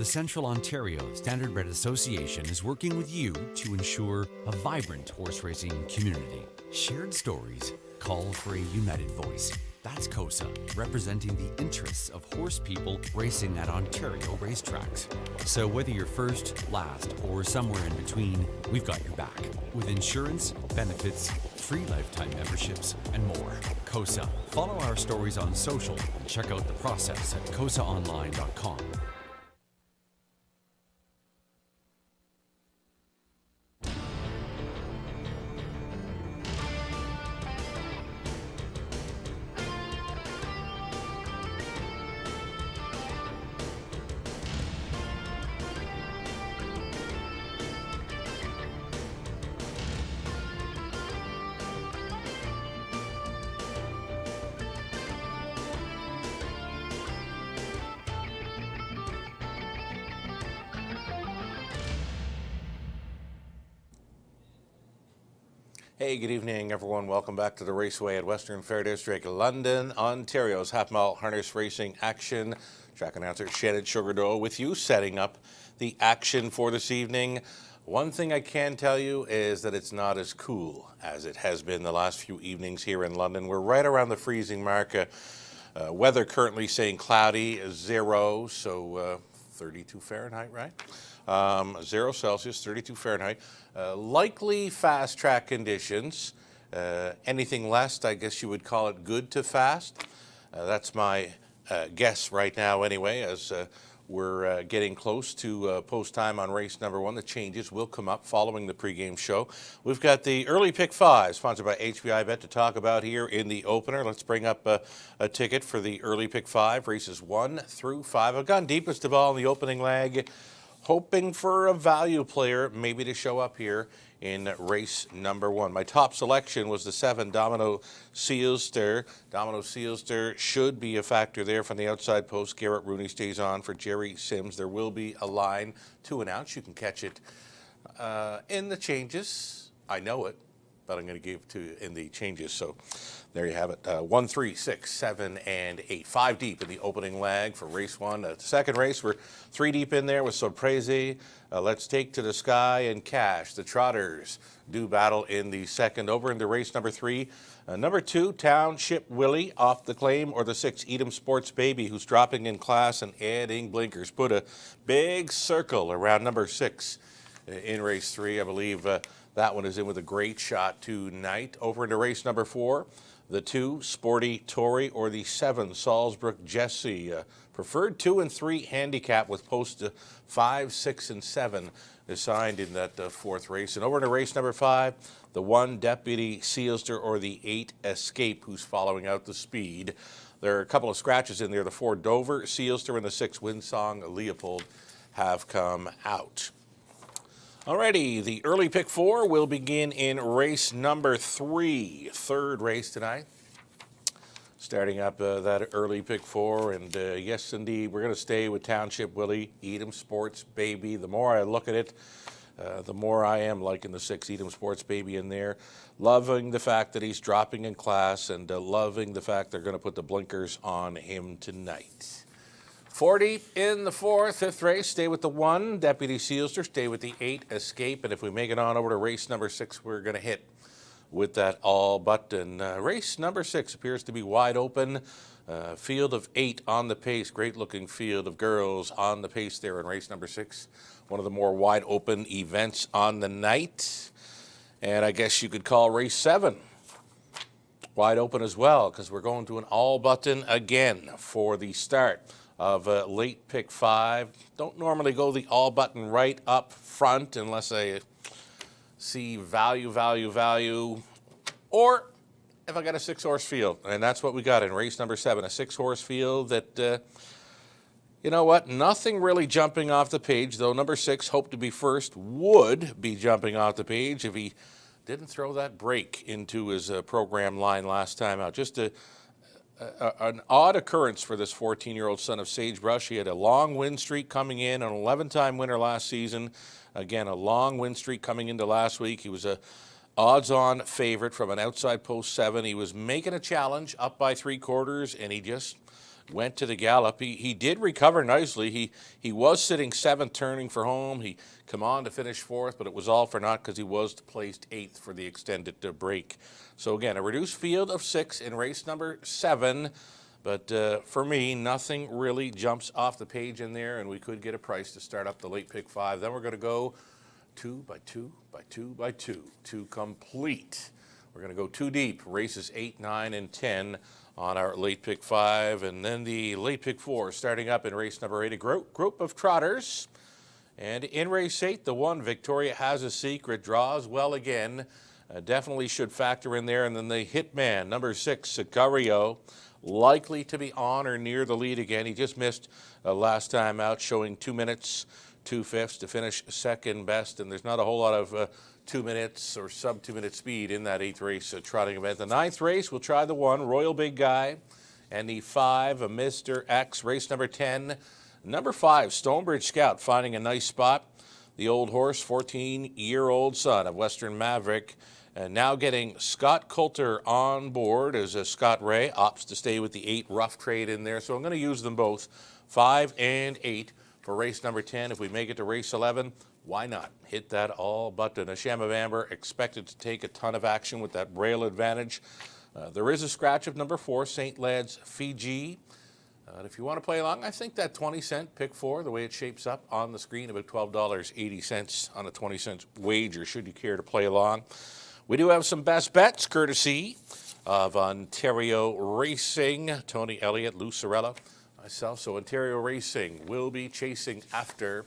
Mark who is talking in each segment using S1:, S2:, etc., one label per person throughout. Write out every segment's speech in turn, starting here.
S1: the Central Ontario Standardbred Association is working with you to ensure a vibrant horse racing community. Shared stories call for a united voice. That's COSA, representing the interests of horse people racing at Ontario racetracks. So whether you're first, last, or somewhere in between, we've got your back. With insurance, benefits, free lifetime memberships, and more. COSA. Follow our stories on social and check out the process at cosaonline.com.
S2: Hey, good evening, everyone. Welcome back to the Raceway at Western Fair District, London, Ontario's half-mile harness racing action. Track announcer Shannon Sugardoe with you, setting up the action for this evening. One thing I can tell you is that it's not as cool as it has been the last few evenings here in London. We're right around the freezing mark. Weather currently saying cloudy, 0, so 32 Fahrenheit, right? 0 Celsius, 32 Fahrenheit. Likely fast track conditions. Anything less, I guess you would call it good to fast. That's my guess right now anyway, as we're getting close to post time on race number 1. The changes will come up following the pregame show. We've got the early pick 5, sponsored by HBI Bet, to talk about here in the opener. Let's bring up a ticket for the early pick 5, races 1 through 5. I've gone deepest of all in the opening leg, hoping for a value player maybe to show up here in race number 1. My top selection was the 7, Domino Sealster. Domino Sealster should be a factor there from the outside post. Garrett Rooney stays on for Jerry Sims. There will be a line to announce. You can catch it in the changes. I know it, but I'm going to give it to you in the changes. So there you have it. 1, 3, 6, 7, and 8. 5 deep in the opening leg for race 1. The second race, we're 3 deep in there with Sorprese. Let's Take to the Sky and Cash. The Trotters do battle in the second. Over into race number 3. Number 2, Township Willie off the claim, or the 6, Edam Sports Baby, who's dropping in class and adding blinkers. Put a big circle around number 6 in race 3. I believe that one is in with a great shot tonight. Over into race number 4. The 2, Sporty Tory, or the 7, Salzbrook Jesse. Preferred 2 and 3 handicap with post 5, 6, and 7 assigned in that 4th race. And over into race number 5, the 1, Deputy Sealster, or the 8, Escape, who's following out the speed. There are a couple of scratches in there. The 4, Dover Sealster, and the 6, Winsong Leopold have come out. Alrighty, the early pick 4 will begin in race number 3, third race tonight. Starting up that early pick 4, and yes, indeed, we're going to stay with Township Willie, Edam Sports Baby. The more I look at it, the more I am liking the 6, Edam Sports Baby in there. Loving the fact that he's dropping in class, and loving the fact they're going to put the blinkers on him tonight. 4 deep in the 4th, 5th race. Stay with the 1, Deputy Sealster. Stay with the 8, Escape. And if we make it on over to race number 6, we're going to hit with that all button. Race number 6 appears to be wide open. Field of 8 on the pace. Great looking field of girls on the pace there in race number 6. One of the more wide open events on the night. And I guess you could call race 7 wide open as well, because we're going to an all button again for the start of late pick 5. Don't normally go the all button right up front unless I see value, or if I got a 6-horse field. And that's what we got in race number 7, a 6-horse field that, you know what, nothing really jumping off the page, though number 6, Hope to Be First, would be jumping off the page if he didn't throw that break into his program line last time out. Just an odd occurrence for this 14-year-old son of Sagebrush. He had a long win streak coming in, an 11-time winner last season. Again, a long win streak coming into last week. He was a odds-on favorite from an outside post 7. He was making a challenge up by 3/4, and he just went to the gallop. He did recover nicely. He was sitting seventh, turning for home. He come on to finish fourth, but it was all for naught because he was placed eighth for the extended break. So again, a reduced field of 6 in race number 7. But for me, nothing really jumps off the page in there, and we could get a price to start up the late pick 5. Then we're going to go 2 by 2 by 2 by 2 to complete. We're going to go 2 deep, races 8, 9, and 10 on our late pick 5. And then the late pick 4 starting up in race number 8, a group of trotters. And in race 8, the 1, Victoria Has a Secret, draws well again. Definitely should factor in there. And then the Hitman, number 6, Sicario, likely to be on or near the lead again. He just missed last time out, showing 2 minutes, 2/5 to finish second best. And there's not a whole lot of 2 minutes or sub 2 minute speed in that 8th race trotting event. The 9th race, we'll try the 1, Royal Big Guy, and the 5, Mr. X. Race number 10, number 5, Stonebridge Scout, finding a nice spot. The old horse, 14-year-old son of Western Maverick, and now getting Scott Coulter on board as Scott Ray opts to stay with the 8 Rough Trade in there. So I'm going to use them both, 5 and 8, for race number 10. If we make it to race 11, why not hit that all button? A Sham of Amber expected to take a ton of action with that rail advantage. There is a scratch of number 4, St. Led's Fiji. If you want to play along, I think that 20-cent pick 4, the way it shapes up on the screen, about $12.80 on a 20-cent wager, should you care to play along. We do have some best bets, courtesy of Ontario Racing, Tony Elliott, Lou Sorella, myself. So Ontario Racing will be chasing after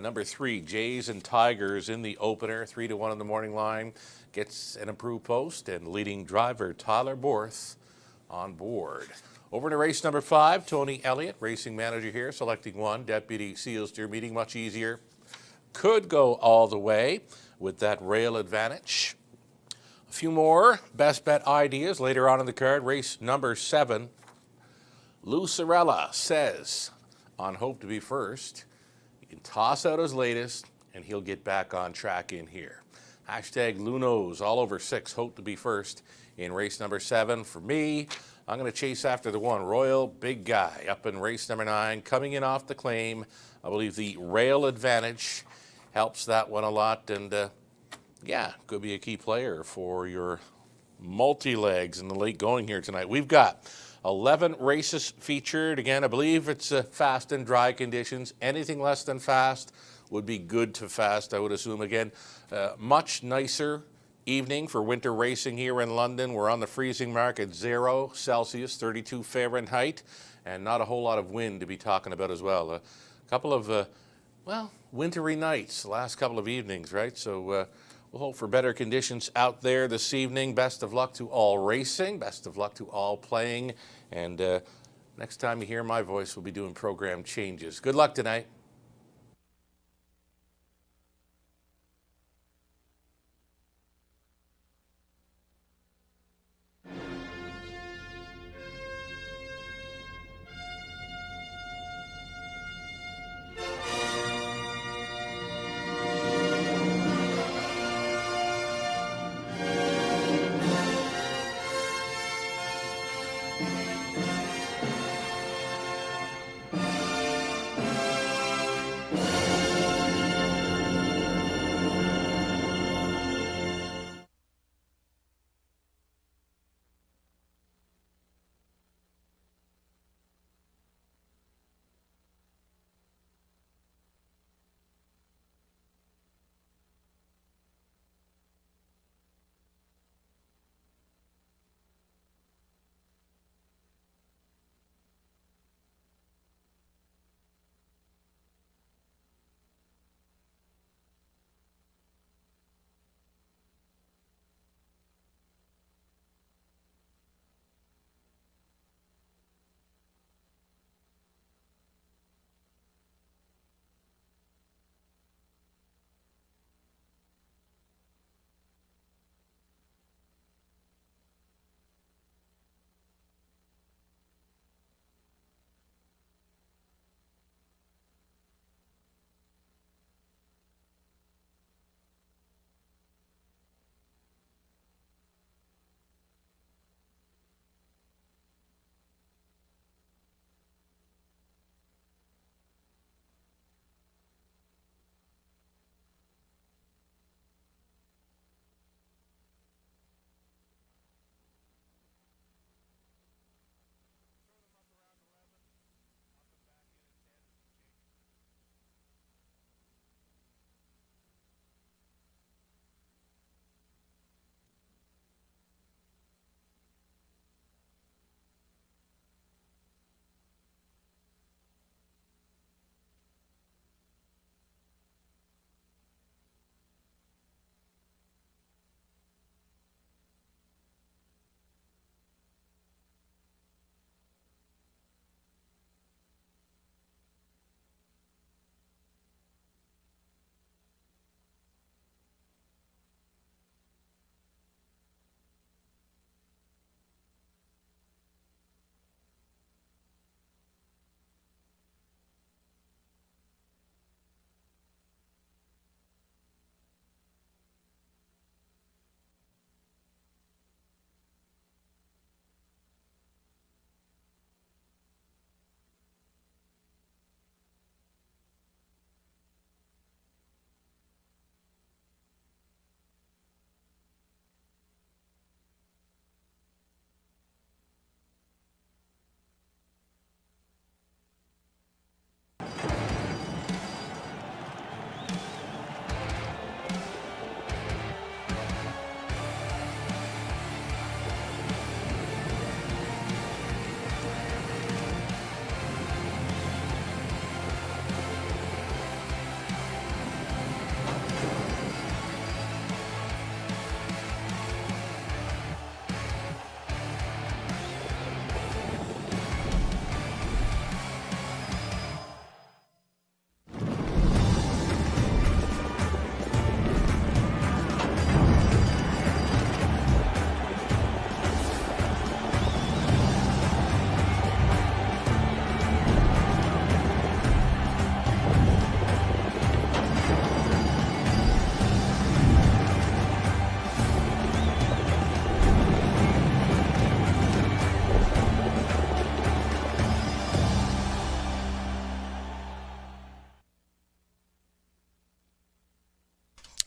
S2: number 3, Jays and Tigers in the opener, 3-1 on the morning line. Gets an improved post, and leading driver Tyler Borth on board. Over to race number 5, Tony Elliott, racing manager here, selecting 1, Deputy Seal Steer, meeting much easier. Could go all the way with that rail advantage. A few more best bet ideas later on in the card. Race number 7, Lou Sorella says on Hope to Be First, he can toss out his latest and he'll get back on track in here. Hashtag Lou knows all over 6, Hope to Be First in race number 7. For me, I'm going to chase after the 1, Royal Big Guy, up in race number 9, coming in off the claim. I believe the rail advantage helps that one a lot, and yeah, could be a key player for your multi-legs in the late going here tonight. We've got 11 races featured. Again, I believe it's fast and dry conditions. Anything less than fast would be good to fast, I would assume. Again, much nicer evening for winter racing here in London. We're on the freezing mark at 0 Celsius, 32 Fahrenheit, and not a whole lot of wind to be talking about as well. A couple of, well, wintry nights the last couple of evenings, right? So we'll hope for better conditions out there this evening. Best of luck to all racing. Best of luck to all playing. And next time you hear my voice, we'll be doing program changes. Good luck tonight.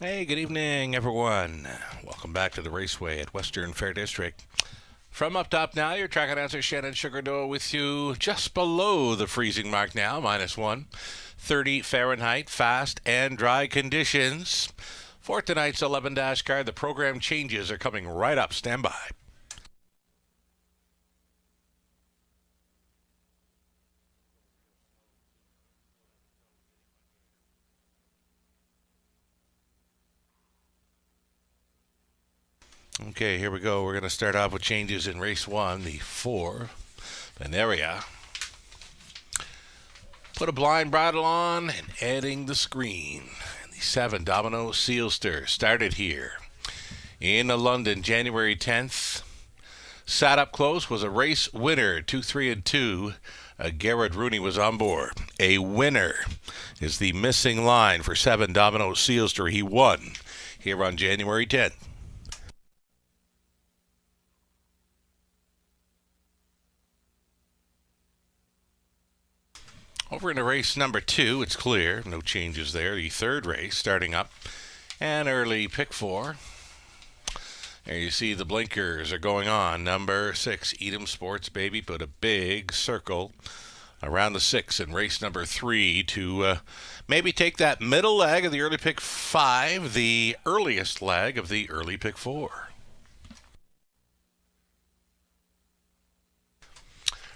S2: Hey, good evening, everyone. Welcome back to the Raceway at Western Fair District. From up top now, your track announcer Shannon Sugardoe with you just below the freezing mark now, -1. 30 Fahrenheit, fast and dry conditions. For tonight's 11 dash card, the program changes are coming right up. Stand by. Okay, here we go. We're going to start off with changes in race 1, the 4, Veneria. Put a blind bridle on and adding the screen. And the 7, Domino Sealster, started here in London, January 10th. Sat up close, was a race winner, 2, 3, and 2. Garrett Rooney was on board. A winner is the missing line for 7, Domino Sealster. He won here on January 10th. Over into race number 2, it's clear. No changes there. The 3rd race starting up. And early pick 4. There you see the blinkers are going on. Number 6, Edom Sports Baby, put a big circle around the 6 in race number 3 to maybe take that middle leg of the early pick 5, the earliest leg of the early pick 4.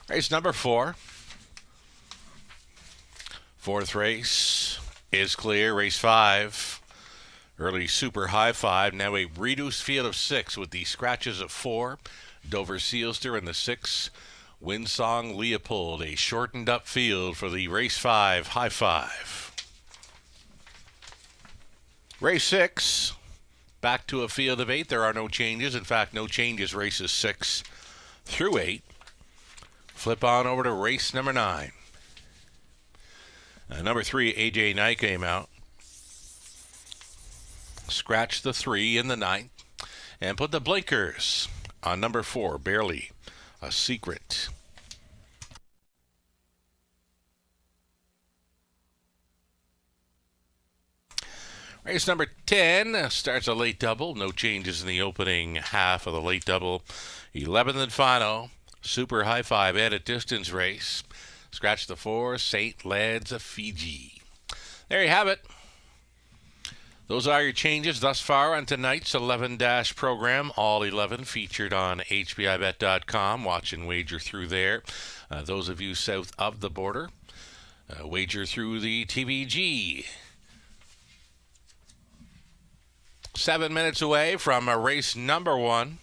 S2: Race number 4. 4th race is clear. Race 5. Early super high 5. Now a reduced field of 6 with the scratches of 4. Dover Sealster and the 6. Windsong Leopold. A shortened up field for the race 5 high 5. Race 6. Back to a field of 8. There are no changes. In fact, no changes races 6 through 8. Flip on over to race number 9. Number 3, AJ Knight came out. Scratched the 3 in the 9th. And put the blinkers on number 4, Barely a Secret. Race number 10 starts a late double. No changes in the opening half of the late double. 11th and final. Super high 5 added distance race. Scratch the 4, St. Lads of Fiji. There you have it. Those are your changes thus far on tonight's 11-dash program. All 11 featured on HBIBet.com. Watch and wager through there. Those of you south of the border, wager through the TVG. 7 minutes away from race number 1.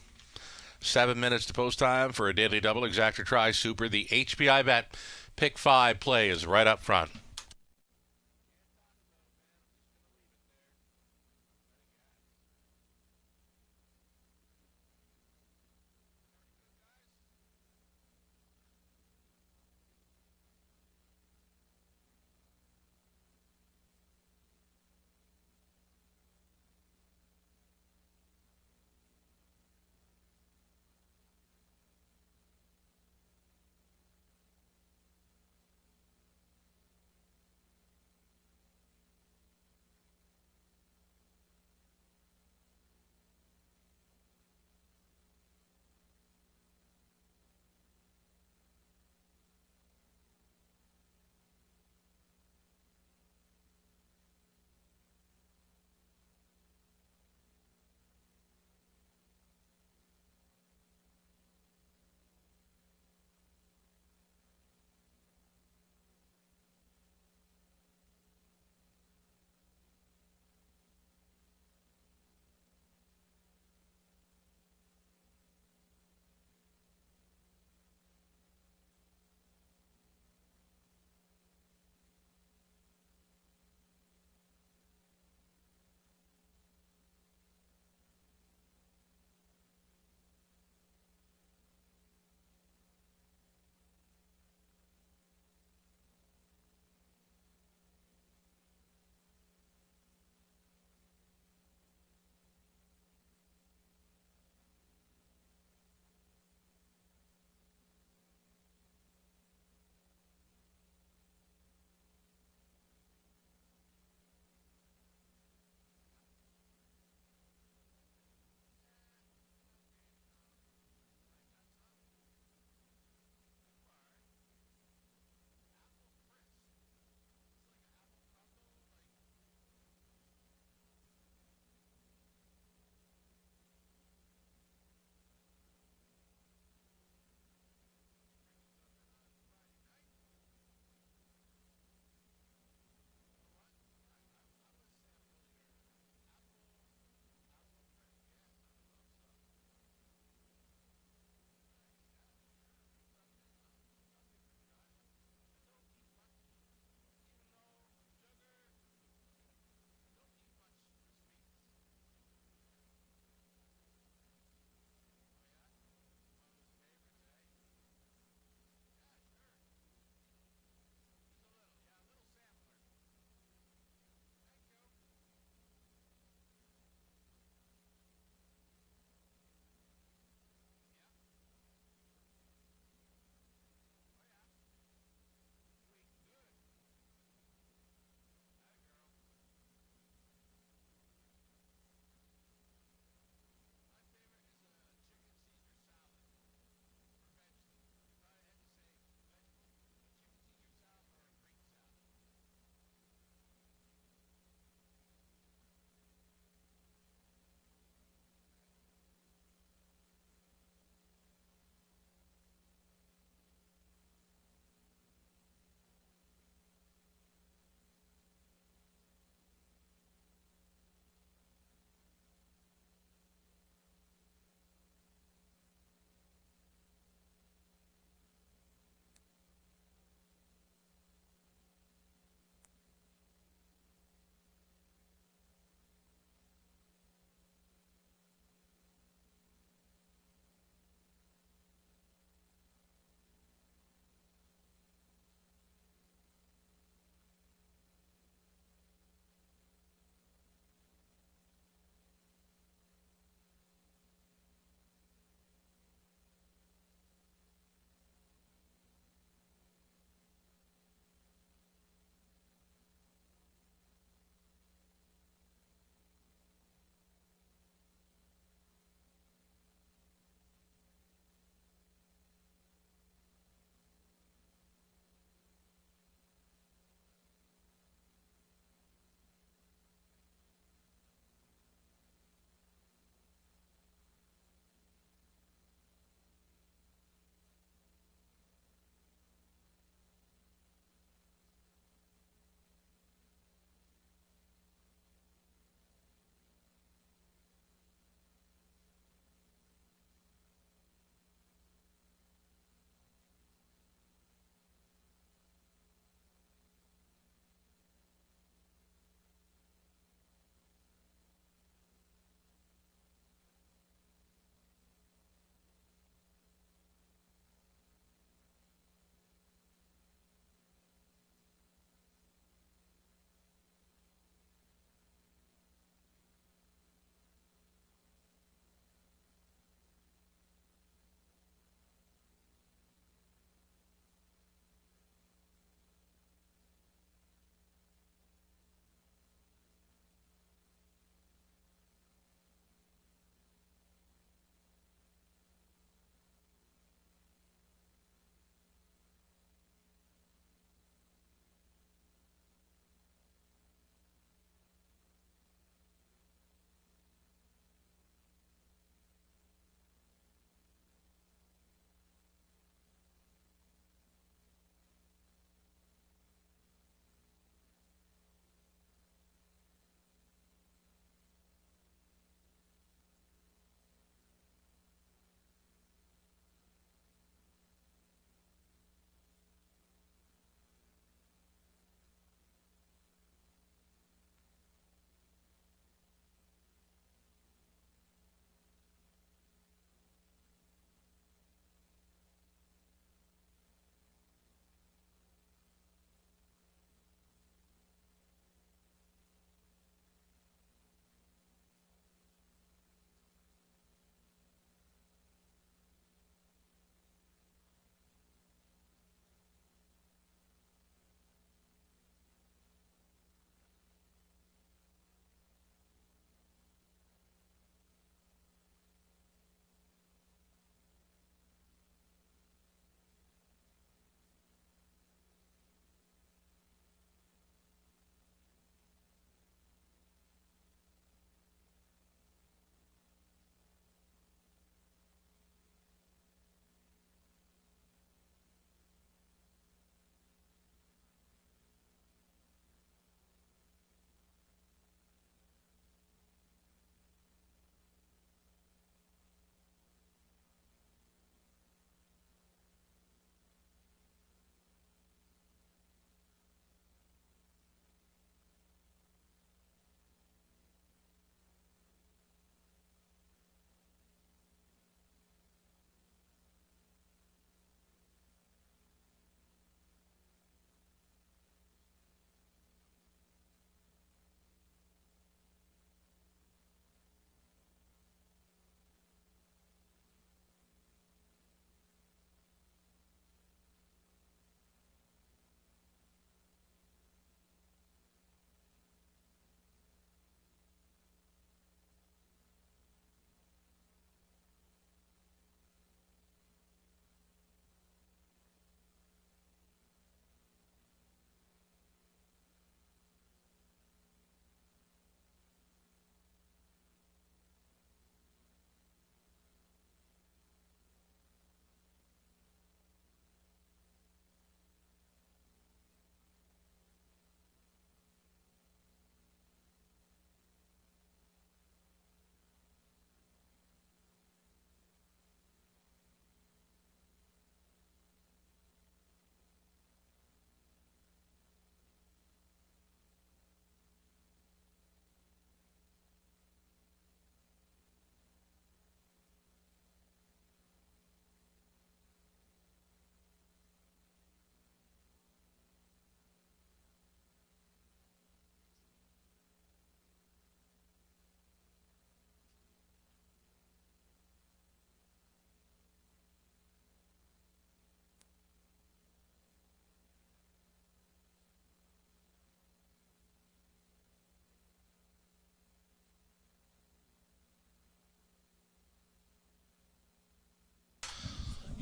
S2: 7 minutes to post time for a daily double exacta try super. The HBIBet Pick 5 play is right up front.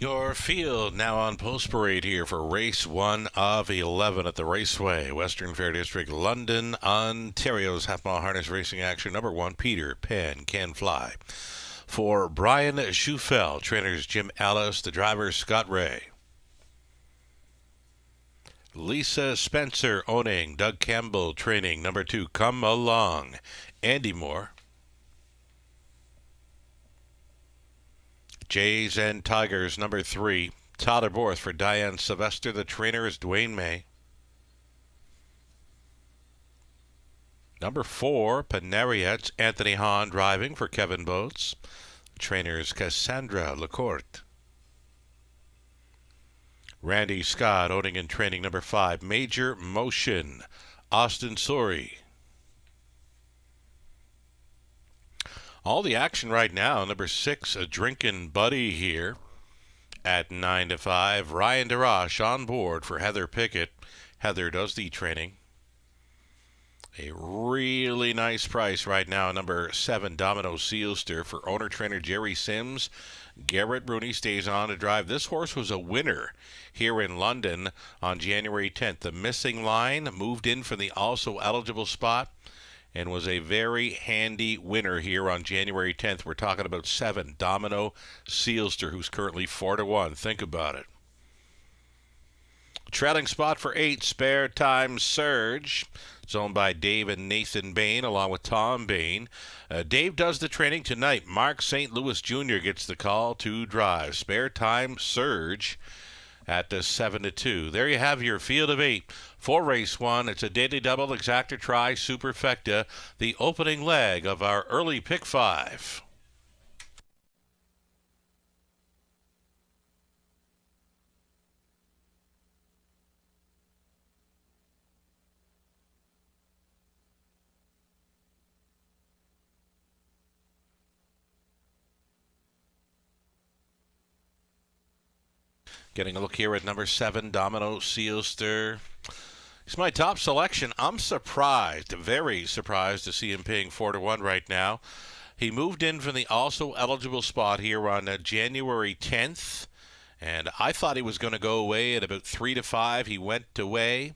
S2: Your field now on Post Parade here for race 1 of 11 at the Raceway, Western Fair District, London, Ontario's half-mile harness racing action. Number 1, Peter Pan Can Fly. For Brian Schufel, trainers Jim Ellis, the driver Scott Ray. Lisa Spencer owning, Doug Campbell training. Number 2, Come Along, Andy Moore. Jays and Tigers, number 3, Todderborth for Diane Sylvester. The trainer is Dwayne May. Number 4, Panariettes, Anthony Hahn driving for Kevin Boats. Trainers Cassandra Lacourte. Randy Scott owning and training. Number 5, Major Motion, Austin Sori. All the action right now. Number 6, a Drinkin' Buddy here at 9 to 5. Ryan DeRoche on board for Heather Pickett. Heather does the training. A really nice price right now. Number 7, Domino Sealster for owner-trainer Jerry Sims. Garrett Rooney stays on to drive. This horse was a winner here in London on January 10th. The missing line moved in from the also eligible spot and was a very handy winner here on January 10th. We're talking about 7, Domino Sealster, who's currently 4-1. Think about it. Trailing spot for 8, Spare Time Surge. It's owned by Dave and Nathan Bain, along with Tom Bain. Dave does the training tonight. Mark St. Louis Jr. gets the call to drive. Spare Time Surge at the 7-2. There you have your field of 8 for race 1. It's a daily double, exacta try, superfecta, the opening leg of our early pick 5. Getting a look here at number 7, Domino Sealster. He's my top selection. I'm surprised, very surprised to see him paying 4-1 right now. He moved in from the also eligible spot here on January 10th, and I thought he was going to go away at about 3-5. He went away,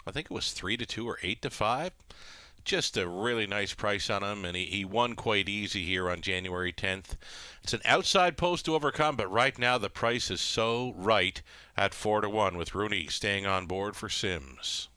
S2: I think it was 3-2 or 8-5. Just a really nice price on him, and he won quite easy here on January 10th. It's an outside post to overcome, but right now the price is so right at 4-1 with Rooney staying on board for Sims.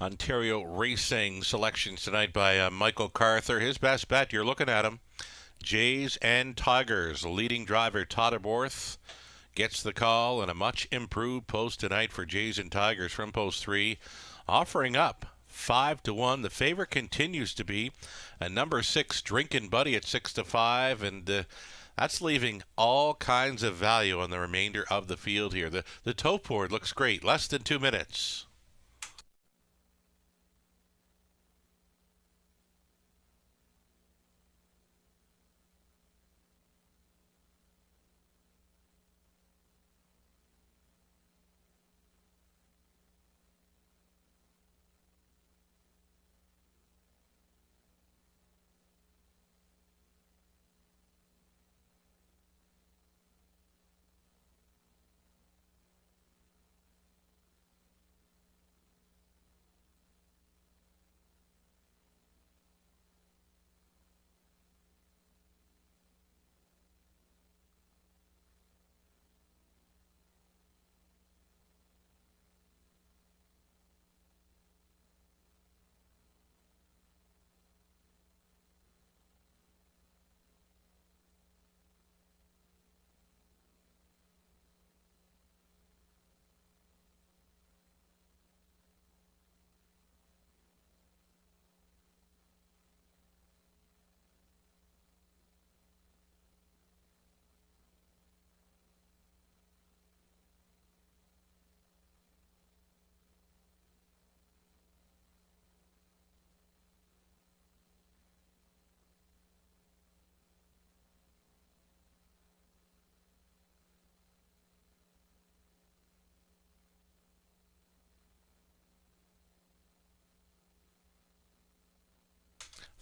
S2: Ontario Racing selections tonight by Michael Carther. His best bet, you're looking at him. Jays and Tigers. Leading driver Todderborth gets the call, and a much improved post tonight for Jays and Tigers from post 3. Offering up 5-1. The favorite continues to be a number 6, Drinkin' Buddy at 6-5, and that's leaving all kinds of value on the remainder of the field here. The tote board looks great. Less than 2 minutes.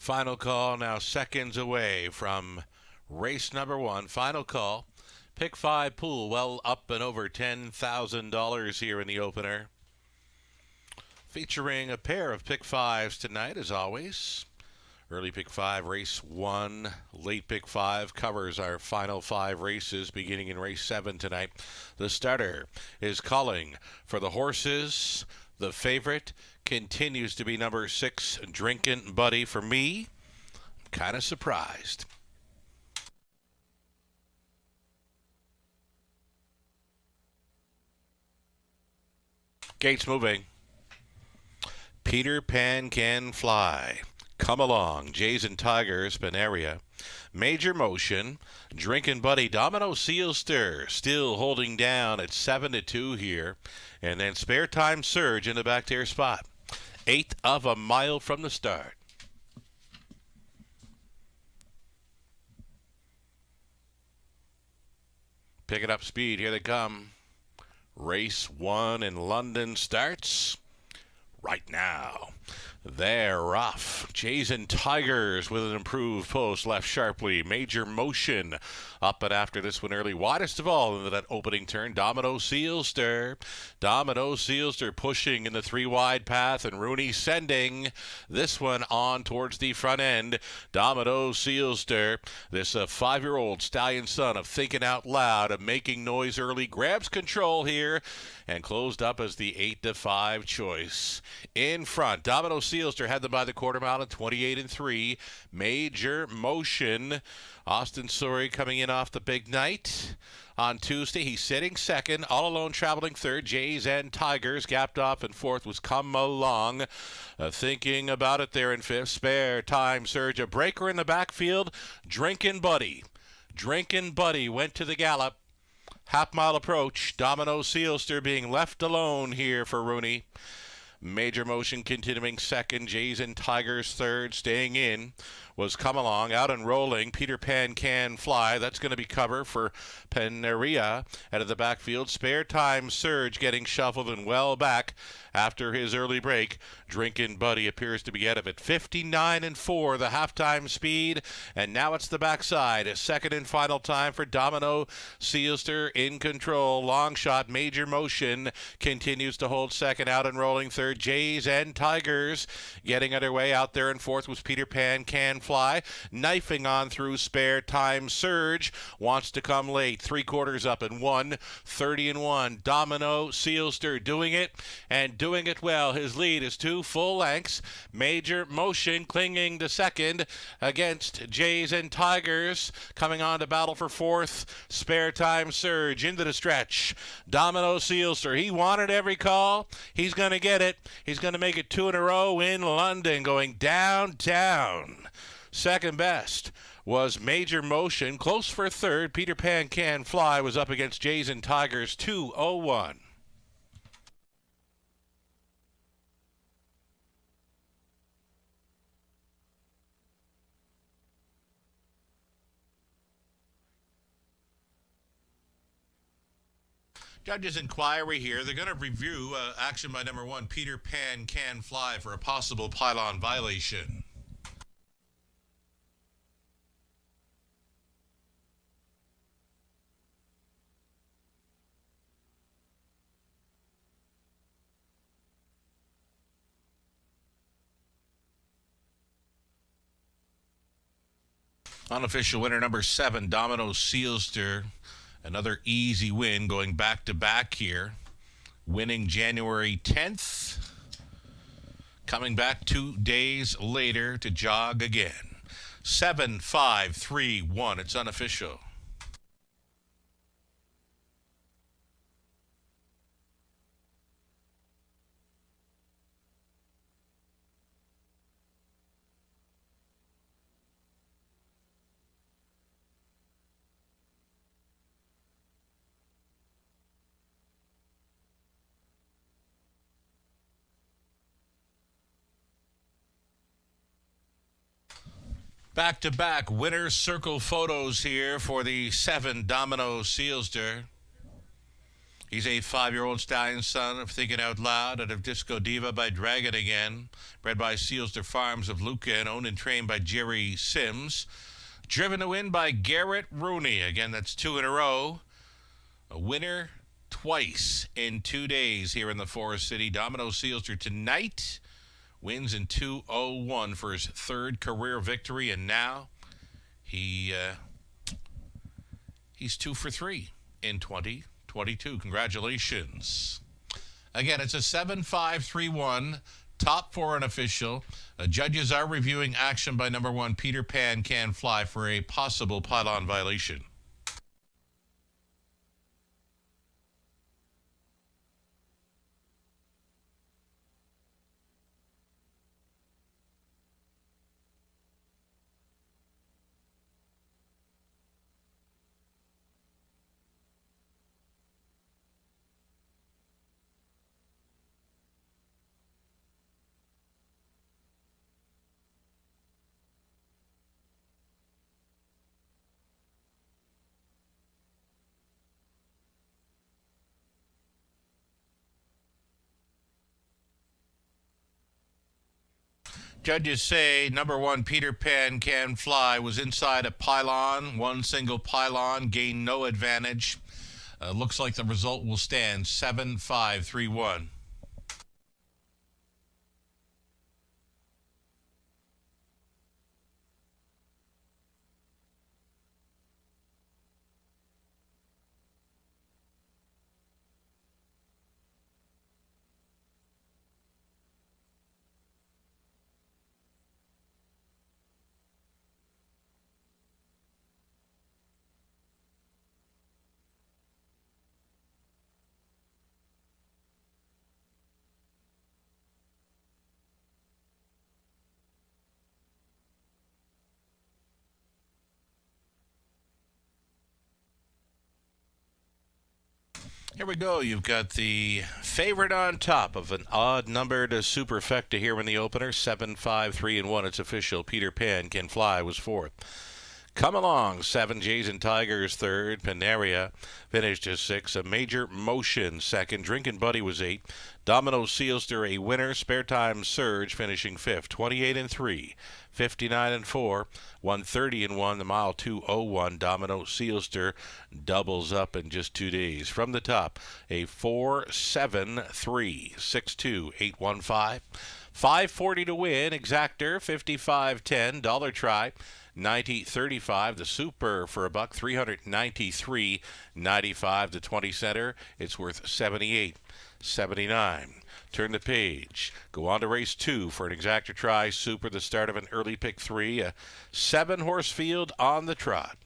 S2: Final call now, seconds away from race number one. Final call. Pick 5 pool well up and over $10,000 here in the opener. Featuring a pair of pick 5s tonight, as always. Early pick 5, race 1. Late pick 5 covers our final 5 races beginning in race 7 tonight. The starter is calling for the horses. The favorite continues to be number 6, Drinkin' Buddy. For me, I'm kind of surprised. Gates moving. Peter Pan Can Fly. Come Along. Jays and Tigers, Benaria. Major Motion. Drinkin' Buddy. Domino Sealster still holding down at 7-2 here. And then Spare Time Surge in the back tier spot. 1/8 of a mile from the start. Picking up speed. Here they come. Race 1 in London starts right now. They're off. Jays and Tigers with an improved post left sharply. Major Motion up and after this one early. Widest of all into that opening turn. Domino Sealster. Domino Sealster pushing in the 3 wide path, and Rooney sending this one on towards the front end. Domino Sealster, this 5-year-old stallion son of thinking out loud, of making noise early, grabs control here and closed up as the 8-5 choice. In front, Domino Sealster had them by the quarter mile at 28-3. Major Motion. Austin Surrey coming in off the big night. On Tuesday, he's sitting second, all alone traveling third. Jays and Tigers gapped off, and fourth was Come Along. Thinking about it there in fifth. Spare Time Surge, a breaker in the backfield. Drinkin' Buddy. Drinkin' Buddy went to the gallop. Half-mile approach. Domino Sealster being left alone here for Rooney. Major Motion continuing second. Jays and Tigers third. Staying in was Come Along. Out and rolling. Peter Pan Can Fly. That's going to be cover for Benaria. Out of the backfield. Spare Time Surge getting shuffled and well back after his early break. Drinkin' Buddy appears to be out of it. 59-4, the halftime speed. And now it's the backside. A second and final time for Domino Sealster in control. Long shot. Major Motion continues to hold second. Out and rolling third. Jays and Tigers getting underway. Out there in fourth was Peter Pan Can Fly. Knifing on through Spare Time Surge. Wants to come late. 3/4 up and 1. 30-1. Domino Sealster doing it, and doing it well. His lead is 2 full lengths. Major Motion clinging to second against Jays and Tigers. Coming on to battle for fourth. Spare Time Surge into the stretch. Domino Sealster. He wanted every call. He's going to get it. He's going to make it 2 in a row in London, going downtown. Second best was Major Motion. Close for third. Peter Pan Can Fly was up against Jays and Tigers. 2:01. Judges' inquiry here. They're going to review action by number 1, Peter Pan Can Fly, for a possible pylon violation. Unofficial winner number 7, Domino Sealster. Another easy win, going back-to-back here. Winning January 10th. Coming back 2 days later to jog again. 7-5-3-1. It's unofficial. Back-to-back winner's circle photos here for the 7, Domino Sealster. He's a 5-year-old stallion son of Thinking Out Loud out of Disco Diva by Dragon Again, bred by Sealster Farms of Luca and owned and trained by Jerry Sims. Driven to win by Garrett Rooney. Again, that's 2 in a row. A winner twice in 2 days here in the Forest City. Domino Sealster tonight wins in 2:01 for his 3rd career victory, and now he's 2 for 3 in 2022. Congratulations. Again, it's a 7-5-3-1. Top 4 unofficial. Judges are reviewing action by number 1, Peter Pan Can Fly, for a possible pylon violation. Judges say number 1, Peter Pan Can Fly, was inside a pylon, one single pylon, gained no advantage. Looks like the result will stand 7-5-3-1. Here we go. You've got the favorite on top of an odd-numbered superfecta here in the opener. 7-5-3-1. It's official. Peter Pan Can Fly was 4th. Come Along, 7 Jays and Tigers 3rd. Panaria finished as 6. A Major Motion 2nd. Drinkin' Buddy was 8. Domino Sealster a winner. Spare Time Surge finishing 5th. 28-3. 59-4. 130-1. The mile 2:01. Domino Sealster doubles up in just 2 days. From the top, a 4-7-3-6-2-8-1-5. 540 to win. Exactor 55.10. Dollar Try 90.35. The Super for a buck 393.95. The 20 center, it's worth 78.79. Turn the page. Go on to race 2 for an Exactor Try Super, the start of an early pick 3, a 7-horse field on the trot.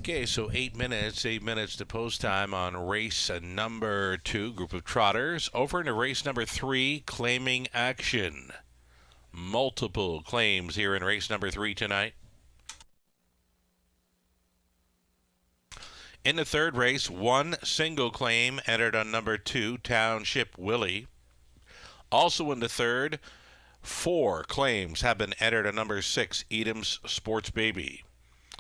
S2: Okay, so 8 minutes to post time on race number 2, group of trotters. Over into race number 3, claiming action. Multiple claims here in race number 3 tonight. In the third race, one single claim entered on number 2, Township Willie. Also in the third, 4 claims have been entered on number 6, Edam's Sports Baby.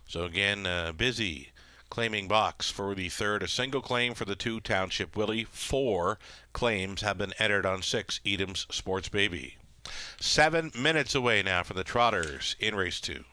S2: So again, busy claiming box for the third. A single claim for the 2, Township Willie. 4 claims have been entered on 6, Edam's Sports Baby. 7 minutes away now for the trotters in race 2.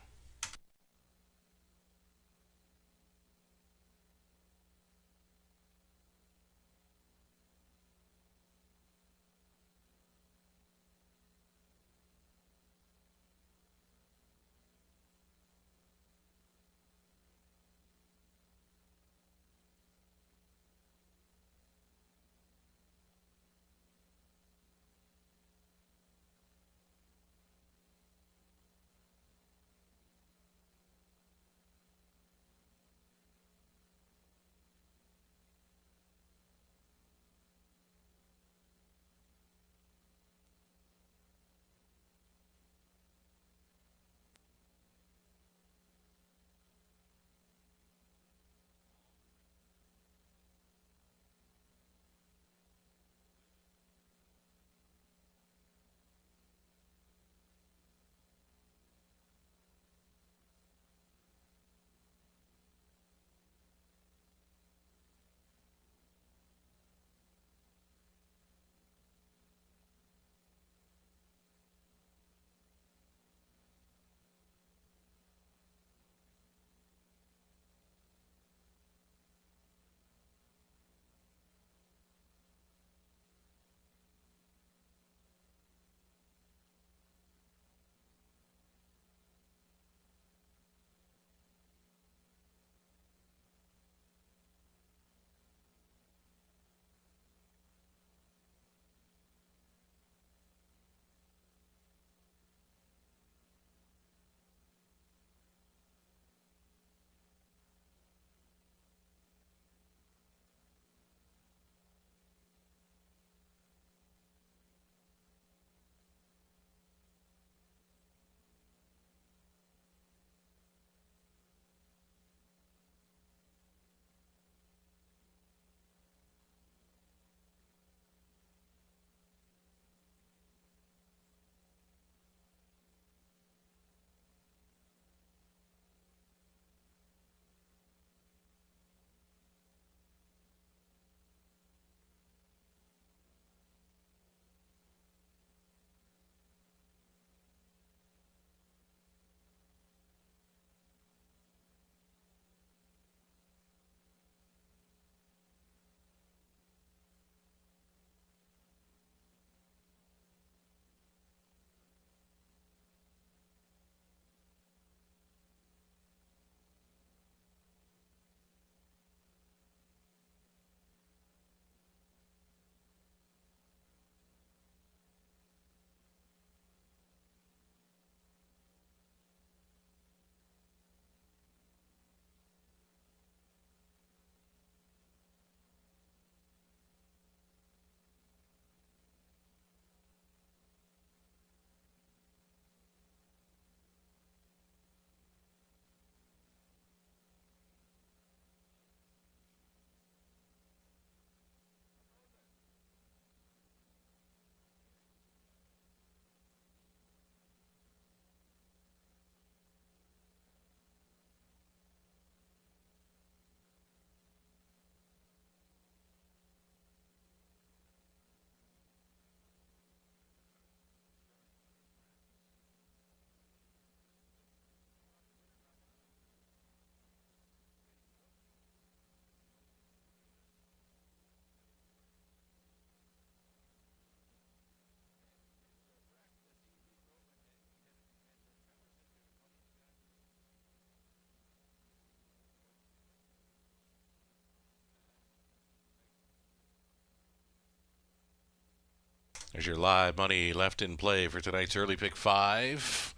S2: There's your live money left in play for tonight's early pick 5.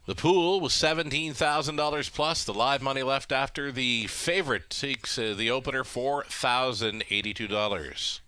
S2: The pool was $17,000 plus. The live money left after the favorite takes the opener, $4,082.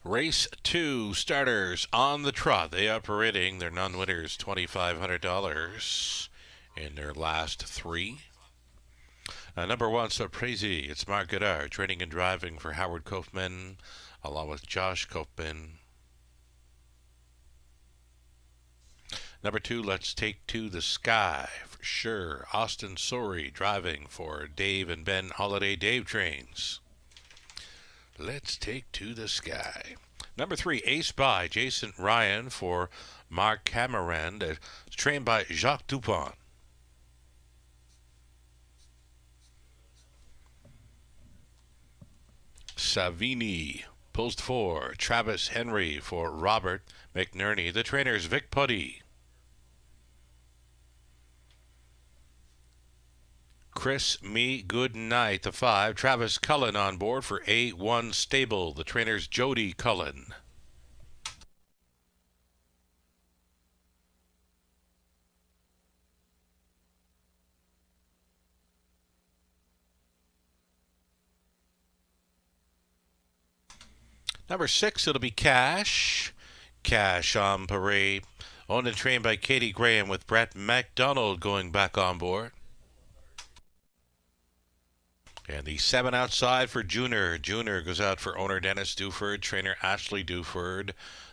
S2: Race 2 starters on the trot. They are parading their non-winners $2,500 in their last 3. Number 1, Surprise. It's Mark Goddard training and driving for Howard Kaufman along with Josh Kaufman. Number 2, Let's Take to the Sky for sure. Austin Sorey driving for Dave and Ben Holiday Dave Trains. Let's Take to the Sky. Number 3, Ace by Jason Ryan for Mark Cameron. It's trained by Jacques Dupont. Savini pulls 4. Travis Henry for Robert McNerney. The trainers Vic Putty. Chris Me Good Night, the 5. Travis Cullen on board for A1 Stable. The trainers Jody Cullen. Number 6, it'll be Cash. Cash on parade. Owned and trained by Katie Graham with Brett McDonald going back on board. And the 7 outside for Junior. Junior goes out for owner Dennis Duford, trainer Ashley Duford.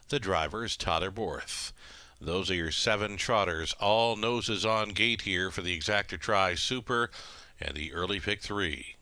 S2: The drivers Tyler Borth. Those are your 7 trotters. All noses on gate here for the Exacta Tri Super and the early pick 3.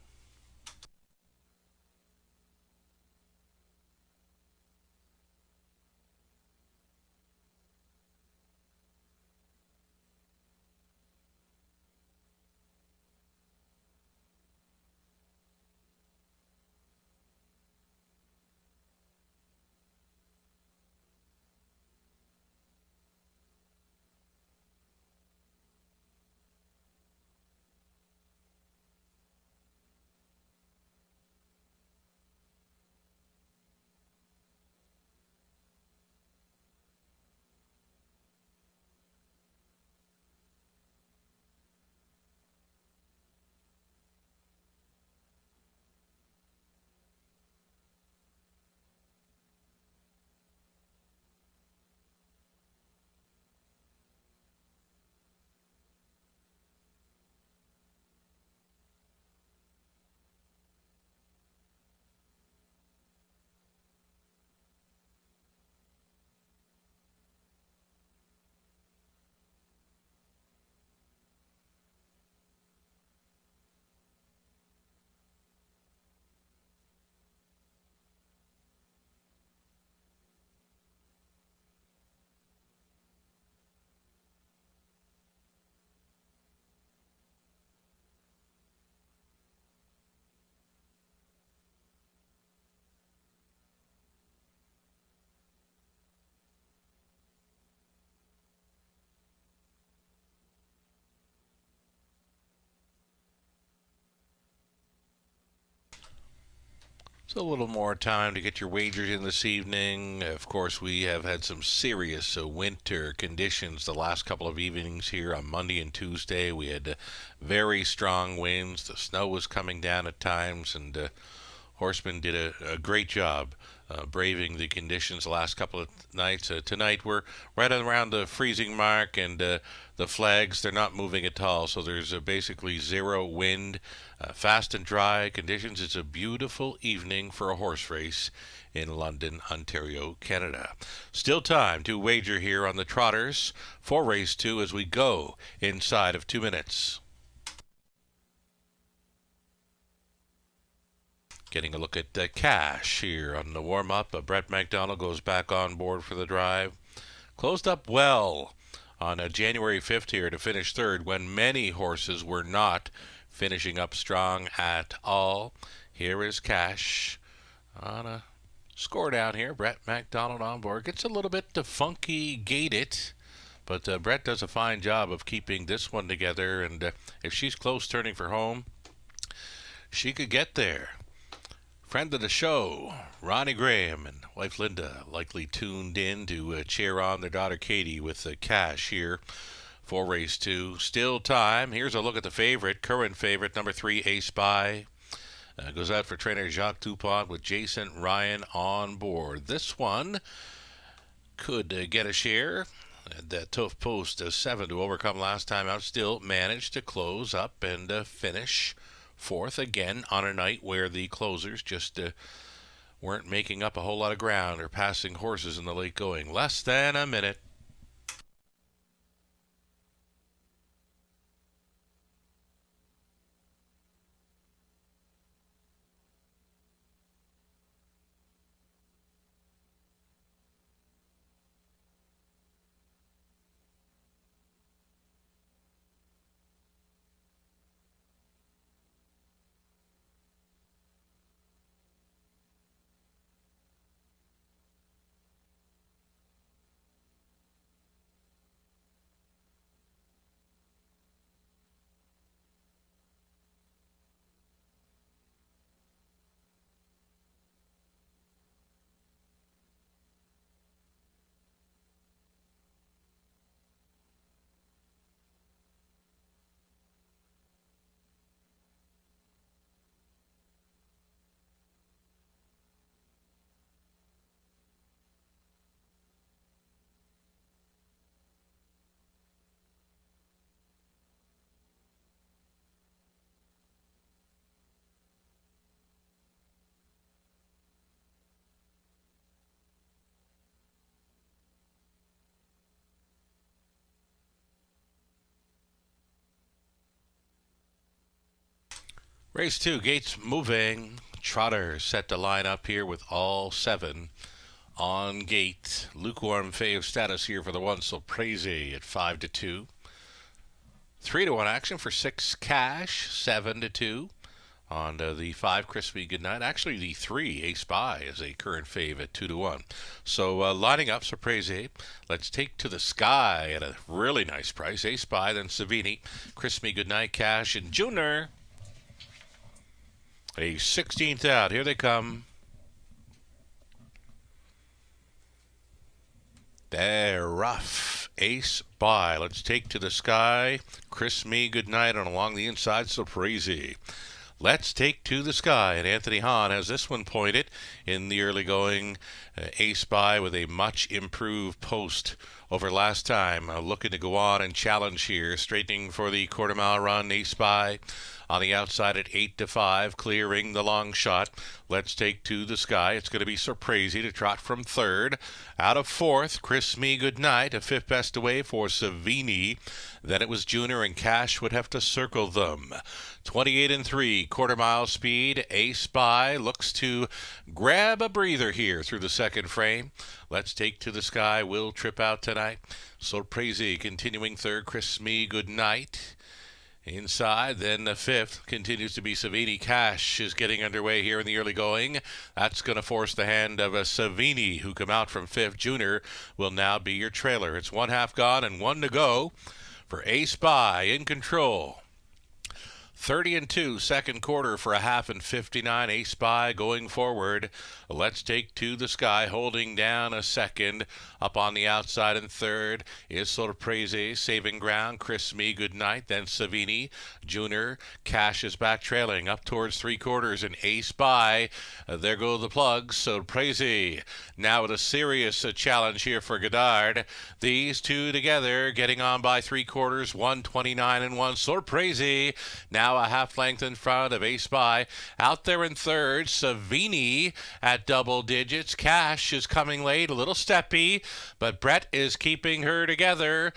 S2: So a little more time to get your wagers in this evening. Of course, we have had some serious winter conditions the last couple of evenings here on Monday and Tuesday. We had very strong winds. The snow was coming down at times, and Horsemen did a great job braving the conditions the last couple of nights. Tonight we're right around the freezing mark, and the flags, they're not moving at all, so there's basically zero wind. Fast and dry conditions. It's a beautiful evening for a horse race in London, Ontario, Canada. Still time to wager here on the Trotters for race 2 as we go inside of 2 minutes. Getting a look at Cash here on the warm-up. Brett McDonald goes back on board for the drive. Closed up well on January 5th here to finish third when many horses were not finishing up strong at all. Here is Cash on a score down here. Brett McDonald on board. Gets a little bit funky gated, but Brett does a fine job of keeping this one together, and if she's close turning for home, she could get there. Friend of the show, Ronnie Graham and wife Linda likely tuned in to cheer on their daughter Katie with Cash here for race 2. Still time. Here's a look at the favorite, current favorite, number 3, Ace By. Goes out for trainer Jacques Dupont with Jason Ryan on board. This one could get a share. That tough post 7 to overcome last time out. Still managed to close up and finish fourth again on a night where the closers just weren't making up a whole lot of ground or passing horses in the late going. Less than a minute. Race 2, gates moving. Trotter set to line up here with all 7 on gate. Lukewarm fave status here for the one, so Crazy at 5-2. 3-1 action for 6 cash, 7-2. On the 5, Crispy Goodnight. Actually, the 3, Ace Spy, is a current fave at 2-1. So lining up, Surprise. Let's take to the sky at a really nice price. Ace Spy, then Savini, Crispy Goodnight, Cash, and Junior. A 16th out. Here they come. They're rough. Ace Spy. Let's take to the sky. Chris Me Goodnight, and along the inside, Surprise. Let's take to the sky. And Anthony Hahn has this one pointed in the early going. Ace Spy with a much improved post over last time. Looking to go on and challenge here. Straightening for the quarter-mile run. Ace Spy on the outside at 8-5, clearing the long shot. Let's take to the sky. It's going to be Surprisey to trot from 3rd. Out of 4th, Chris Me Goodnight, a 5th best away for Savini. Then it was Junior, and Cash would have to circle them. 28-3, quarter-mile speed. Ace Spy looks to grab a breather here through the second frame. Let's take to the sky. Will trip out tonight. Surprisey continuing 3rd, Chris Me Goodnight. Inside, then the 5th continues to be Savini. Cash is getting underway here in the early going. That's going to force the hand of a Savini, who come out from 5th. Junior will now be your trailer. It's 1/2 gone and 1 to go for Ace Spy in control. 30-2, second quarter for a 1/2 and 59. Ace Spy going forward. Let's take to the sky, holding down a second. Up on the outside in 3rd is Surprise, saving ground. Chris Me Goodnight, then Savini. Junior, Cash is back trailing up towards 3/4, and Ace Spy. There go the plugs. Surprise now with a serious challenge here for Goddard. These two together getting on by 3/4, 1:29 and 1. Surprise now a 1/2 length in front of Ace Spy. Out there in 3rd, Savini at double digits. Cash is coming late, a little steppy, but Brett is keeping her together.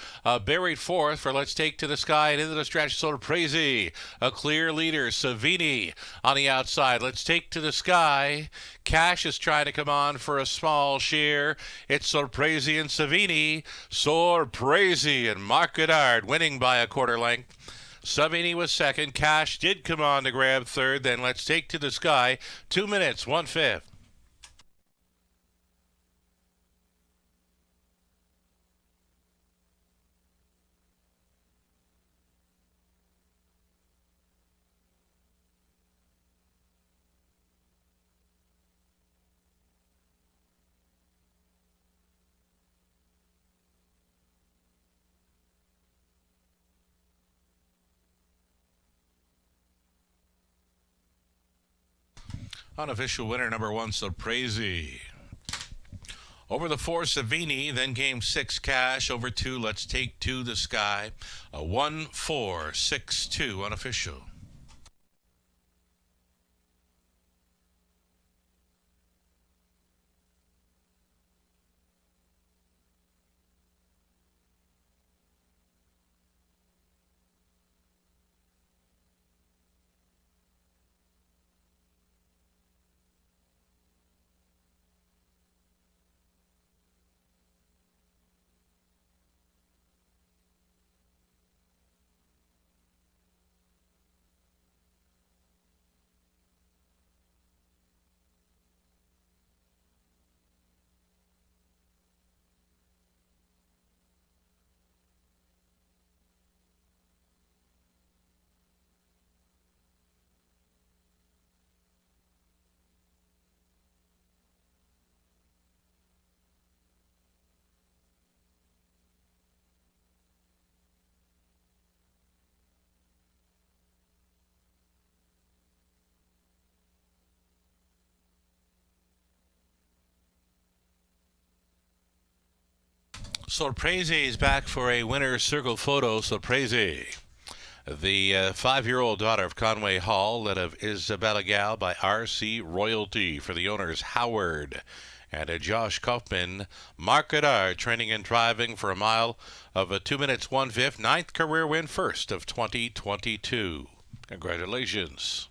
S2: Buried 4th for Let's Take to the Sky, and into the stretch, Surprise. A clear leader, Savini on the outside. Let's Take to the Sky. Cash is trying to come on for a small share. It's Surprise and Savini. Surprise and Mark Goddard winning by a 1/4 length. Savini was 2nd. Cash did come on to grab 3rd. Then Let's Take to the Sky. 2 minutes, 1/5. Unofficial winner number 1, Sorpresi. Over the 4, Savini, then game 6, Cash. Over 2, Let's Take to the Sky. A 1-4-6-2 unofficial. Sorpresi is back for a winner's circle photo. Sorpresi. The 5-year-old daughter of Conway Hall, led of Isabella Gal by RC Royalty for the owners Howard and Josh Kaufman. Mark Goddard training and driving for a mile of 2 minutes 1/5. 9th career win, first of 2022. Congratulations.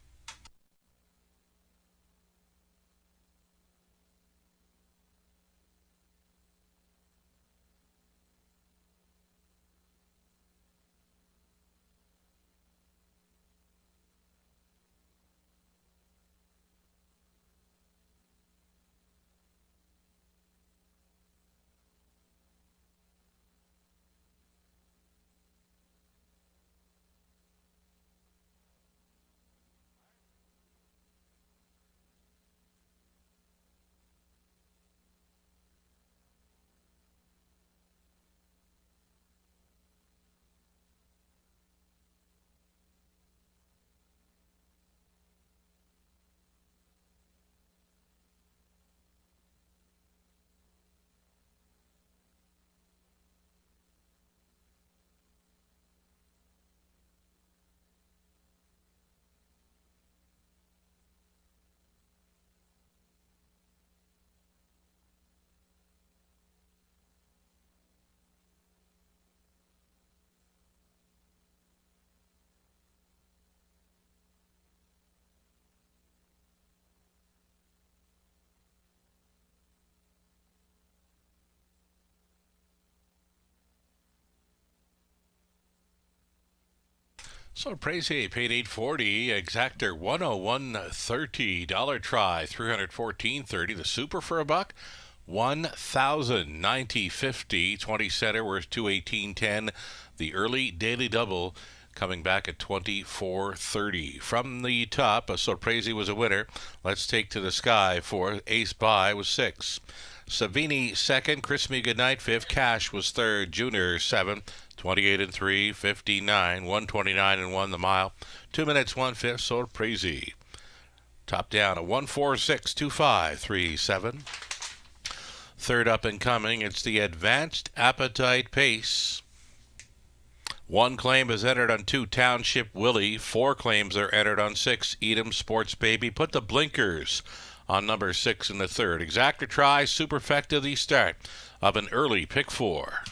S2: Sorpresi paid $840. Exactor $101.30. Dollar Try $314.30. The Super for $1. $1,090.50. 20 center worth $218.10. The Early Daily Double coming back at $24.30. From the top, Sorpresi was a winner. Let's Take to the Sky for Ace By was 6. Savini second. Kiss Me Goodnight 5th. Cash was third. Junior 7th. 28 and 3, 59, 129 and 1 the mile. 2 minutes 1/5. Sorpresi. Top down a 1462537. Third up and coming, it's the Advanced Appetite Pace. 1 claim is entered on 2, Township Willie. 4 claims are entered on 6, Edam Sports Baby. Put the blinkers on number 6 in the third. Exactor Try, Superfecta the start of an early pick 4.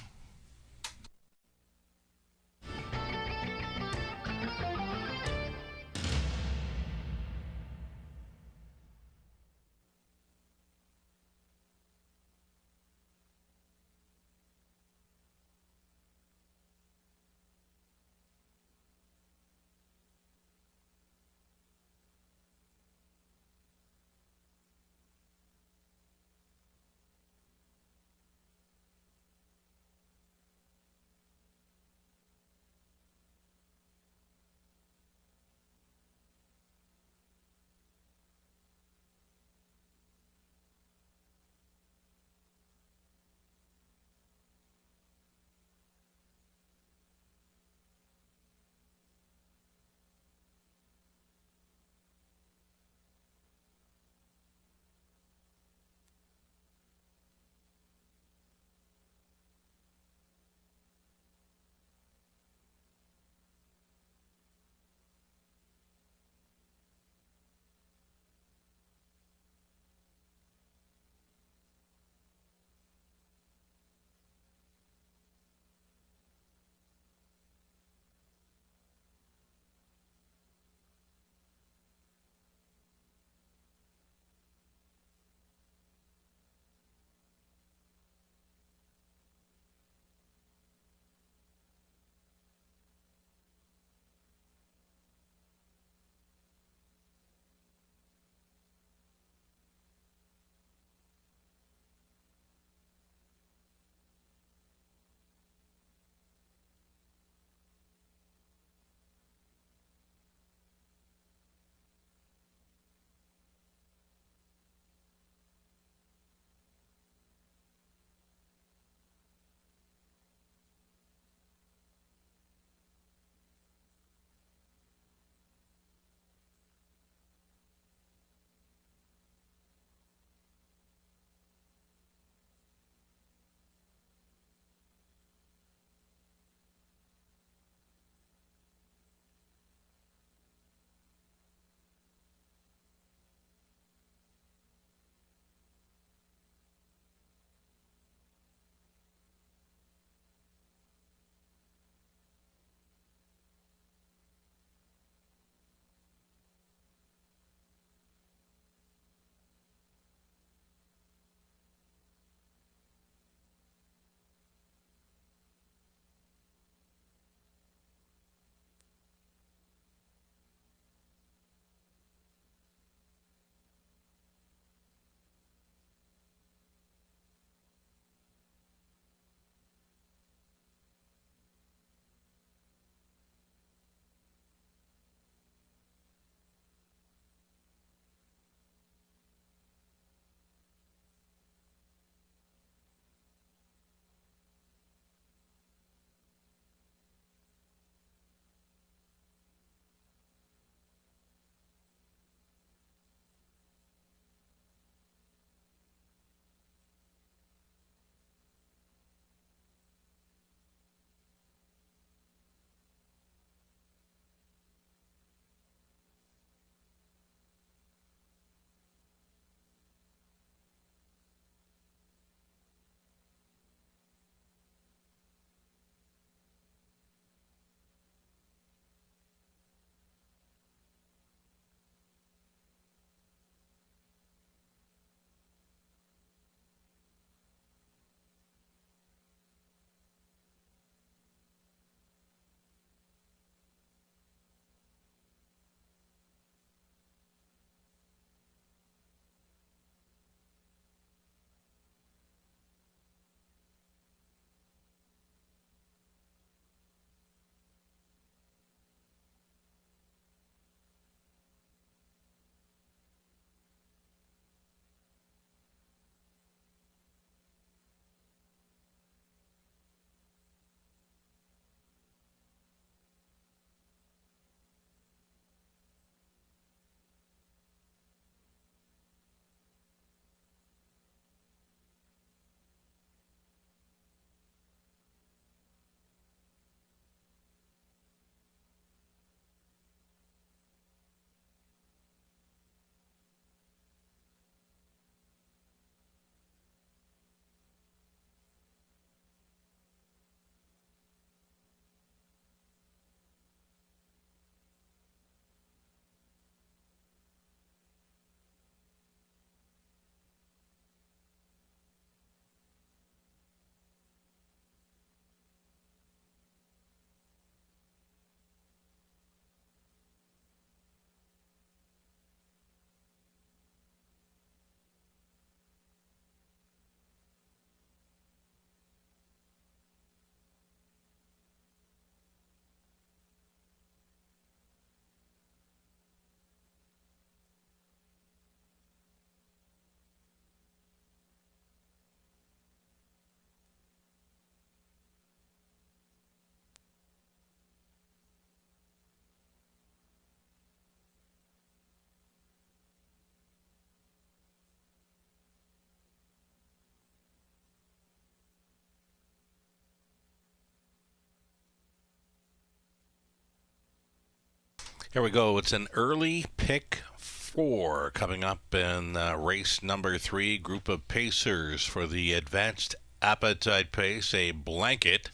S2: Here we go. It's an early pick four coming up in race number 3. Group of pacers for the advanced appetite pace. A blanket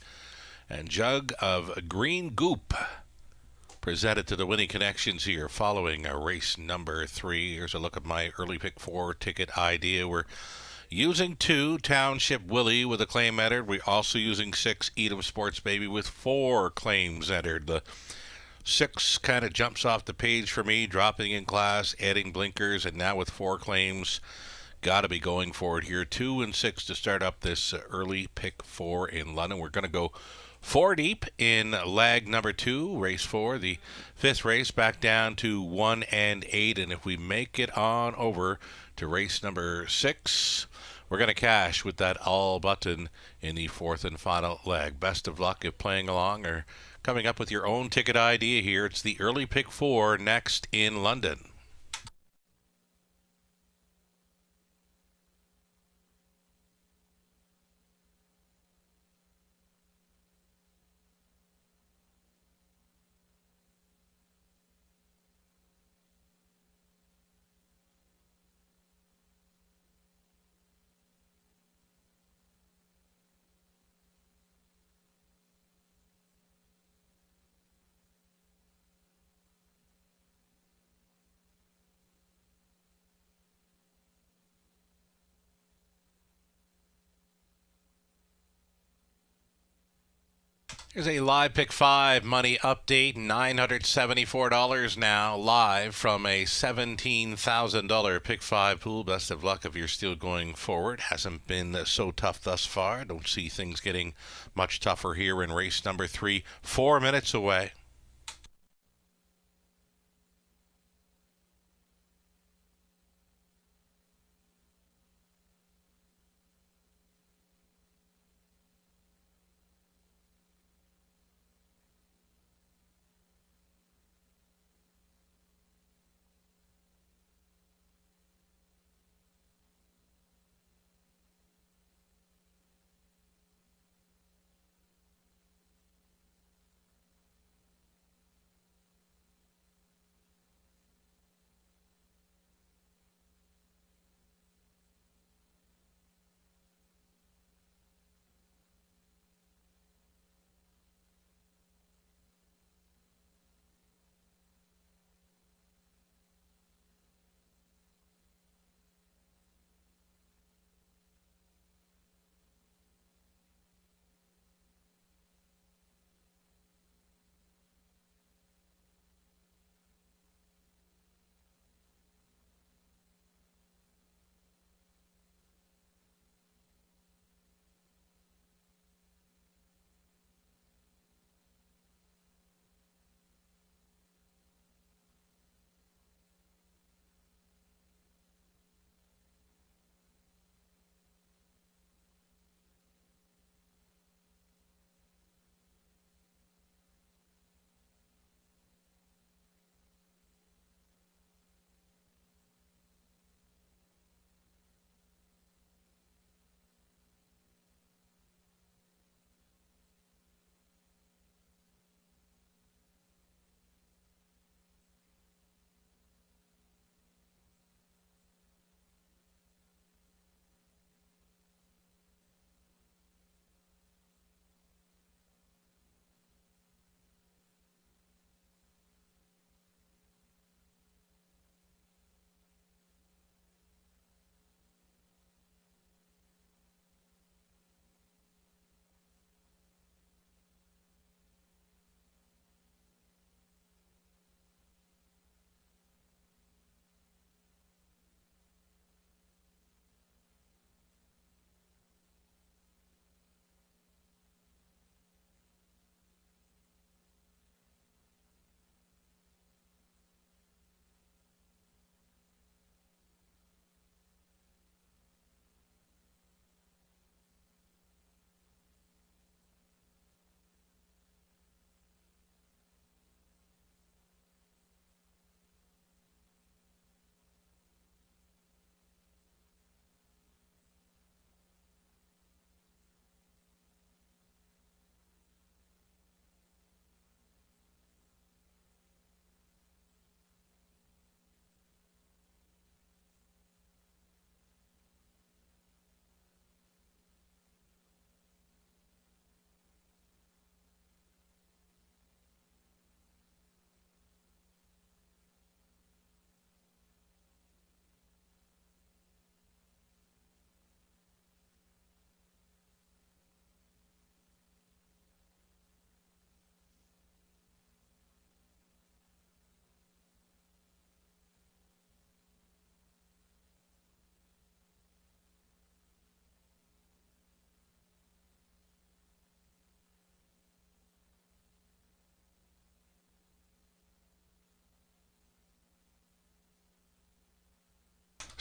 S2: and jug of green goop presented to the winning connections here following race number 3. Here's a look at my early pick 4 ticket idea. We're using 2, Township Willie, with a claim entered. We're also using 6, Edam Sports Baby, with 4 claims entered. The 6 kind of jumps off the page for me, dropping in class, adding blinkers, and now with 4 claims, got to be going for it here. 2 and 6 to start up this early pick 4 in London. We're going to go 4 deep in leg number 2, race 4, the 5th race, back down to 1 and 8. And if we make it on over to race number 6, we're going to cash with that all button in the 4th and final leg. Best of luck if playing along or coming up with your own ticket idea here. It's the early pick 4 next in London. Here's a live pick 5 money update. $974 now live from a $17,000 pick 5 pool. Best of luck if you're still going forward. Hasn't been so tough thus far. Don't see things getting much tougher here in race number 3. 4 minutes away.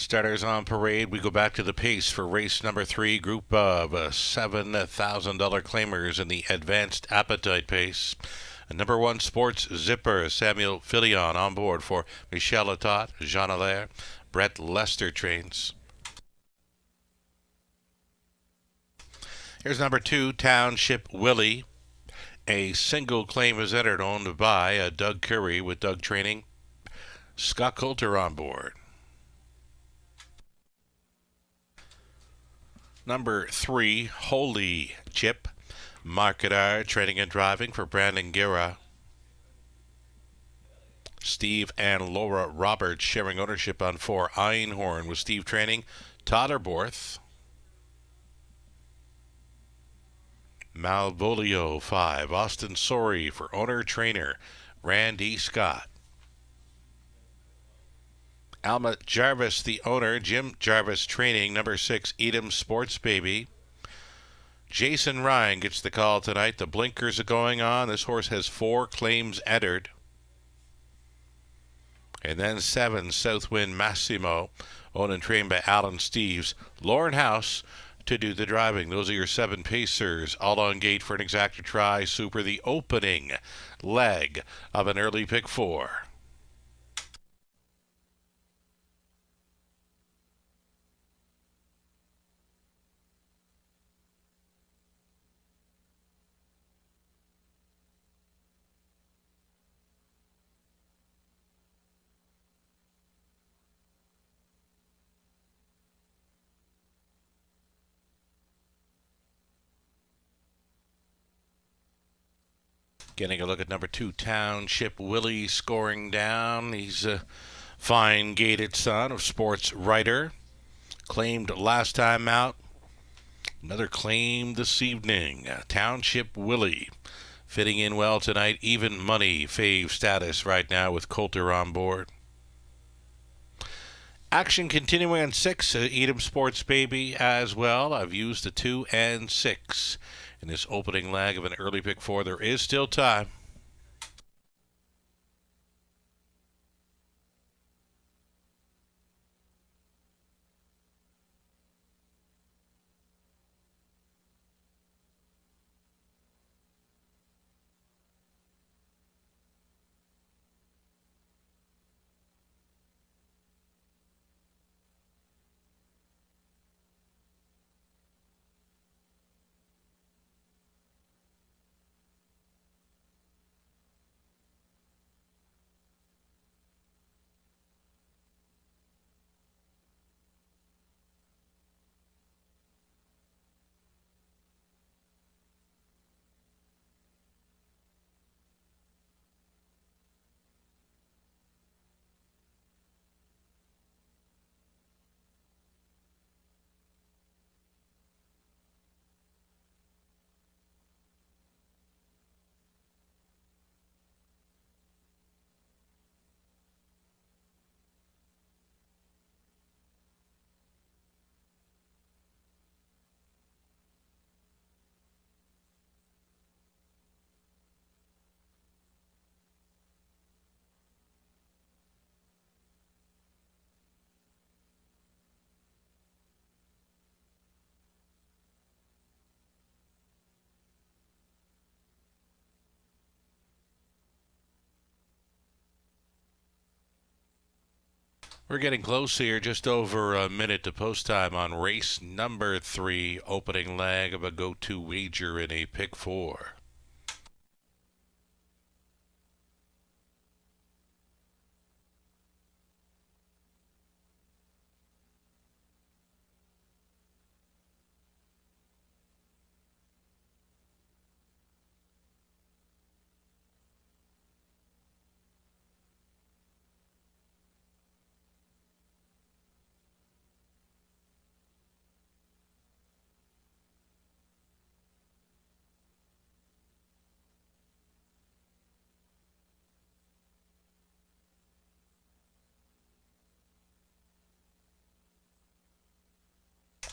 S2: Starters on parade. We go back to the pace for race number 3. Group of $7,000 claimers in the Advanced Appetite Pace. Number 1 Sports Zipper, Samuel Filion on board for Michel Latot, Jean Allaire, Brett Lester trains. Here's number 2, Township Willie. A single claim is entered, owned by Doug Curry with Doug training. Scott Coulter on board. Number 3, Holy Chip. Mark Goddard training and driving for Brandon Guerra. Steve and Laura Roberts sharing ownership on 4, Einhorn with Steve training. Todd Erborth. Malvolio 5, Austin Sorey for owner-trainer Randy Scott. Alma Jarvis, the owner, Jim Jarvis training, number 6, Edam Sports Baby. Jason Ryan gets the call tonight. The blinkers are going on. This horse has 4 claims entered. And then 7, Southwind Massimo, owned and trained by Alan Steves. Lauren House to do the driving. Those are your 7 pacers, all on gate for an exacta try. Super, the opening leg of an early pick 4. Getting a look at number 2, Township Willie, scoring down. He's a fine gated son of Sports Writer. Claimed last time out. Another claim this evening. Township Willie fitting in well tonight. Even money fave status right now with Coulter on board. Action continuing on 6, Edam Sports Baby as well. I've used the 2 and 6 in this opening leg of an early pick 4. There is still time. We're getting close here, just over a minute to post time on race number 3, opening leg of a go-to wager in a pick 4.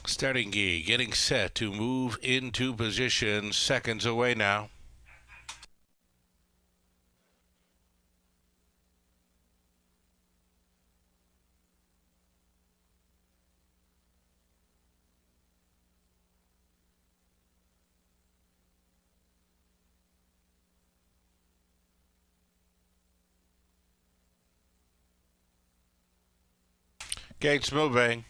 S2: Starting gate, getting set to move into position. Seconds away now. Gates moving.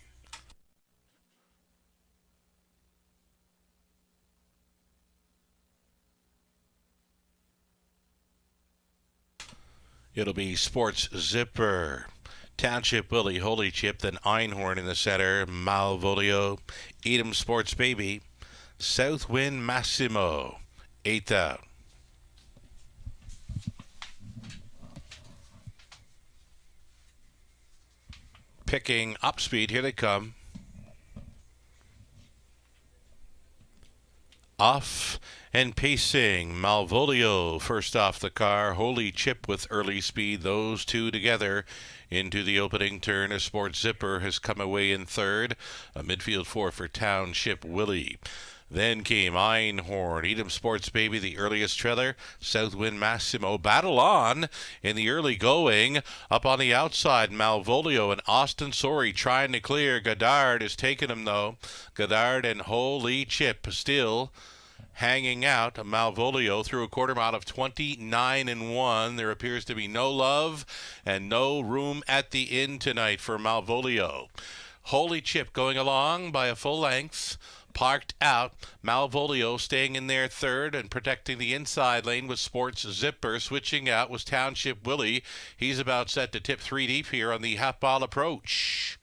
S2: It'll be Sports Zipper. Township Willie, Holy Chip, then Einhorn in the center, Malvolio, Edam Sports Baby, Southwind Massimo, 8th out. Picking up speed, here they come. Off and pacing, Malvolio first off the car, Holy Chip with early speed, those two together into the opening turn. A Sports Zipper has come away in third, a midfield four for Township Willie. Then came Einhorn, Edam Sports Baby, the earliest trailer. Southwind Massimo battle on in the early going. Up on the outside, Malvolio and Austin Sorey trying to clear. Goddard is taking him though. Goddard and Holy Chip still hanging out. Malvolio through a quarter mile of 29-1. There appears to be no love and no room at the inn tonight for Malvolio. Holy Chip going along by a full length. Parked out, Malvolio staying in there third and protecting the inside lane with Sports Zipper. Switching out was Township Willie. He's about set to tip 3 deep here on the half-mile approach.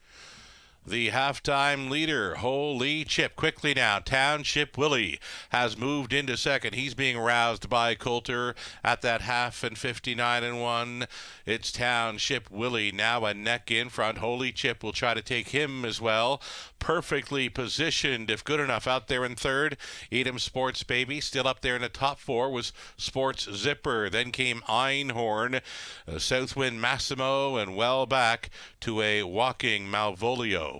S2: The halftime leader, Holy Chip, quickly now. Township Willie has moved into second. He's being roused by Coulter at that half and 59-1. It's Township Willie now a neck in front. Holy Chip will try to take him as well. Perfectly positioned, if good enough, out there in third. Edam Sports Baby still up there in the top four was Sports Zipper. Then came Einhorn, Southwind Massimo, and well back to a walking Malvolio.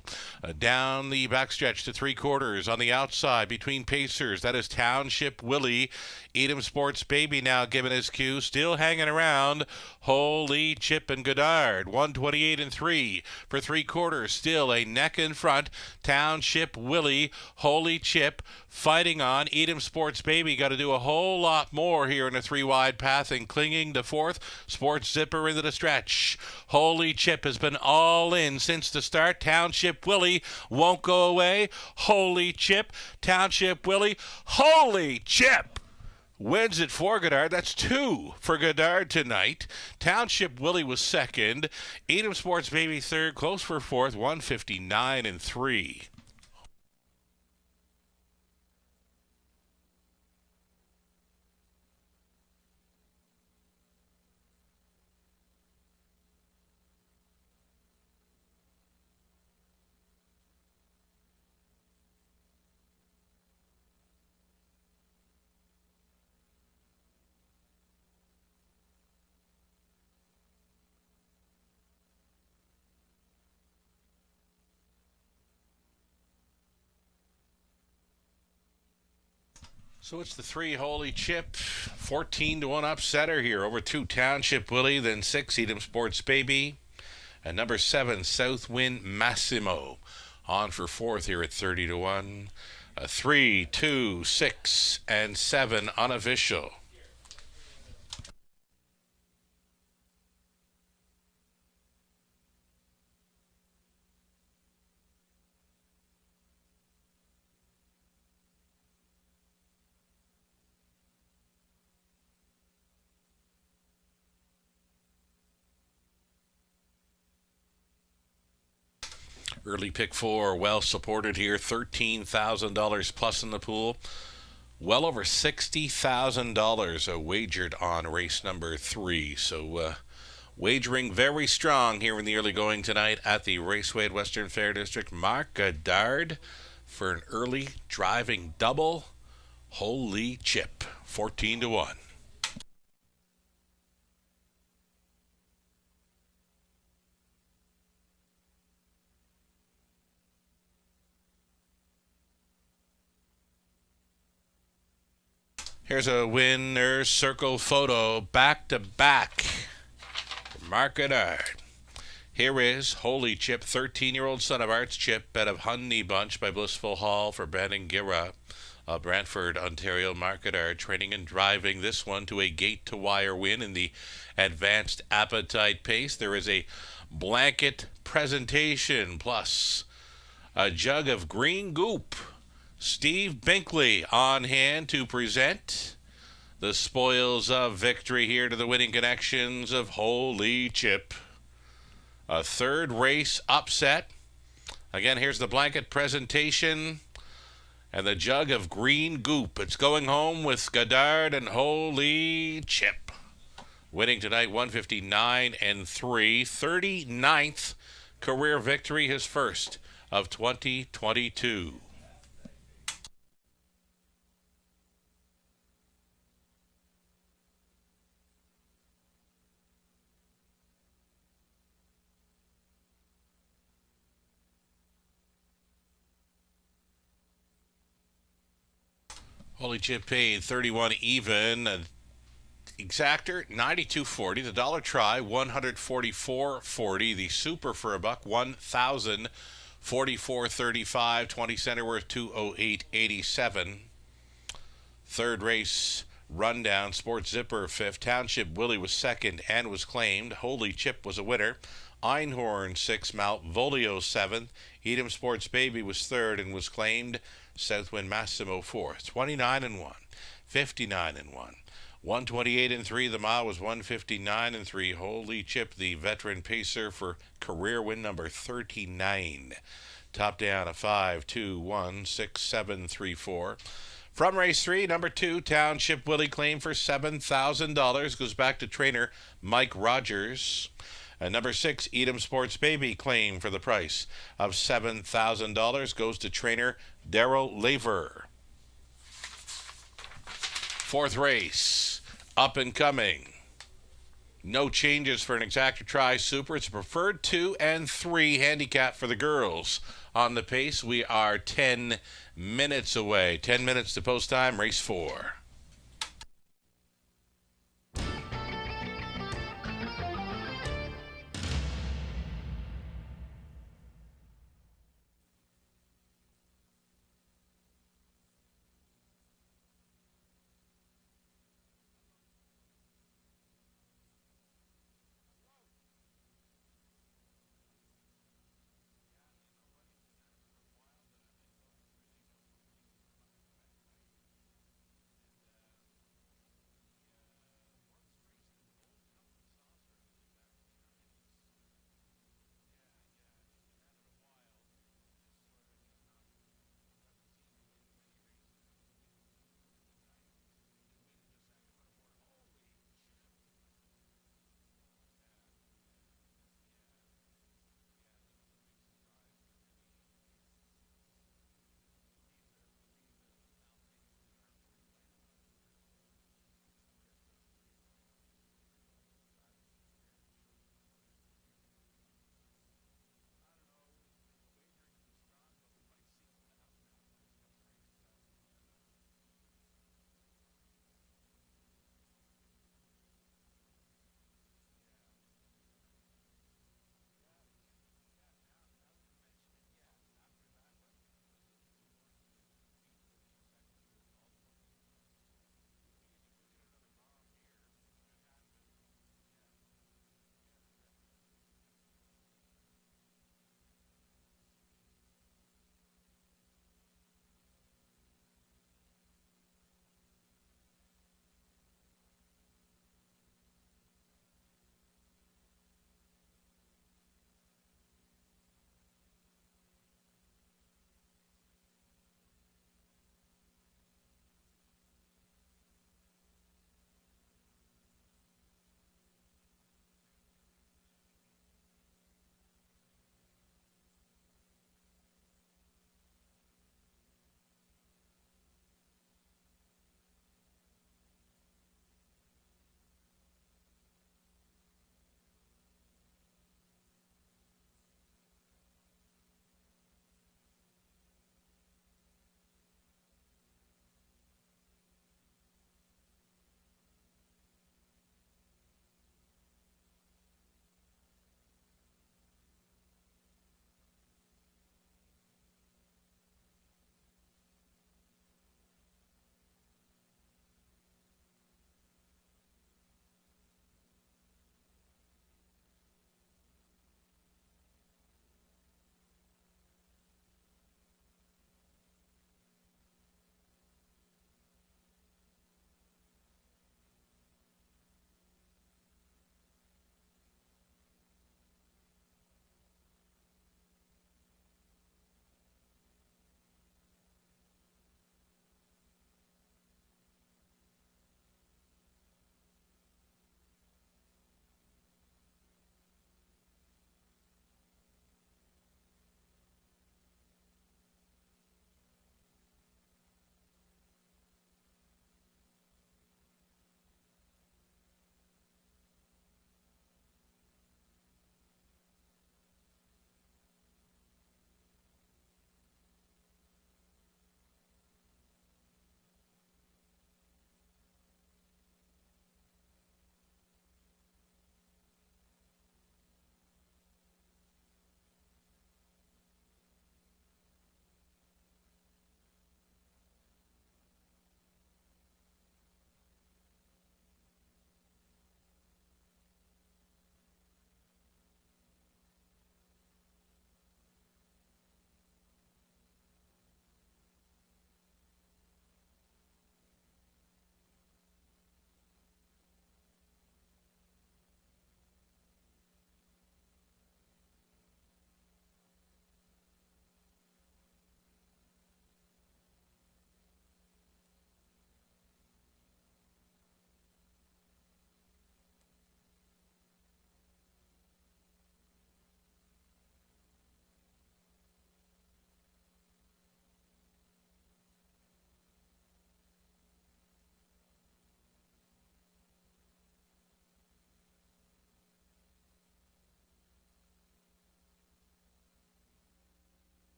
S2: Down the backstretch to three quarters on the outside between pacers. That is Township Willie. Edam Sports Baby now giving his cue. Still hanging around. Holy Chip and Goddard. 128-3 for three quarters. Still a neck in front. Township Willie. Holy Chip fighting on. Edam Sports Baby got to do a whole lot more here in a three-wide path and clinging to fourth. Sports Zipper into the stretch. Holy Chip has been all in since the start. Township Willie won't go away. Holy Chip. Township Willie. Holy Chip wins it for Goddard. That's 2 for Goddard tonight. Township Willie was second. Edam Sports Baby third. Close for fourth. 159-3. So it's the 3 Holy Chip, 14-1 upsetter here over 2 Township Willie, then 6 Edam Sports Baby, and number 7 Southwind Massimo on for fourth here at 30-1. 3, 2, 6, and 7 unofficial. Early pick 4, well supported here, $13,000 plus in the pool. Well over $60,000 wagered on race number 3. So wagering very strong here in the early going tonight at the Raceway at Western Fair District. Mark Goddard for an early driving double. Holy Chip, 14-1. Here's a winner's circle photo, back-to-back. Mark Goddard. Here is Holy Chip, 13-year-old son of Arts Chip, bet of Honey Bunch by Blissful Hall for Ben and Gira. Brantford, Ontario market are training and driving this one to a gate-to-wire win in the advanced appetite pace. There is a blanket presentation plus a jug of green goop. Steve Binkley on hand to present the spoils of victory here to the winning connections of Holy Chip. A third race upset. Again, here's the blanket presentation and the jug of green goop. It's going home with Goddard and Holy Chip. Winning tonight 159 and 3. 39th career victory, his first of 2022. Holy Chip paid 31 even. Exactor 92.40. The dollar try 144.40. The super for a buck 1,044.35. 20 center worth 208.87. Third race rundown. Sports Zipper fifth. Township Willie was second and was claimed. Holy Chip was a winner. Einhorn sixth. Mount Volio seventh. Edam Sports Baby was third and was claimed. Southwind Massimo fourth. 29 and 1. 59 and 1. 128 and 3. The mile was 159 and 3. Holy Chip, the veteran pacer, for career win number 39. Top down a 5, 2, 1, 6, 7, 3, 4. From race 3, number 2, Township Willie claim for $7,000 goes back to trainer Mike Rogers. And number 6, Edam Sports Baby claim for the price of $7,000 goes to trainer Daryl Laver. Fourth race, up and coming. No changes for an Exactor Tri Super. It's a preferred 2 and 3 handicap for the girls. On the pace, we are 10 minutes away. 10 minutes to post time, race 4.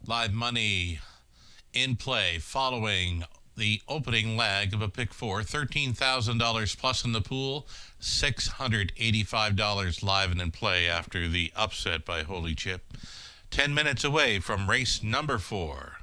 S2: Live money in play following the opening leg of a pick four. $13,000 plus in the pool. $685 live and in play after the upset by Holy Chip. 10 minutes away from race number 4.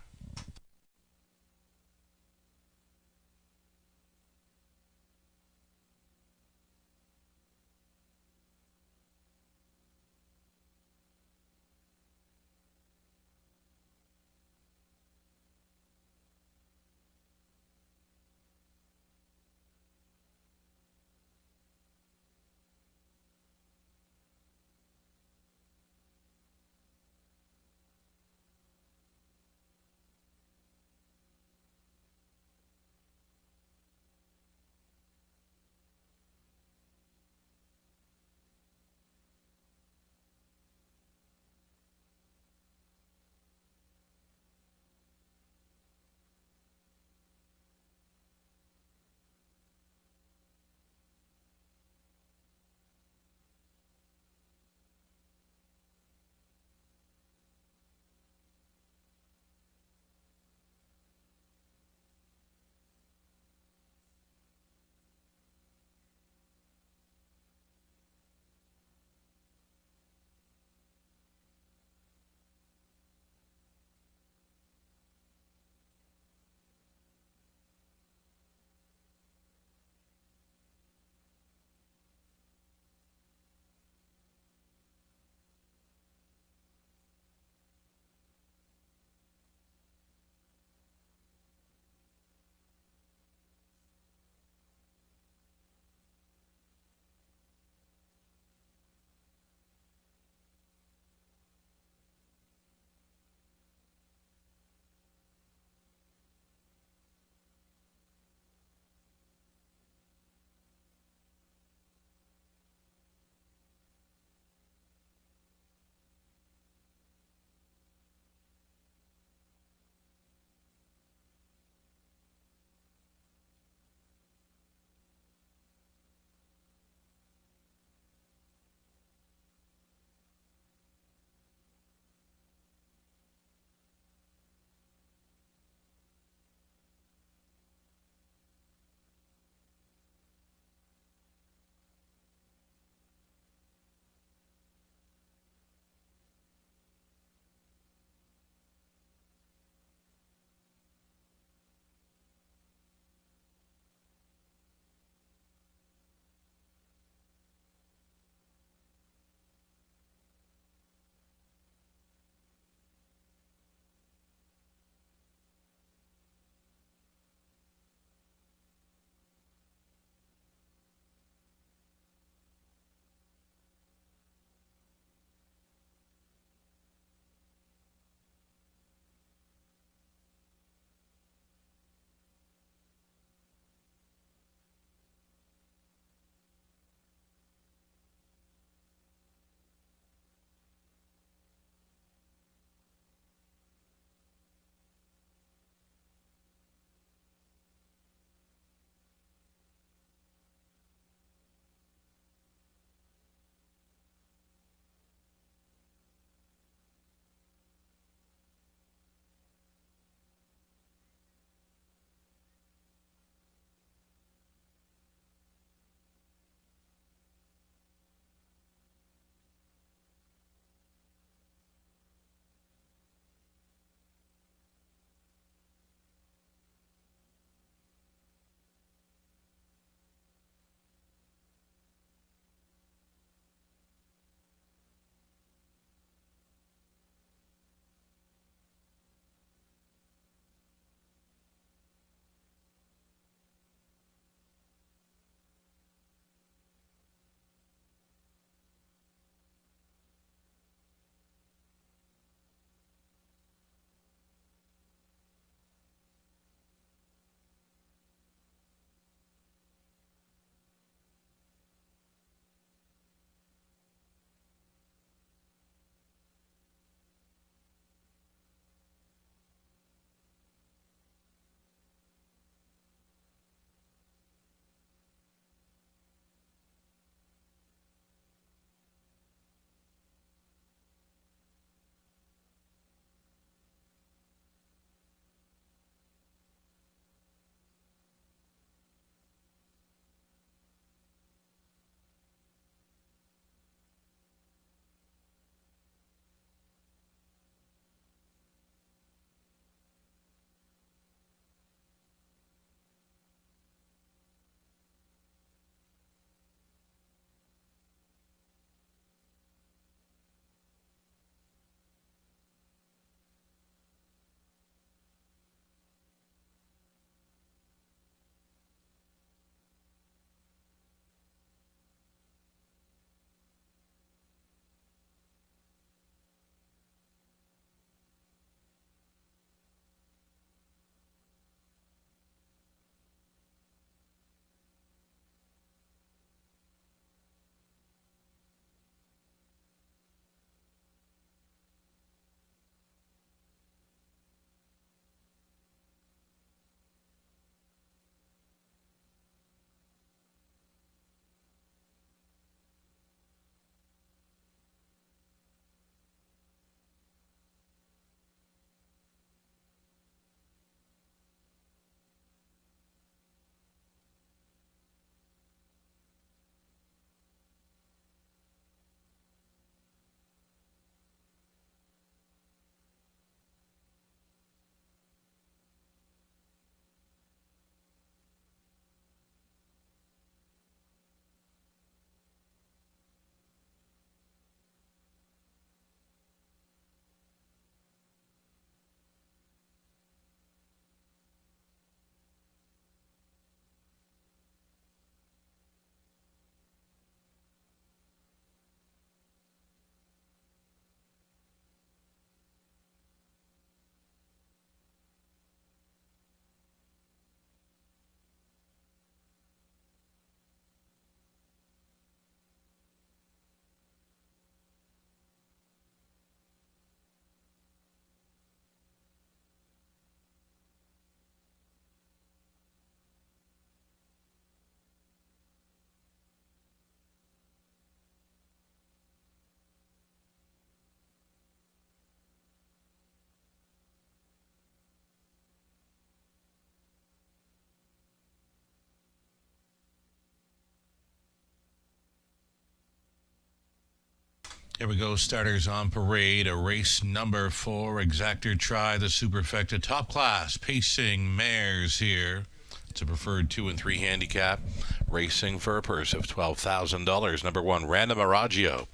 S2: Here we go, starters on parade. A race number 4, Exactor Tri, the Superfecta top class pacing mares here. It's a preferred 2 and 3 handicap, racing for a purse of $12,000. Number 1, Random Aragio.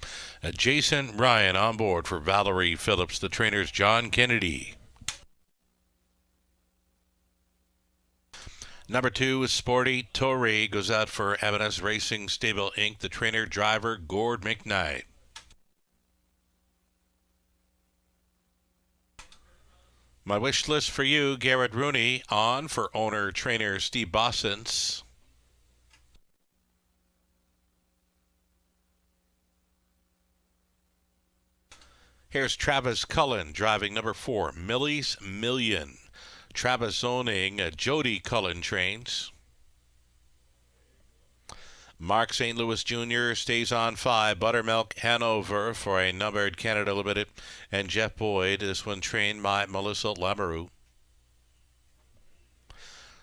S2: Jason Ryan on board for Valerie Phillips. The trainer's John Kennedy. Number 2 is Sporty Torre, goes out for M&S Racing Stable Inc. The trainer driver Gord McKnight. My wish list for you, Garrett Rooney on for owner-trainer Steve Bossens. Here's Travis Cullen driving number 4, Millie's Million. Travis owning Jody Cullen trains. Mark St. Louis Jr. stays on 5. Buttermilk Hanover for a numbered Canada Limited. And Jeff Boyd, this one trained by Melissa Lamoureux.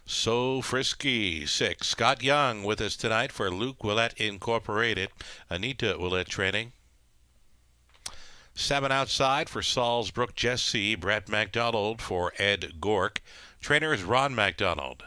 S2: So Frisky, 6. Scott Young with us tonight for Luke Willett Incorporated. Anita Willett training. 7 outside for Salzbrook Jesse. Brett McDonald for Ed Gork. Trainer is Ron McDonald.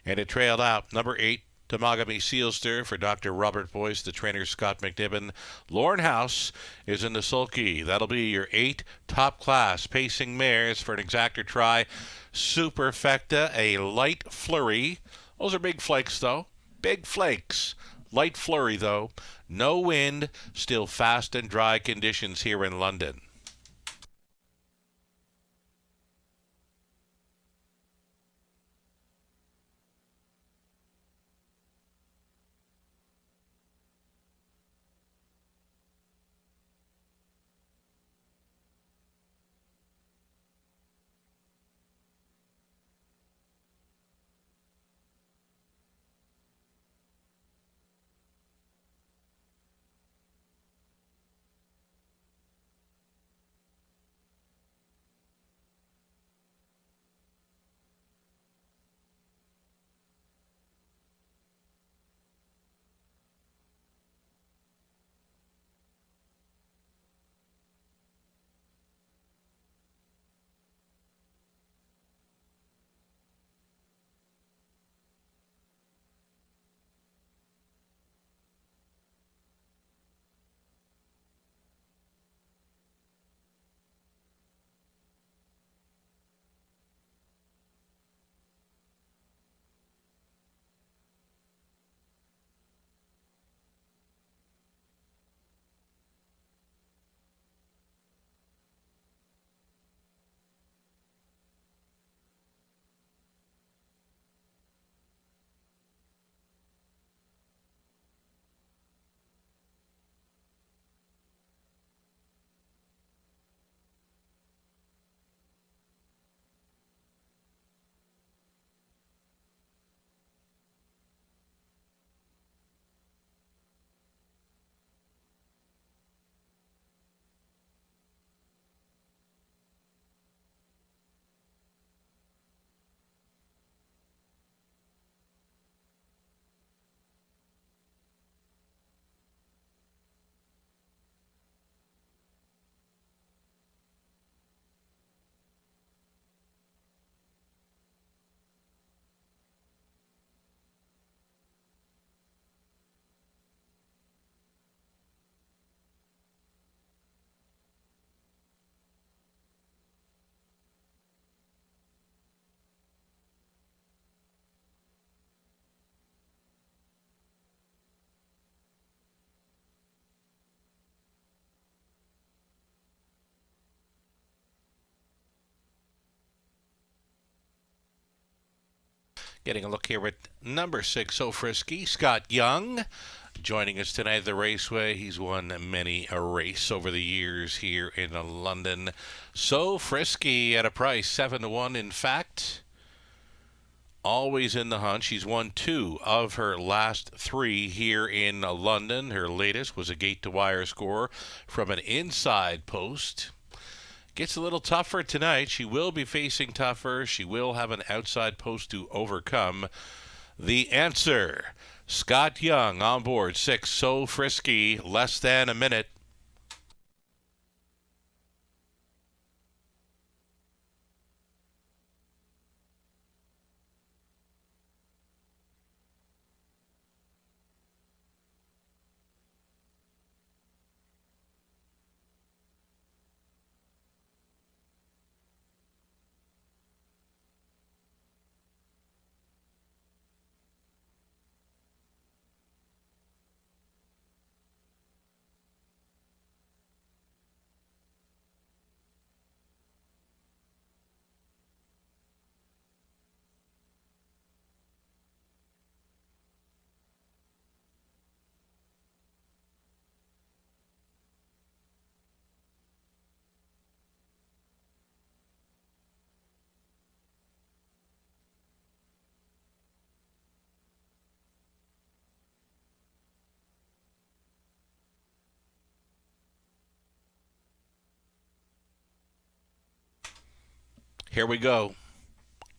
S2: And it trailed out number 8. Tamagami Sealster for Dr. Robert Boyce, the trainer Scott McNiven. Lorne House is in the sulky. That'll be your 8 top class pacing mares for an Exactor Tri. Superfecta, a light flurry. Those are big flakes, though. Big flakes. Light flurry, though. No wind. Still fast and dry conditions here in London. Getting a look here at number 6, So Frisky. Scott Young joining us tonight at the Raceway. He's won many a race over the years here in London. So Frisky at a price 7-1. In fact, always in the hunt. She's won 2 of her last 3 here in London. Her latest was a gate-to-wire score from an inside post. Gets a little tougher tonight. She will be facing tougher. She will have an outside post to overcome. The Answer. Scott Young on board. 6, So Frisky, less than a minute. Here we go.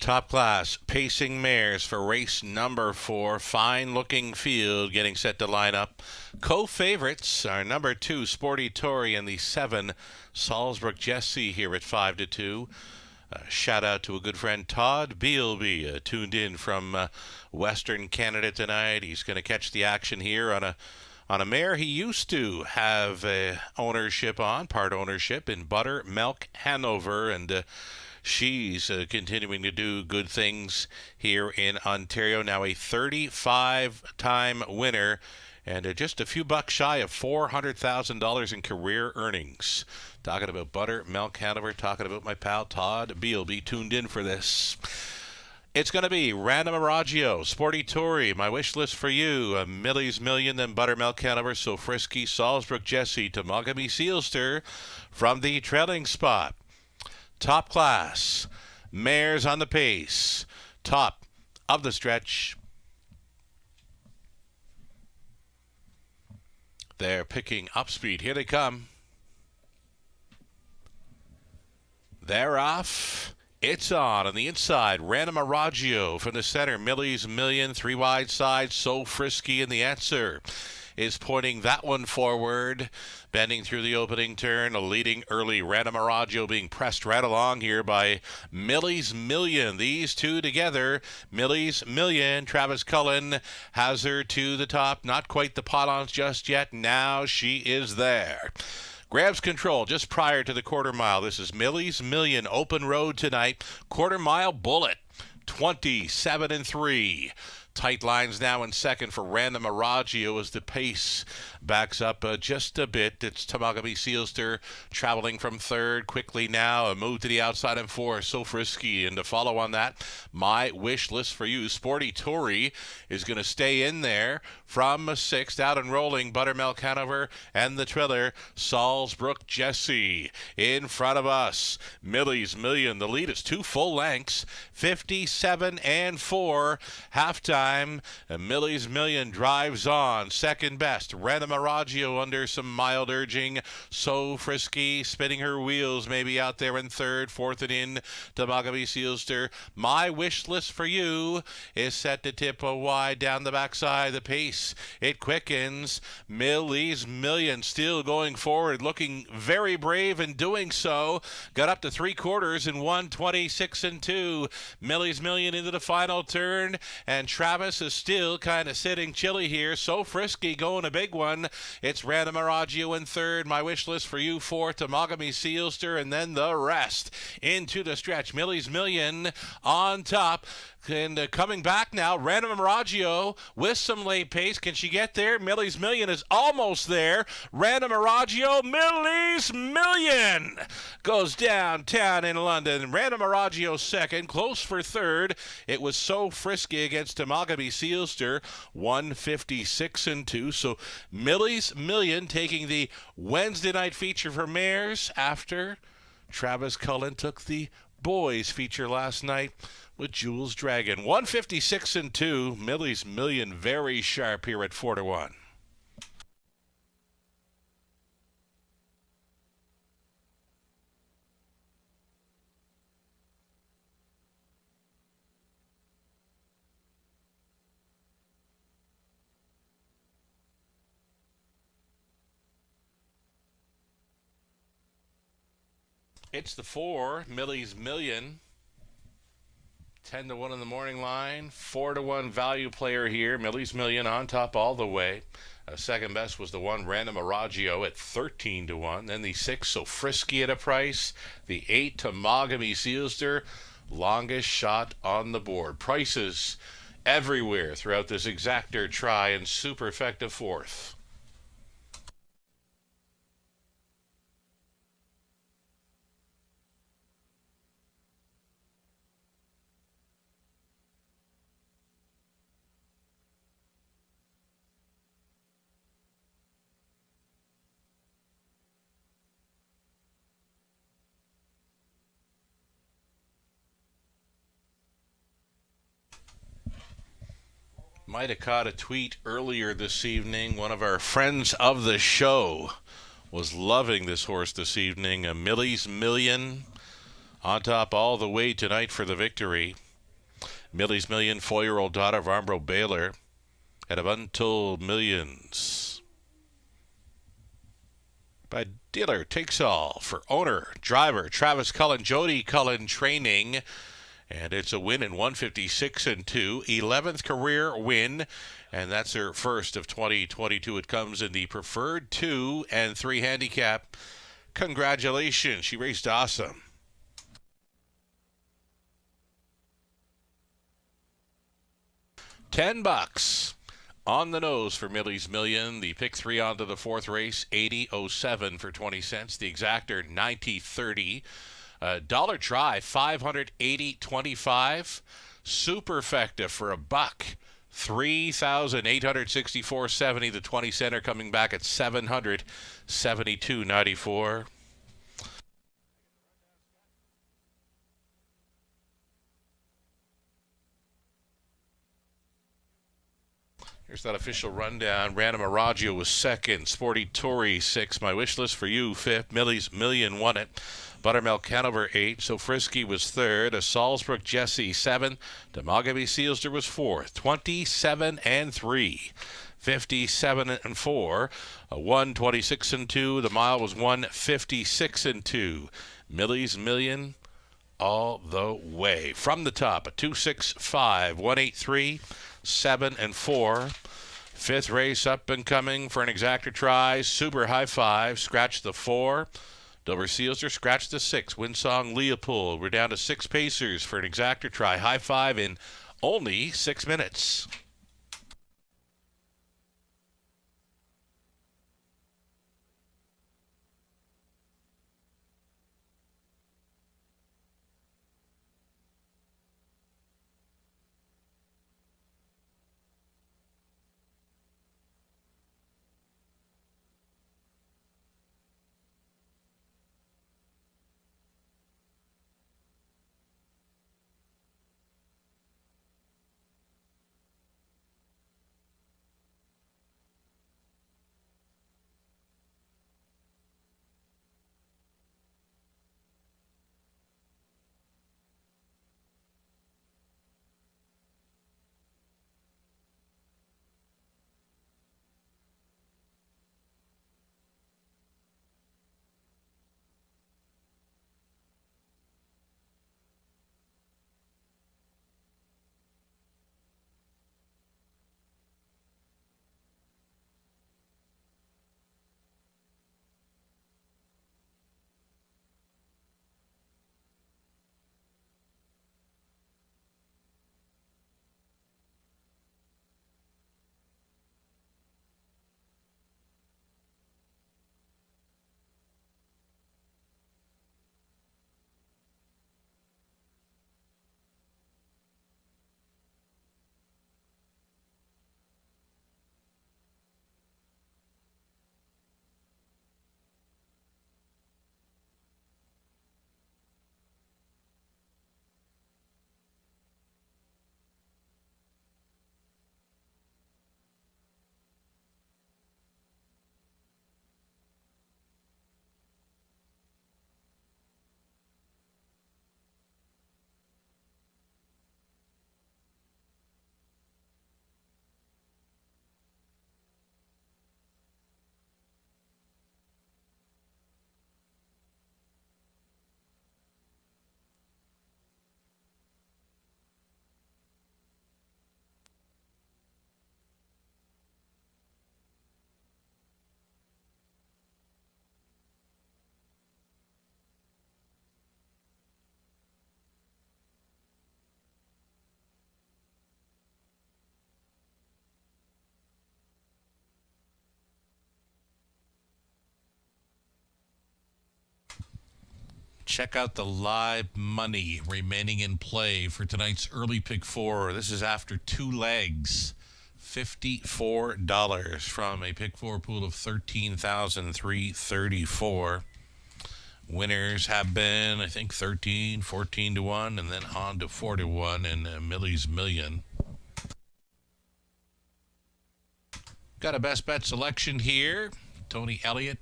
S2: Top class pacing mares for race number 4. Fine looking field getting set to line up. Co-favorites are number 2 Sporty Tory and the 7 Salzburg Jesse here at 5-2. Shout out to a good friend, Todd Bealby, tuned in from Western Canada tonight. He's going to catch the action here on a mare he used to have ownership on, part ownership in Buttermilk Hanover, and she's continuing to do good things here in Ontario. Now a 35-time winner and just a few bucks shy of $400,000 in career earnings. Talking about Buttermilk Hanover, talking about my pal Todd Bealby, tuned in for this. It's going to be Random Araggio, Sporty Tory, My Wish List for You, Millie's Million, then Buttermilk Hanover, So Frisky, Salzburg Jesse, Temagami Sealster from the trailing spot. Top class, mares on the pace, top of the stretch. They're picking up speed. Here they come. They're off. It's on the inside. Random Araggio from the center. Millie's Million, 3 wide sides. So Frisky, and the answer is pointing that one forward, bending through the opening turn, a leading early. Random Araggio being pressed right along here by Millie's Million. These two together, Millie's Million. Travis Cullen has her to the top. Not quite the pot-ons just yet. Now she is there. Grabs control just prior to the quarter mile. This is Millie's Million, open road tonight. Quarter mile bullet, 27-3. Tight lines now in second for Random Araggio as the pace backs up just a bit. It's Temagami Sealster traveling from third quickly now. A move to the outside in 4, So Frisky. And to follow on that, My Wish List for You. Sporty Tory is going to stay in there from 6th. Out and rolling, Buttermilk Hanover and the trailer, Salzburg Jesse. In front of us, Millie's Million. The lead is 2 full lengths, 57-4. Halftime. Millie's Million drives on. Second best. Random Araggio under some mild urging. So Frisky spinning her wheels, maybe out there in third. Fourth and in, Temagami Sealster. My Wish List for You is set to tip wide down the backside. The pace, it quickens. Millie's Million still going forward, looking very brave in doing so. Got up to 3/4 in 1:26-2. Millie's Million into the final turn, and Travis is still kind of sitting chilly here. So Frisky going a big one. It's Random Araggio in third. My Wish List for You, fourth. Temagami Sealster, and then the rest into the stretch. Millie's Million on top. And coming back now, Random Araggio with some late pace. Can she get there? Millie's Million is almost there. Random Araggio, Millie's Million goes downtown in London. Random Araggio second, close for third. It was So Frisky against Temagami Sealster, 156-2. So Millie's Million taking the Wednesday night feature for mares after Travis Cullen took the boys feature last night with Jules Dragon. 156-2. Millie's Million very sharp here at 4-1. It's the 4, Millie's Million. 10-1 in the morning line. 4-1 value player here. Millie's Million on top all the way. Second best was the 1, Random Aragio at 13-1. Then the 6, So Frisky at a price. The 8, Temagami Sealster, longest shot on the board. Prices everywhere throughout this exactor try and super effective fourth. Might have caught a tweet earlier this evening. One of our friends of the show was loving this horse this evening. A Millie's Million on top all the way tonight for the victory. Millie's Million, 4-year-old daughter of Armbro Baylor, out of Untold Millions. By Dealer Takes All for owner, driver, Travis Cullen, Jody Cullen Training. And it's a win in 156-2, 11th career win, and that's her first of 2022. It comes in the preferred 2 and 3 handicap. Congratulations, she raced awesome. $10 on the nose for Millie's Million. The pick 3 onto the fourth race, 80.07 for 20 cents. The exactor, 90.30. Dollar try, 580.25. Superfecta for $1, 3,864.70. The 20 center coming back at 772.94. Here's that official rundown. Random Aragio was second. Sporty Tory 6. My wish list for you 5th. Millie's Million won it. Buttermilk Hanover 8. So Frisky was third. A Salzbrook Jesse 7. Temagami Sealster was fourth. 27-3. 57-4. A 126-2. The mile was 156-2. Millie's Million all the way. From the top, a 265, 183, 7-4. Fifth race up and coming for an exactor try. Super High Five. Scratch the 4. Dover Sealster scratched the 6. Winsong Leopold. We're down to 6 pacers for an exactor try. High Five in only 6 minutes. Check out the live money remaining in play for tonight's early pick four. This is after two legs. $54 from a pick four pool of 13,334. Winners have been, I think, 13, 14 to 1, and then on to 4 to 1 in Millie's Million. Got a best bet selection here. Tony Elliott,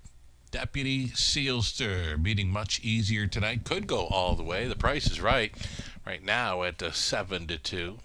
S2: Deputy Sealster, beating Much Easier tonight. Could go all the way. The price is right now at 7 to 2.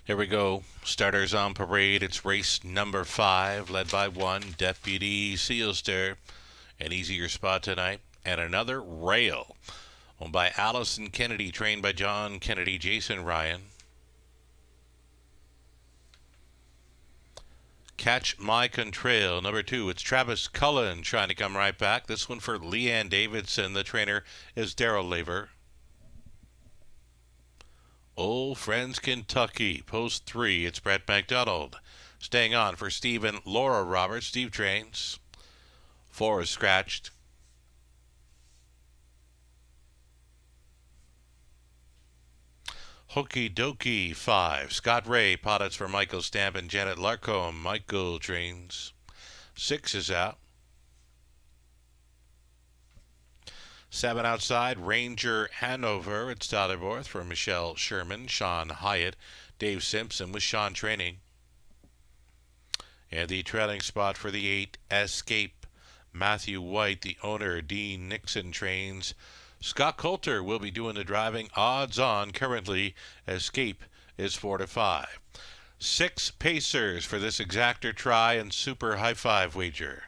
S2: Here we go. Starters on parade. It's race number 5, led by 1, Deputy Sealster. An easier spot tonight. And another Rail, owned by Allison Kennedy, trained by John Kennedy, Jason Ryan. Catch My Contrail, number 2. It's Travis Cullen trying to come right back. This one for Leanne Davidson. The trainer is Daryl Laver. Old Friends Kentucky, post 3. It's Brett McDonald. Staying on for Steve and Laura Roberts. Steve trains. 4 is scratched. Hokey Dokey 5. Scott Ray, Pottits for Michael Stamp and Janet Larcombe. Michael trains. 6 is out. 7 outside, Ranger Hanover. It's Tyler for Michelle Sherman, Sean Hyatt, Dave Simpson with Sean training. And the trailing spot for the 8, Escape. Matthew White, the owner, Dean Nixon trains. Scott Coulter will be doing the driving. Odds on currently, Escape is 4 to 5. 6 pacers for this exactor try and super high five wager.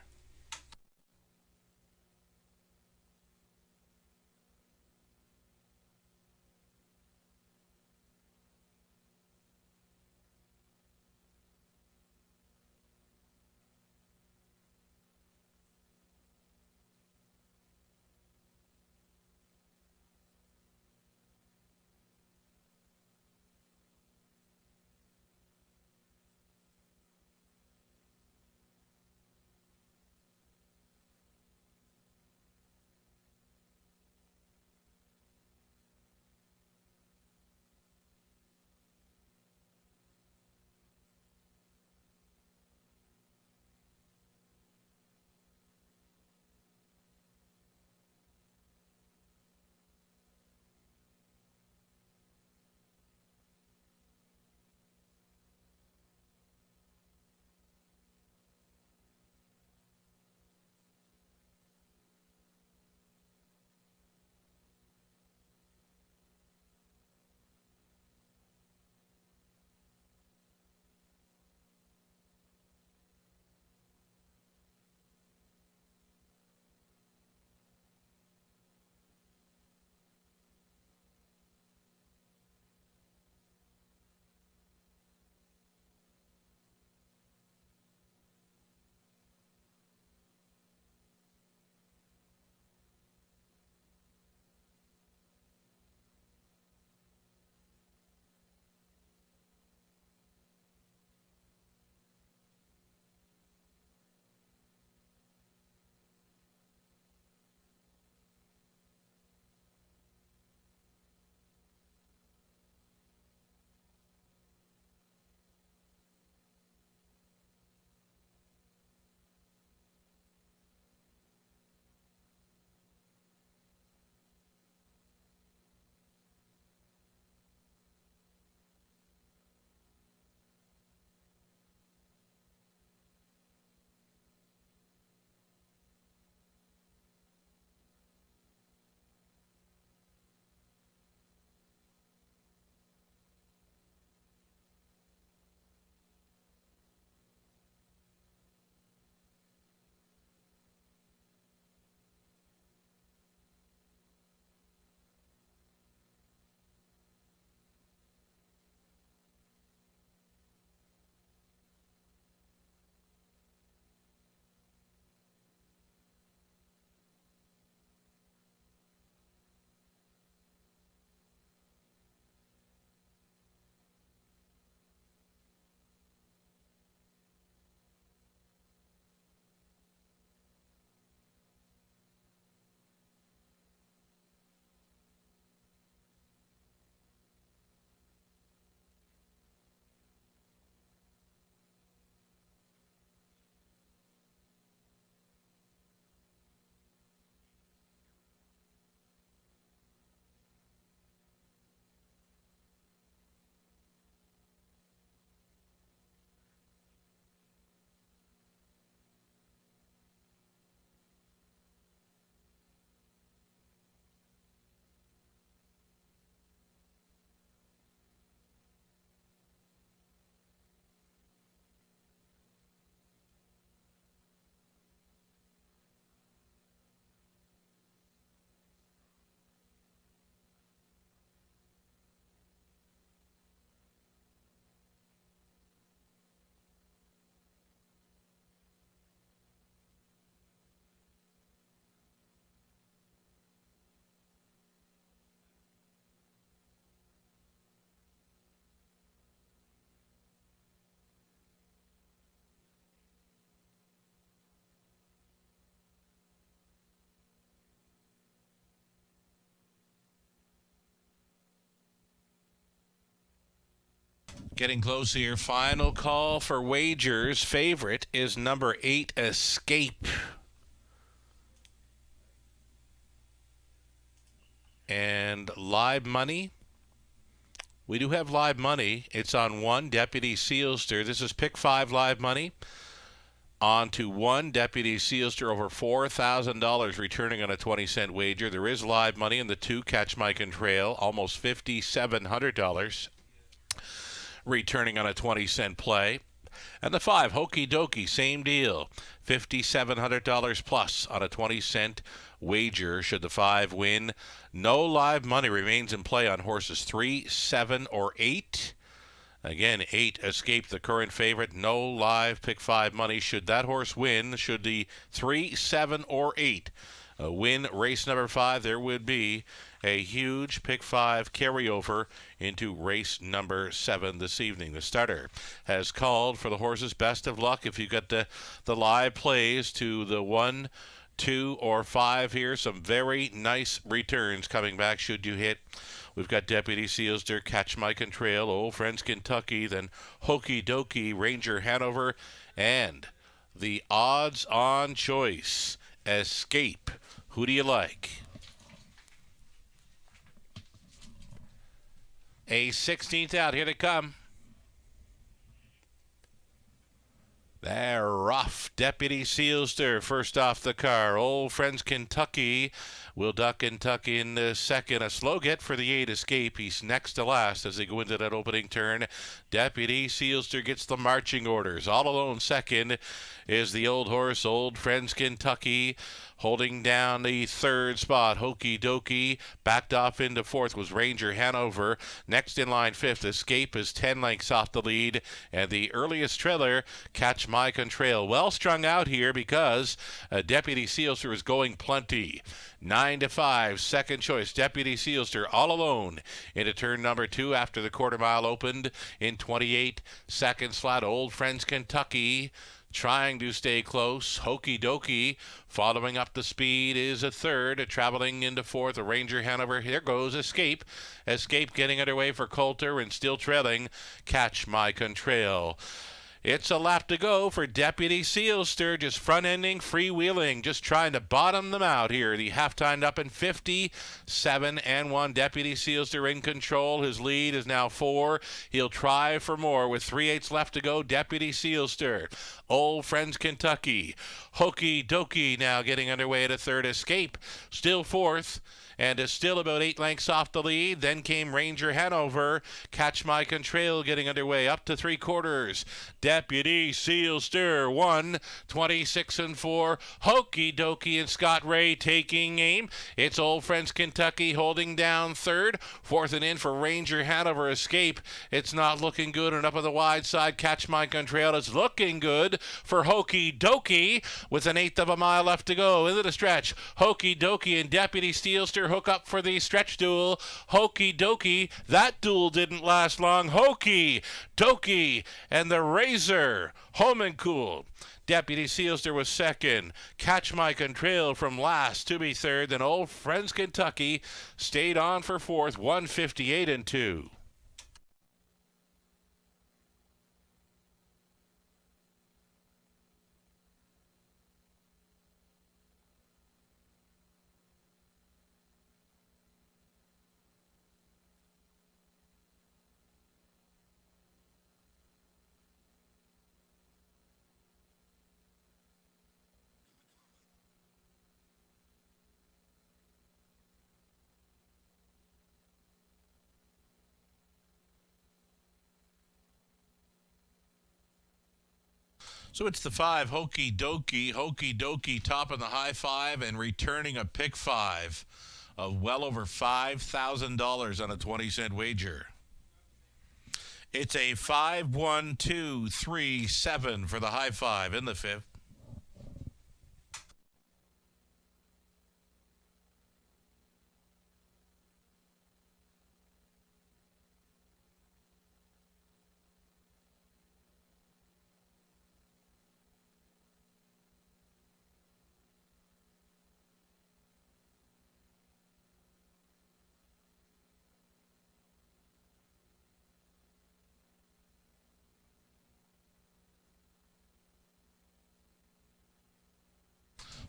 S2: Getting close here. Final call for wagers. Favorite is number 8, Escape. And live money. We do have live money. It's on 1, Deputy Sealster. This is pick 5 live money. On to 1, Deputy Sealster, over $4,000 returning on a 20-cent wager. There is live money in the 2, Catch Mike and Trail, almost $5,700 returning on a 20-cent play. And the 5, Hokey Dokey, same deal, $5,700 plus on a 20-cent wager should the 5 win. No live money remains in play on horses 3, 7, or 8. Again, 8, Escape, the current favorite. No live pick 5 money should that horse win. Should the 3, 7, or 8 win race number 5, there would be a huge pick 5 carryover into race number 7 this evening. The starter has called for the horses. Best of luck if you got the live plays to the 1, 2, or 5 here. Some very nice returns coming back should you hit. We've got Deputy Sealster, Catch Mike and Trail, Old Friends Kentucky, then Hokey Dokey, Ranger Hanover, and the odds-on choice, Escape. Who do you like? A 16th out. Here they come. They're rough. Deputy Sealster first off the car. Old Friends Kentucky will duck and tuck in second. A slow get for the 8, Escape. He's next to last as they go into that opening turn. Deputy Sealster gets the marching orders. All alone second is the old horse, Old Friends Kentucky. Holding down the 3rd spot, Hokey Dokey. Backed off into 4th was Ranger Hanover. Next in line 5th, Escape is 10 lengths off the lead. And the earliest trailer, Catch Mike and Trail. Well strung out here because Deputy Sealster is going plenty. 9 to 5, second choice, Deputy Sealster all alone into turn number 2 after the quarter mile opened in 28 seconds flat. Old Friends Kentucky trying to stay close. Hokey Dokey following up the speed is a 3rd, traveling into 4th. A Ranger Hanover. Here goes Escape. Escape getting underway for Coulter and still trailing Catch Mike and Trail. It's a lap to go for Deputy Sealster, just front-ending, freewheeling, just trying to bottom them out here. The half-timed up in 57-1. Deputy Sealster in control. His lead is now 4. He'll try for more with 3/8 left to go. Deputy Sealster. Old Friends Kentucky. Hokey Dokey now getting underway at a 3rd. Escape still 4th. And is still about 8 lengths off the lead. Then came Ranger Hanover. Catch Mike and Trail getting underway up to 3/4. Deputy Sealster 1, 26-4. Hokey Dokey and Scott Ray taking aim. It's Old Friends Kentucky holding down 3rd. 4th and in for Ranger Hanover. Escape. It's not looking good. And up on the wide side, Catch Mike and Trail is looking good for Hokey Dokey with an 1/8 of a mile left to go into the stretch. Hokey Dokey and Deputy Sealster hook up for the stretch duel. Hokey Dokey, that duel didn't last long. Hokey Dokey and the Razor, home and cool. Deputy Sealster was 2nd. Catch Mike and Trail from last to be 3rd. Then Old Friends Kentucky stayed on for 4th, 158-2. So it's the 5, Hokey Dokey. Hokey Dokey top of the high 5 and returning a pick 5 of well over $5,000 on a 20-cent wager. It's a 5, 1, 2, 3, 7 for the high 5 in the 5th.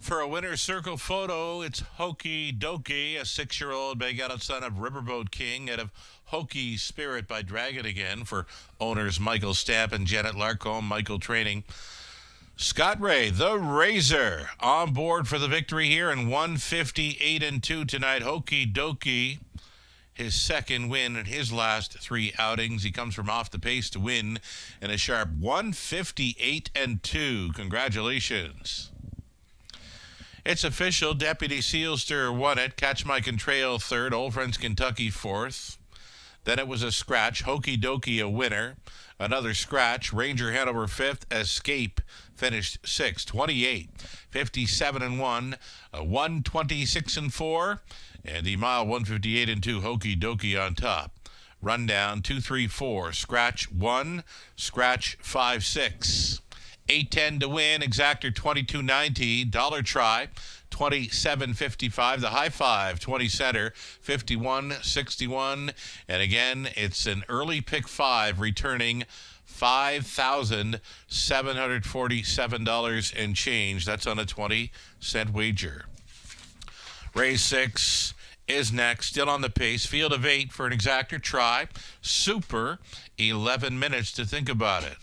S3: For a winner's circle photo, it's Hokey Dokey, a 6-year-old Bay-Gaddon son of Riverboat King out of Hokey Spirit by Dragon Again for owners Michael Stamp and Janet Larcombe, Michael Training. Scott Ray, the Razor, on board for the victory here in 158-2 tonight. Hokey Dokey, his second win in his last 3 outings. He comes from off the pace to win in a sharp 158-2. Congratulations. It's official. Deputy Sealster won it. Catch My Contrail third. Old Friends Kentucky fourth. Then it was a scratch. Hokey Dokey a winner. Another scratch. Ranger Hanover fifth. Escape finished sixth. 28, 57-1. 126-4. And the mile 158-2. Hokey Dokey on top. Rundown 2, 3, 4. Scratch 1. Scratch 5, 6. 810 to win, exactor 22.90, dollar try 27.55, the high five 20 center 51.61, and again it's an early pick 5 returning $5,747 and change. That's on a 20-cent wager. Race 6 is next, still on the pace. Field of 8 for an exactor try. Super, 11 minutes to think about it.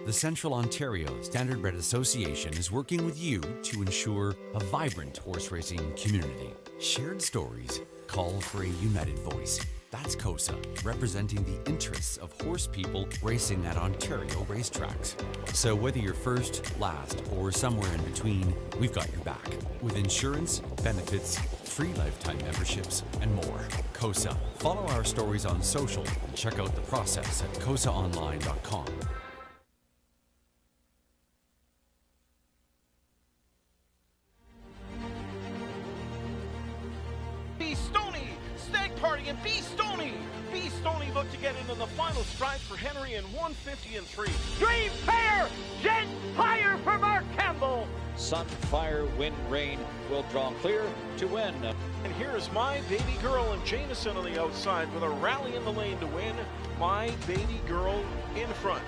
S1: The Central Ontario Standardbred Association is working with you to ensure a vibrant horse racing community. Shared stories call for a united voice. That's COSA, representing the interests of horse people racing at Ontario racetracks. So whether you're first, last, or somewhere in between, we've got your back. With insurance, benefits, free lifetime memberships, and more. COSA. Follow our stories on social and check out the process at cosaonline.com.
S4: B. Stoney, Stag Party, and B. Stoney. B. Stoney look to get into the final stride for Henry in 150 and 3.
S5: Dream Pair, Jet Higher for Mark Campbell.
S6: Sun, Fire, Wind, Rain will draw clear to win.
S4: And here is My Baby Girl and Jameson on the outside with a rally in the lane to win. My Baby Girl in front.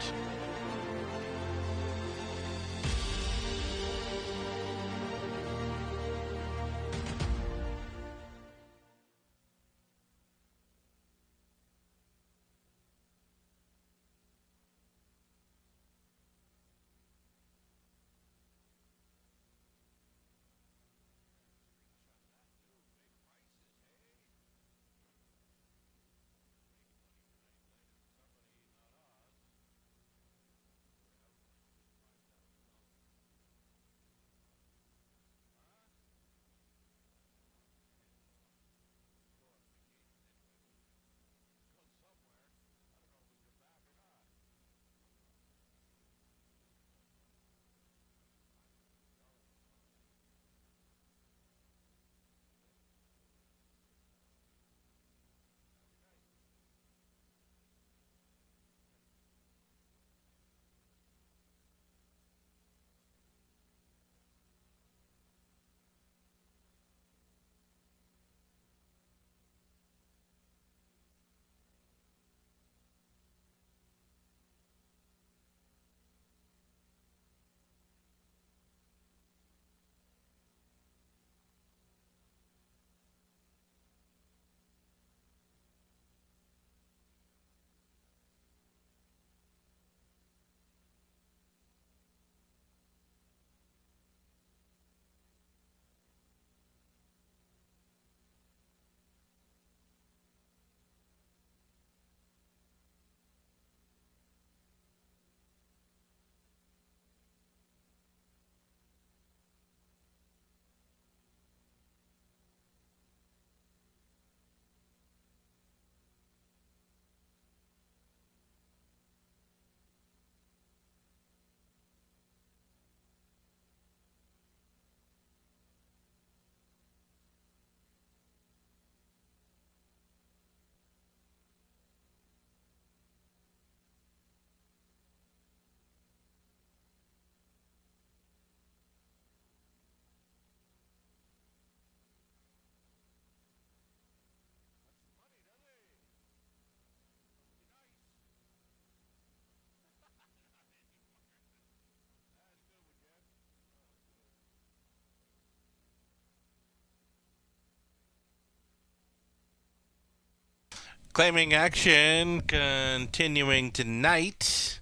S3: Claiming action continuing tonight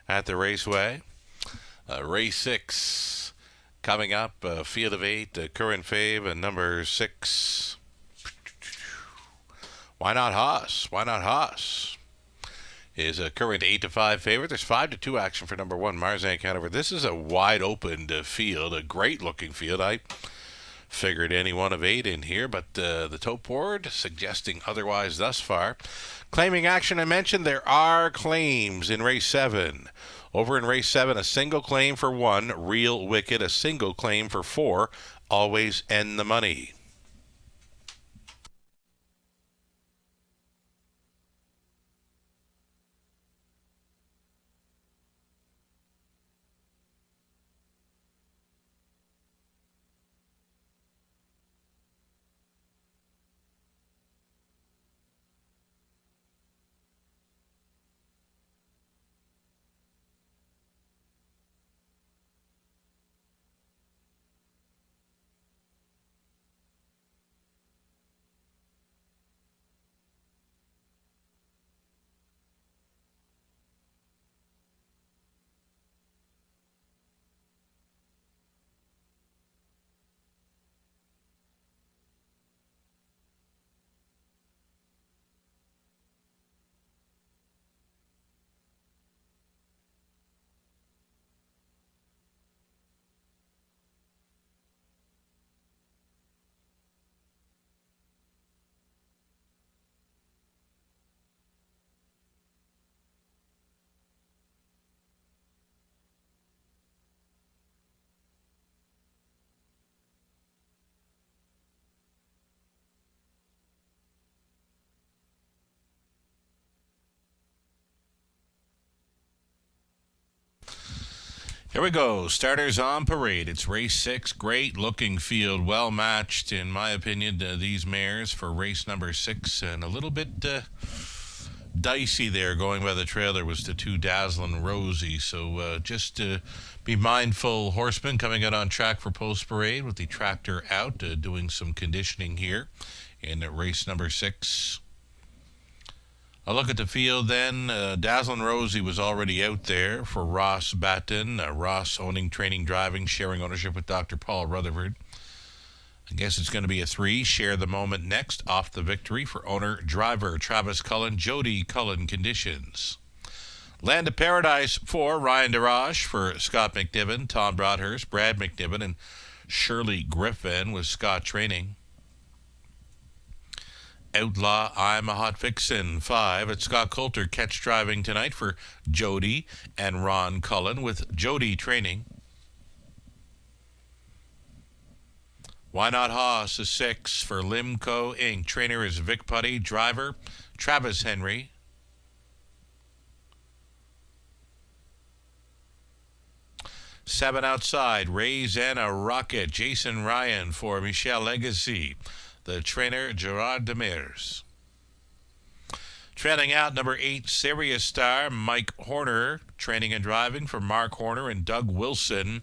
S3: at the Raceway. Race 6 coming up. Field of 8, current fave, and number 6. Why not Haas? Why not Haas? Is a current 8-5 favorite. There's 5-2 action for number 1, Marzank Hanover. This is a wide open field, a great looking field. I figured any one of 8 in here, but the top board suggesting otherwise thus far. Claiming action, I mentioned there are claims in race 7. Over in race 7, a single claim for 1, Real Wicked, a single claim for 4, Always End the Money. There we go. Starters on parade. It's race 6. Great looking field. Well matched, in my opinion, these mares for race number 6. And a little bit dicey there going by the trail. There was the 2 Dazzlin' Rosie. So just be mindful, horsemen coming out on track for post parade with the tractor out, doing some conditioning here in race number 6. A look at the field then. Dazzlin' Rosie was already out there for Ross Batten. Ross owning, training, driving, sharing ownership with Dr. Paul Rutherford. I guess it's going to be a 3. Share the Moment next. Off the Victory for owner, driver Travis Cullen. Jody Cullen conditions. Land of Paradise 4. Ryan DeRoche for Scott McNiven. Tom Broadhurst, Brad McNiven, and Shirley Griffin with Scott training. Outlaw, I'm a Hot Vixen 5 at Scott Coulter. Catch driving tonight for Jody and Ron Cullen with Jody training. Why Not Hoss is 6 for Limco Inc. Trainer is Vic Putty. Driver Travis Henry. Seven outside, Raise and a Rocket. Jason Ryan for Michelle Legacy. The trainer, Gerard Demers. Trailing out, number 8, Serious Star, Mike Horner. Training and driving for Mark Horner and Doug Wilson.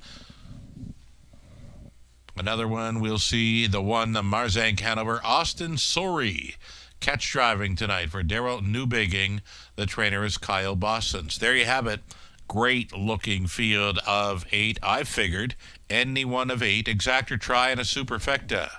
S3: Another one, we'll see the 1, the Marzank Hanover, Austin Sori. Catch driving tonight for Daryl Newbigging. The trainer is Kyle Bossons. There you have it. Great looking field of 8. I figured any one of 8, exactor try and a superfecta.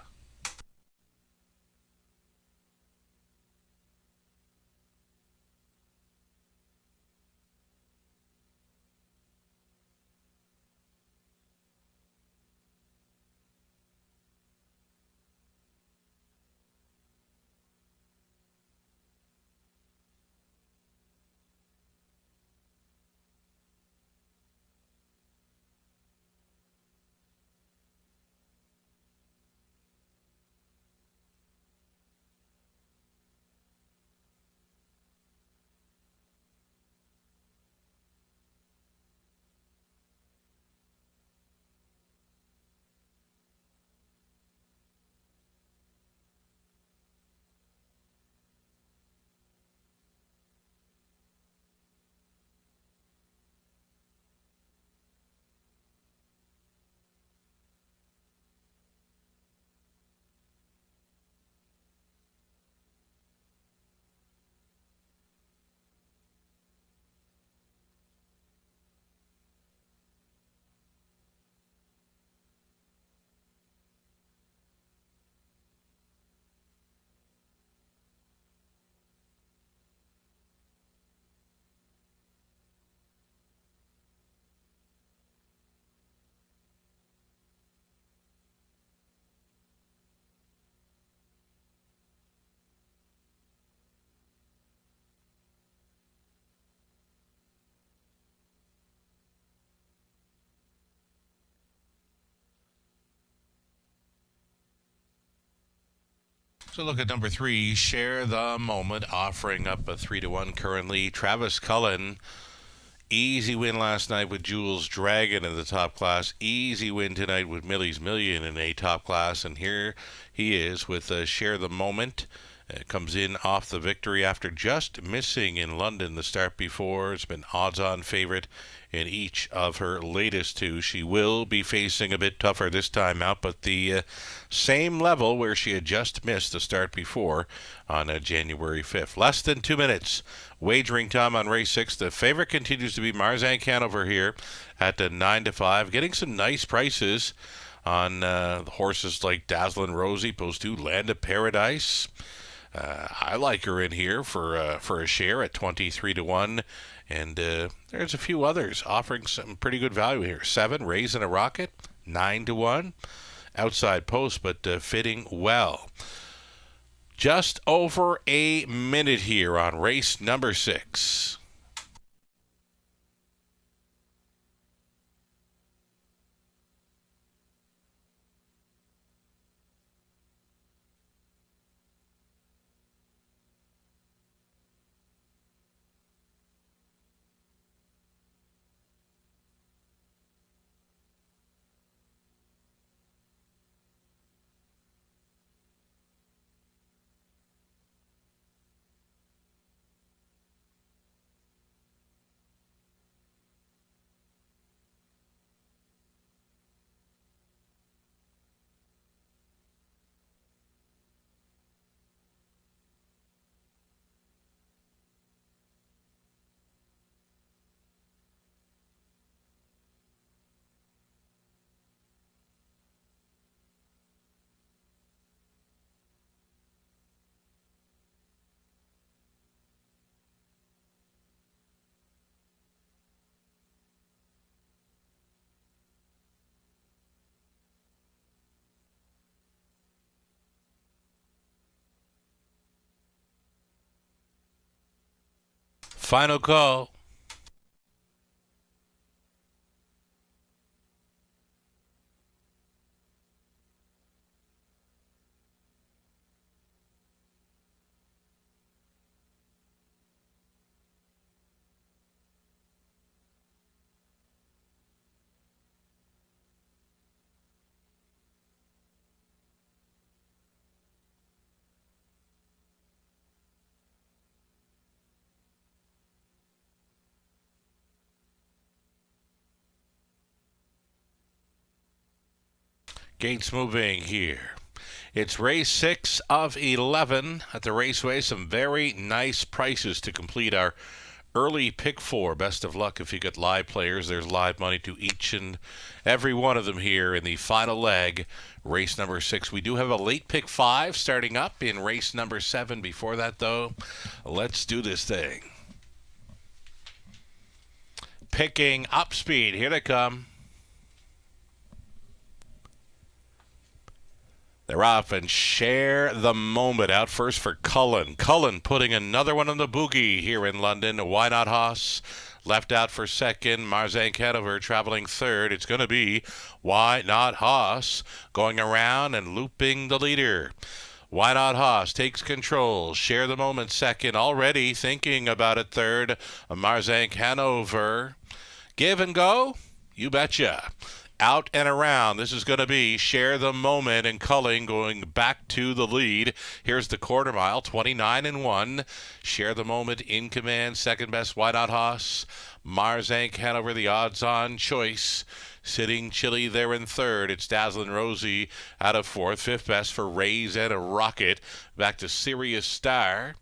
S3: So look at number 3, Share the Moment, offering up a 3-1 currently. Travis Cullen, easy win last night with Jules Dragon in the top class. Easy win tonight with Millie's Million in a top class. And here he is with Share the Moment. Comes in off the Victory after just missing in London the start before. It's been odds-on favorite in each of her latest 2. She will be facing a bit tougher this time out, but the same level where she had just missed the start before on January 5th. Less than 2 minutes. Wagering time on race 6. The favorite continues to be Marzank Hanover here at 9-5. Getting some nice prices on horses like Dazzlin' Rosie, post to Land of Paradise. I like her in here for a share at 23-1, and there's a few others offering some pretty good value here. 7, Raise and a Rocket, 9-1, outside post, but fitting well. Just over a minute here on race number 6. Final call. Gates moving here. It's race 6 of 11 at the Raceway. Some very nice prices to complete our early pick 4. Best of luck if you get live players. There's live money to each and every one of them here in the final leg, race number 6. We do have a late pick 5 starting up in race number 7. Before that, though, let's do this thing. Picking up speed. Here they come. They're off, and Share the Moment out first for Cullen. Cullen putting another one on the boogie here in London. Why Not Haas left out for second. Marzank Hanover traveling third. It's going to be Why Not Haas going around and looping the leader. Why Not Haas takes control. Share the Moment second. Already thinking about it third. Marzank Hanover. Give and go? You betcha. Out and around. This is going to be Share the Moment and Culling going back to the lead. Here's the quarter mile, 29-1. Share the Moment in command. Second best, Why Not Haas. Marzank Hanover, the odds-on choice. Sitting chilly there in third. It's Dazzlin' Rosie out of fourth. Fifth best for Raise and a Rocket. Back to Sirius Star.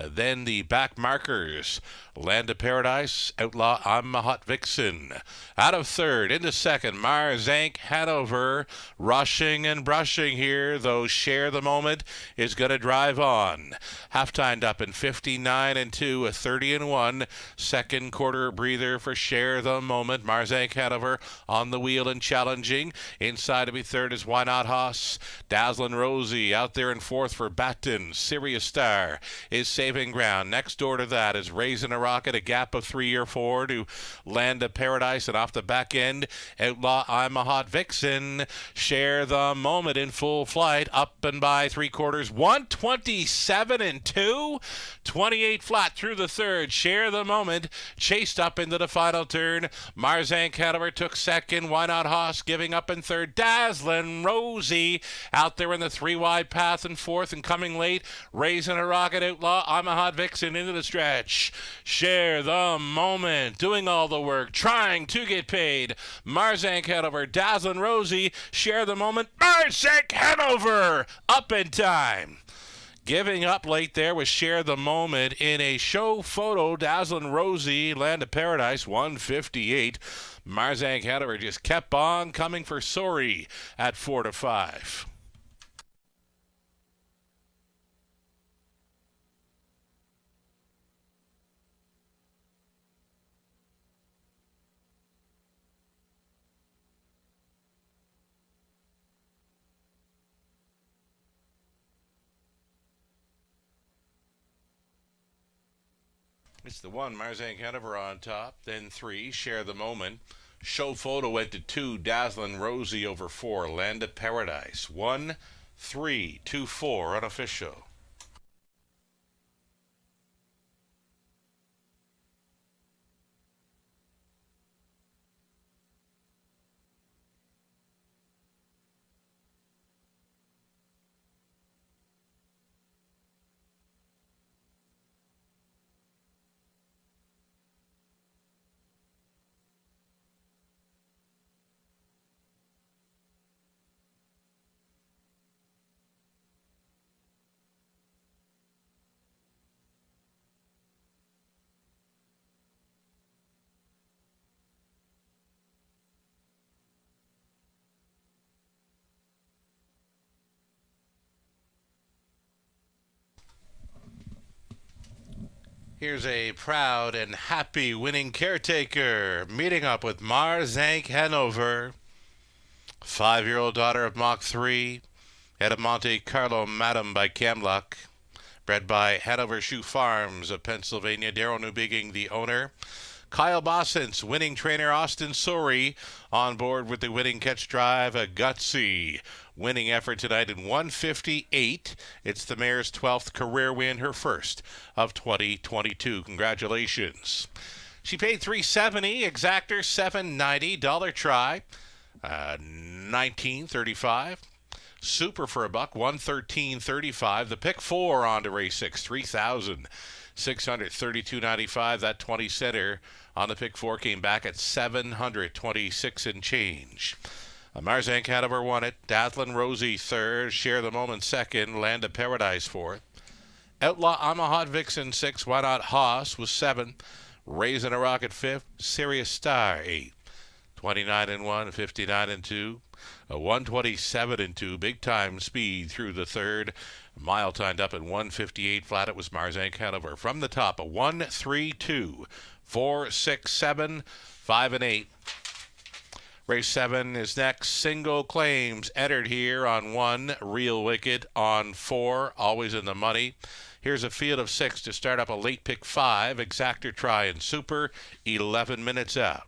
S3: Then the back markers. Land of Paradise, Outlaw, I'm a Hot Vixen. Out of third, into second, Marzank Hanover. Rushing and brushing here, though Share the Moment is going to drive on. Half-timed up in 59-2, a 30-1. Second quarter breather for Share the Moment. Marzank Hanover on the wheel and challenging. Inside to be third is Why Not Haas. Dazzlin' Rosie out there in fourth for Batten. Sirius Star is saving ground. Next door to that is Raisin' a Rocket, a gap of 3 or 4 to Land of Paradise, and off the back end, Outlaw, I'm a Hot Vixen. Share the Moment in full flight, up and by 3/4, 127-2, 28 flat through the third. Share the Moment chased up into the final turn. Marzank Hanover took second. Why Not Haas giving up in third. Dazzlin' Rosie out there in the 3-wide path in fourth, and coming late, Raisin' a Rocket, Outlaw, I'm a Hot Vixen into the stretch. Share the Moment, doing all the work, trying to get paid. Marzank Hanover, Dazzlin' Rosie, Share the Moment. Marzank Hanover, up in time. Giving up late there was Share the Moment in a show photo. Dazzlin' Rosie, Land of Paradise, 158. Marzank Hanover just kept on coming for Sorry at 4-5. It's the one, Marzank Hanover on top. Then 3, Share the Moment. Show photo went to 2, Dazzlin' Rosie over 4, Land of Paradise. 1, 3, 2, 4, unofficial. Here's a proud and happy winning caretaker meeting up with Marzank Hanover. 5-year-old daughter of Mach 3, head of Monte Carlo Madam by Camluck. bred by Hanover Shoe Farms of Pennsylvania. Daryl Newbigging, the owner. Kyle Bossens, winning trainer Austin Sori on board with the winning catch drive. A gutsy winning effort tonight in 158. It's the mare's 12th career win, her first of 2022. Congratulations. She paid $370, exactor $790, dollar try, $19.35. Super for a buck, $113.35. The pick 4 on to race 6, $3,632.95. That 20 center on the pick 4 came back at $726 and change. Marzank Hanover won it. Dazzlin' Rosie third. Share the Moment second. Land of Paradise fourth. Outlaw Amahot Vixen 6. Why Not Haas was 7. Raising a Rocket 5th. Sirius Star 8. 29 and 1, 59 and 2. A 127 and 2. Big time speed through the third. Mile timed up at 158 flat. It was Marzank Hanover. From the top, a 1, 3, 2, 4, 6, 7, 5 and 8. Race 7 is next. Single Claims entered here on 1. Real Wicked on 4. Always in the money. Here's a field of 6 to start up a late pick 5. Exactor try and super. 11 minutes out.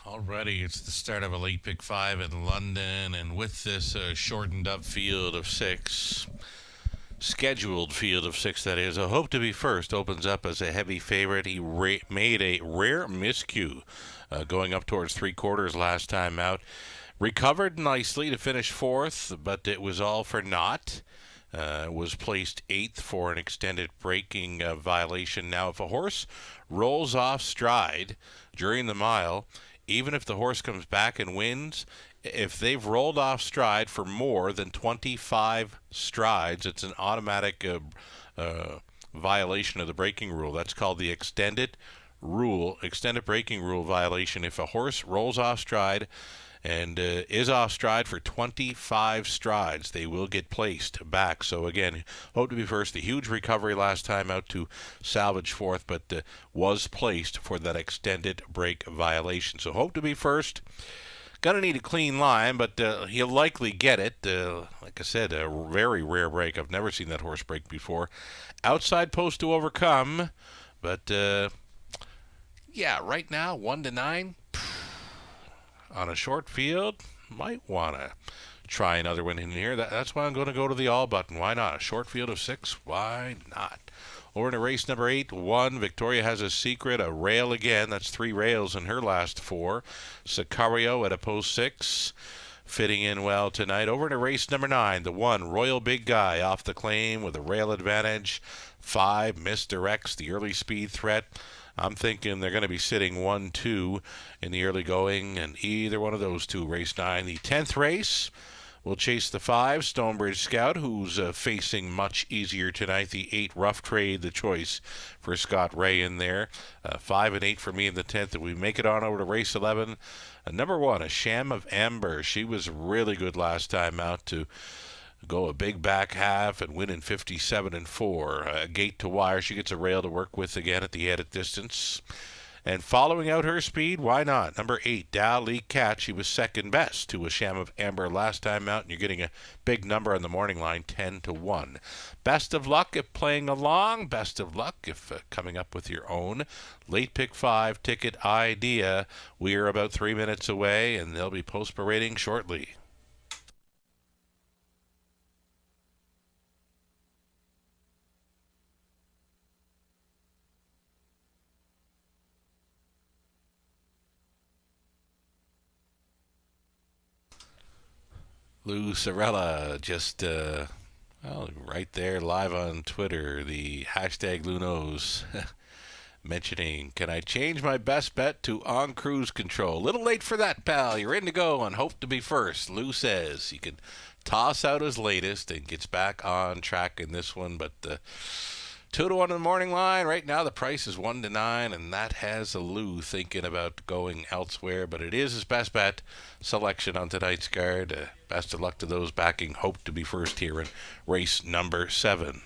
S3: Already, it's the start of a late pick 5 in London, and with this shortened up field of 6, scheduled field of 6, that is, a Hope to Be First opens up as a heavy favorite. He made a rare miscue going up towards 3/4 last time out. Recovered nicely to finish 4th, but it was all for naught. Was placed 8th for an extended braking violation. Now, if a horse rolls off stride during the mile, even if the horse comes back and wins, if they've rolled off stride for more than 25 strides, it's an automatic violation of the braking rule. That's called the extended braking rule violation. If a horse rolls off stride and is off stride for 25 strides, they will get placed back. So again, Hope to Be First, the huge recovery last time out to salvage 4th, but was placed for that extended brake violation. So Hope to Be First, gonna need a clean line, but he'll likely get it. Like I said, a very rare break. I've never seen that horse break before. Outside post to overcome, but yeah, right now 1-9. On a short field, might want to try another one in here. That's why I'm going to go to the all button. Why not? A short field of 6? Why not? Over to race number 8, 1. Victoria Has a Secret, a rail again. That's 3 rails in her last 4. Sicario at a post 6, fitting in well tonight. Over to race number 9, the 1. Royal Big Guy off the claim with a rail advantage. 5. Mr. X, the early speed threat. I'm thinking they're going to be sitting 1-2 in the early going, and either one of those two, race 9. The 10th race will chase the 5, Stonebridge Scout, who's facing much easier tonight. The 8, Rough Trade, the choice for Scott Ray in there. 5 and 8 for me in the 10th. If we make it on over to race 11, number 1, A Sham of Amber. She was really good last time out to go a big back half and win in 57-4. Gate to wire. She gets a rail to work with again at the added distance. And following out her speed, why not? Number 8, Dali Cat. She was second best to A Sham of Amber last time out, and you're getting a big number on the morning line, 10-1. Best of luck if playing along. Best of luck if coming up with your own late pick 5 ticket idea. We are about 3 minutes away, and they'll be post-parading shortly. Lou Sorella, just right there live on Twitter, the hashtag Lou knows, mentioning, can I change my best bet to on cruise control? A little late for that, pal. You're in to go and Hope to Be First. Lou says he can toss out his latest and gets back on track in this one, but 2-1 in the morning line. Right now the price is 1-9, and that has a Lou thinking about going elsewhere, but it is his best bet selection on tonight's card. Best of luck to those backing Hope to Be First here in race number 7.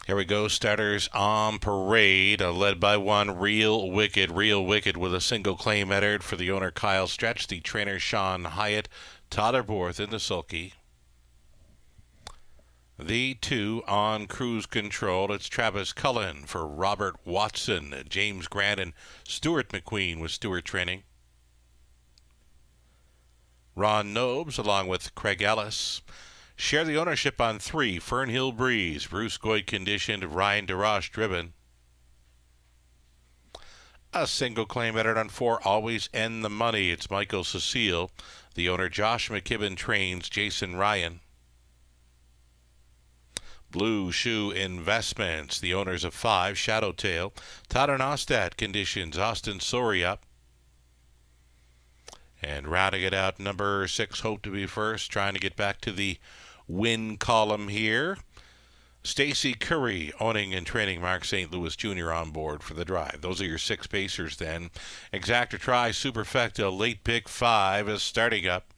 S3: Here we go. Starters on parade, led by one, Real Wicked. Real Wicked with a single claim entered for the owner, Kyle Stretch. The trainer, Sean Hyatt. Totterborth in the sulky. The 2 on cruise control. It's Travis Cullen for Robert Watson. James Grant and Stuart McQueen with Stuart training. Ron Nobes along with Craig Ellis. Share the ownership on 3, Fernhill Breeze. Bruce Goyd conditioned, Ryan DeRoche driven. A single claim entered on 4, Always End the Money. It's Michael Cecile. The owner, Josh McKibben, trains Jason Ryan. Blue Shoe Investments. The owners of 5, Shadowtail. Todd and Ostad conditions, Austin Soria. And rounding it out, number 6, Hope to be first, trying to get back to the win column here. Stacy Curry owning and training Mark St. Louis Jr. on board for the drive. Those are your 6 pacers then. Exacta Tri Superfecta late pick 5 is starting up.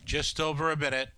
S3: Just over a minute.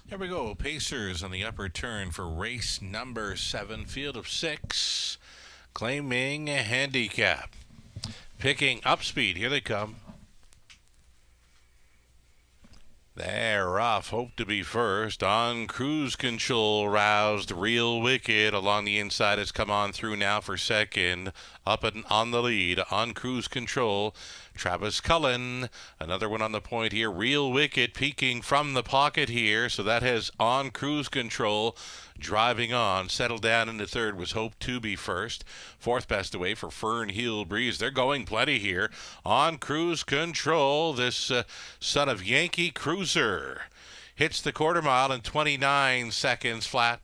S3: Here we go. Pacers on the upper turn for race number 7, field of 6, claiming a handicap. Picking up speed. Here they come. They're off. Hope to be first. On cruise control, roused. Real Wicked along the inside has come on through now for second. Up and on the lead. On cruise control, Travis Cullen. Another one on the point here. Real Wicked peeking from the pocket here. So that has On cruise control driving on. Settled down into third was Hope to be first. Fourth best away for Fern Hill Breeze. They're going plenty here. On cruise control, this son of Yankee Cruiser hits the quarter mile in 29 seconds flat.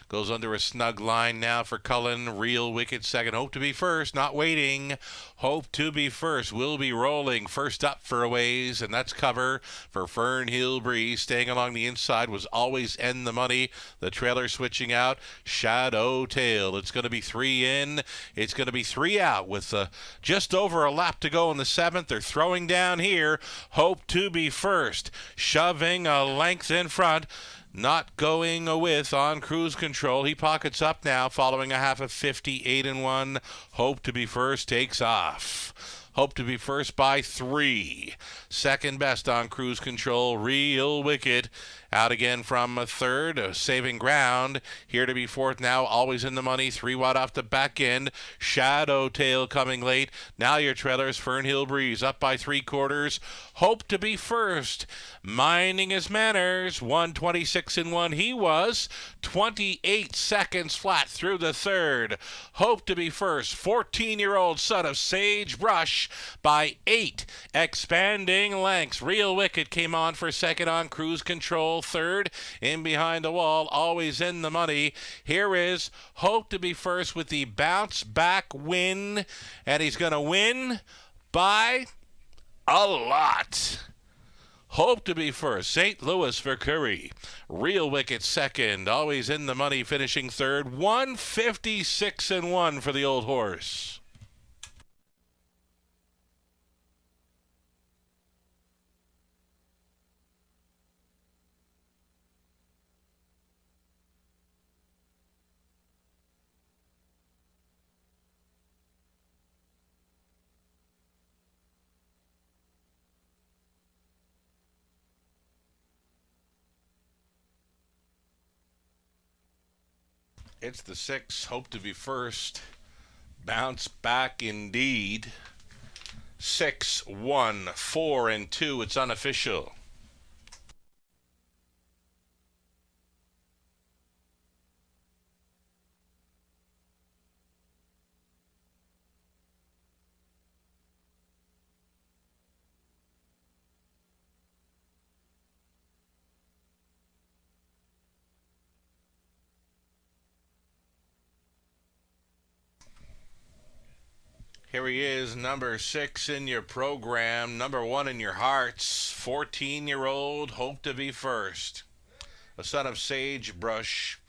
S3: Goes under a snug line now for Cullen. Real Wicked second. Hope to be first. Not waiting. Hope to be first. Will be rolling. First up for a ways, and that's cover for Fern Hill Breeze. Staying along the inside was Always End the Money. The trailer switching out. Shadow Tail. It's going to be 3 in. It's going to be 3 out with just over a lap to go in the 7th. They're throwing down here. Hope to be first. Shoving a length in front. Not going with On cruise control. He pockets up now following a half of 58-1. Hope to be first takes off. Hope to be first by 3. Second best On cruise control. Real Wicked out again from a third, saving ground. Here to be fourth now, Always in the Money. 3 wide off the back end. Shadow Tail coming late. Now your trailers, Fern Hill Breeze up by 3/4. Hope to be first. Minding his manners. 1:26-1. He was 28 seconds flat through the third. Hope to be first. 14-year-old son of Sagebrush by 8 expanding lengths. Real Wicked came on for second. On cruise control third. In behind the wall, Always in the Money. Here is Hope to be first with the bounce back win, and he's going to win by a lot. Hope to be first. St. Louis for Curry. Real Wicked second. Always in the Money finishing third. 156-1 for the old horse. It's the 6, Hope to be first. Bounce back indeed. 6, 1, 4, and 2. It's unofficial. Here he is, number 6 in your program, number 1 in your hearts, 14-year-old, Hope to be first. A son of Sagebrush,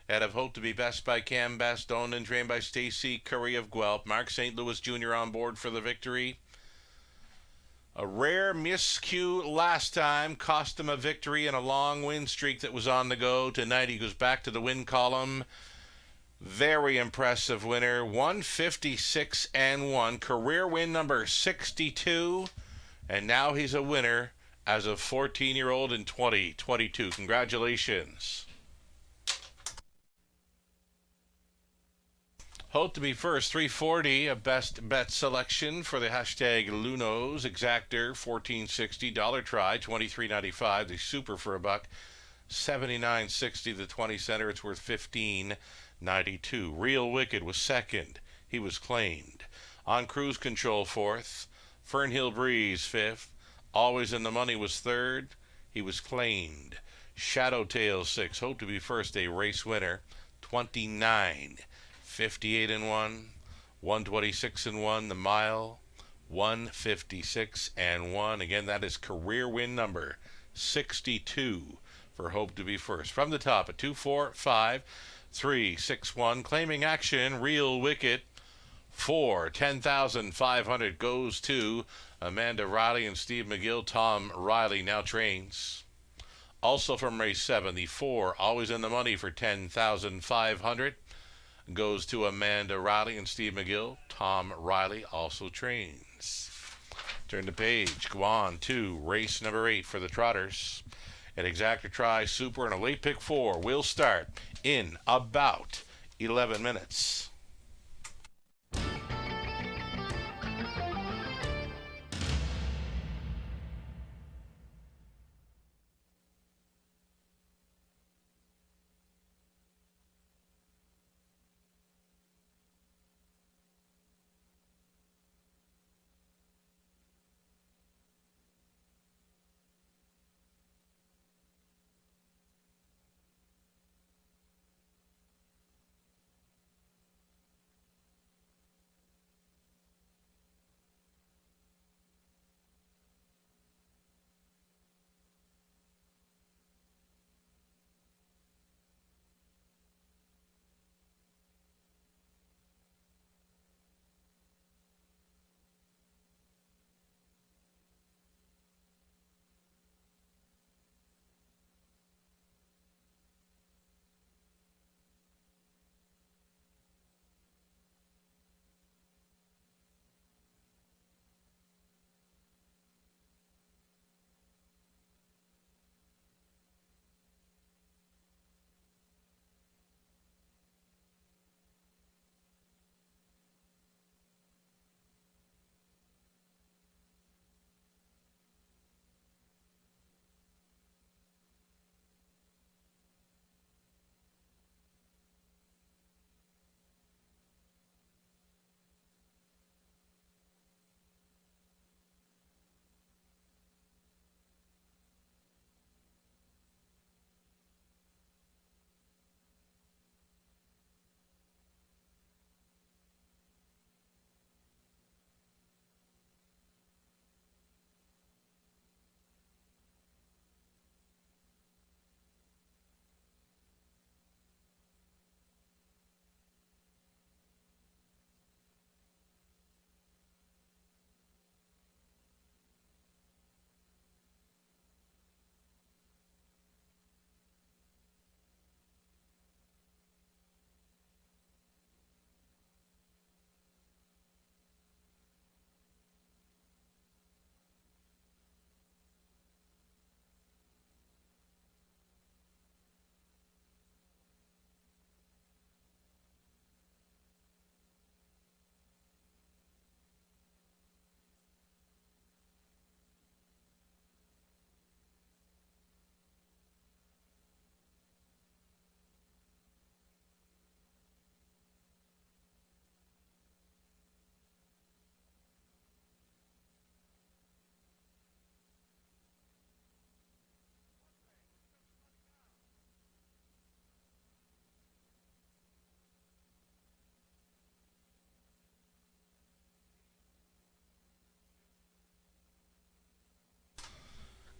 S3: out of Hope to be Best by Cam Best, owned and trained by Stacy Curry of Guelph. Mark St. Louis Jr. on board for the victory. A rare miscue last time cost him a victory and a long win streak that was on the go. Tonight he goes back to the win column. Very impressive winner. 156-1. Career win number 62. And now he's a winner as a 14-year-old in 2022. Congratulations. Hope to be first. 340, a best bet selection for the hashtag Lunos. Exactor, $14.60. Dollar Try, $23.95. The Super for a buck, $79.60. The 20 center, it's worth $15.92. Real Wicked was second. He was claimed. On cruise control, fourth. Fern Hill Breeze, fifth. Always in the Money was third. He was claimed. Shadow Tail, sixth. Hope to be first, a race winner. 29, 58-1, 126-1. The mile, 156-1. Again, that is career win number 62 for Hope to be first. From the top, a 2-4-5-3-6-1. Claiming action, Real Wicked. 4, 10,500 goes to Amanda Riley and Steve McGill. Tom Riley now trains. Also from race 7, the 4, always in the money for 10,500, goes to Amanda Riley and Steve McGill. Tom Riley also trains. Turn the page. Go on to race number 8 for the Trotters. An Exacta Tri Super and a late pick 4 will start in about 11 minutes.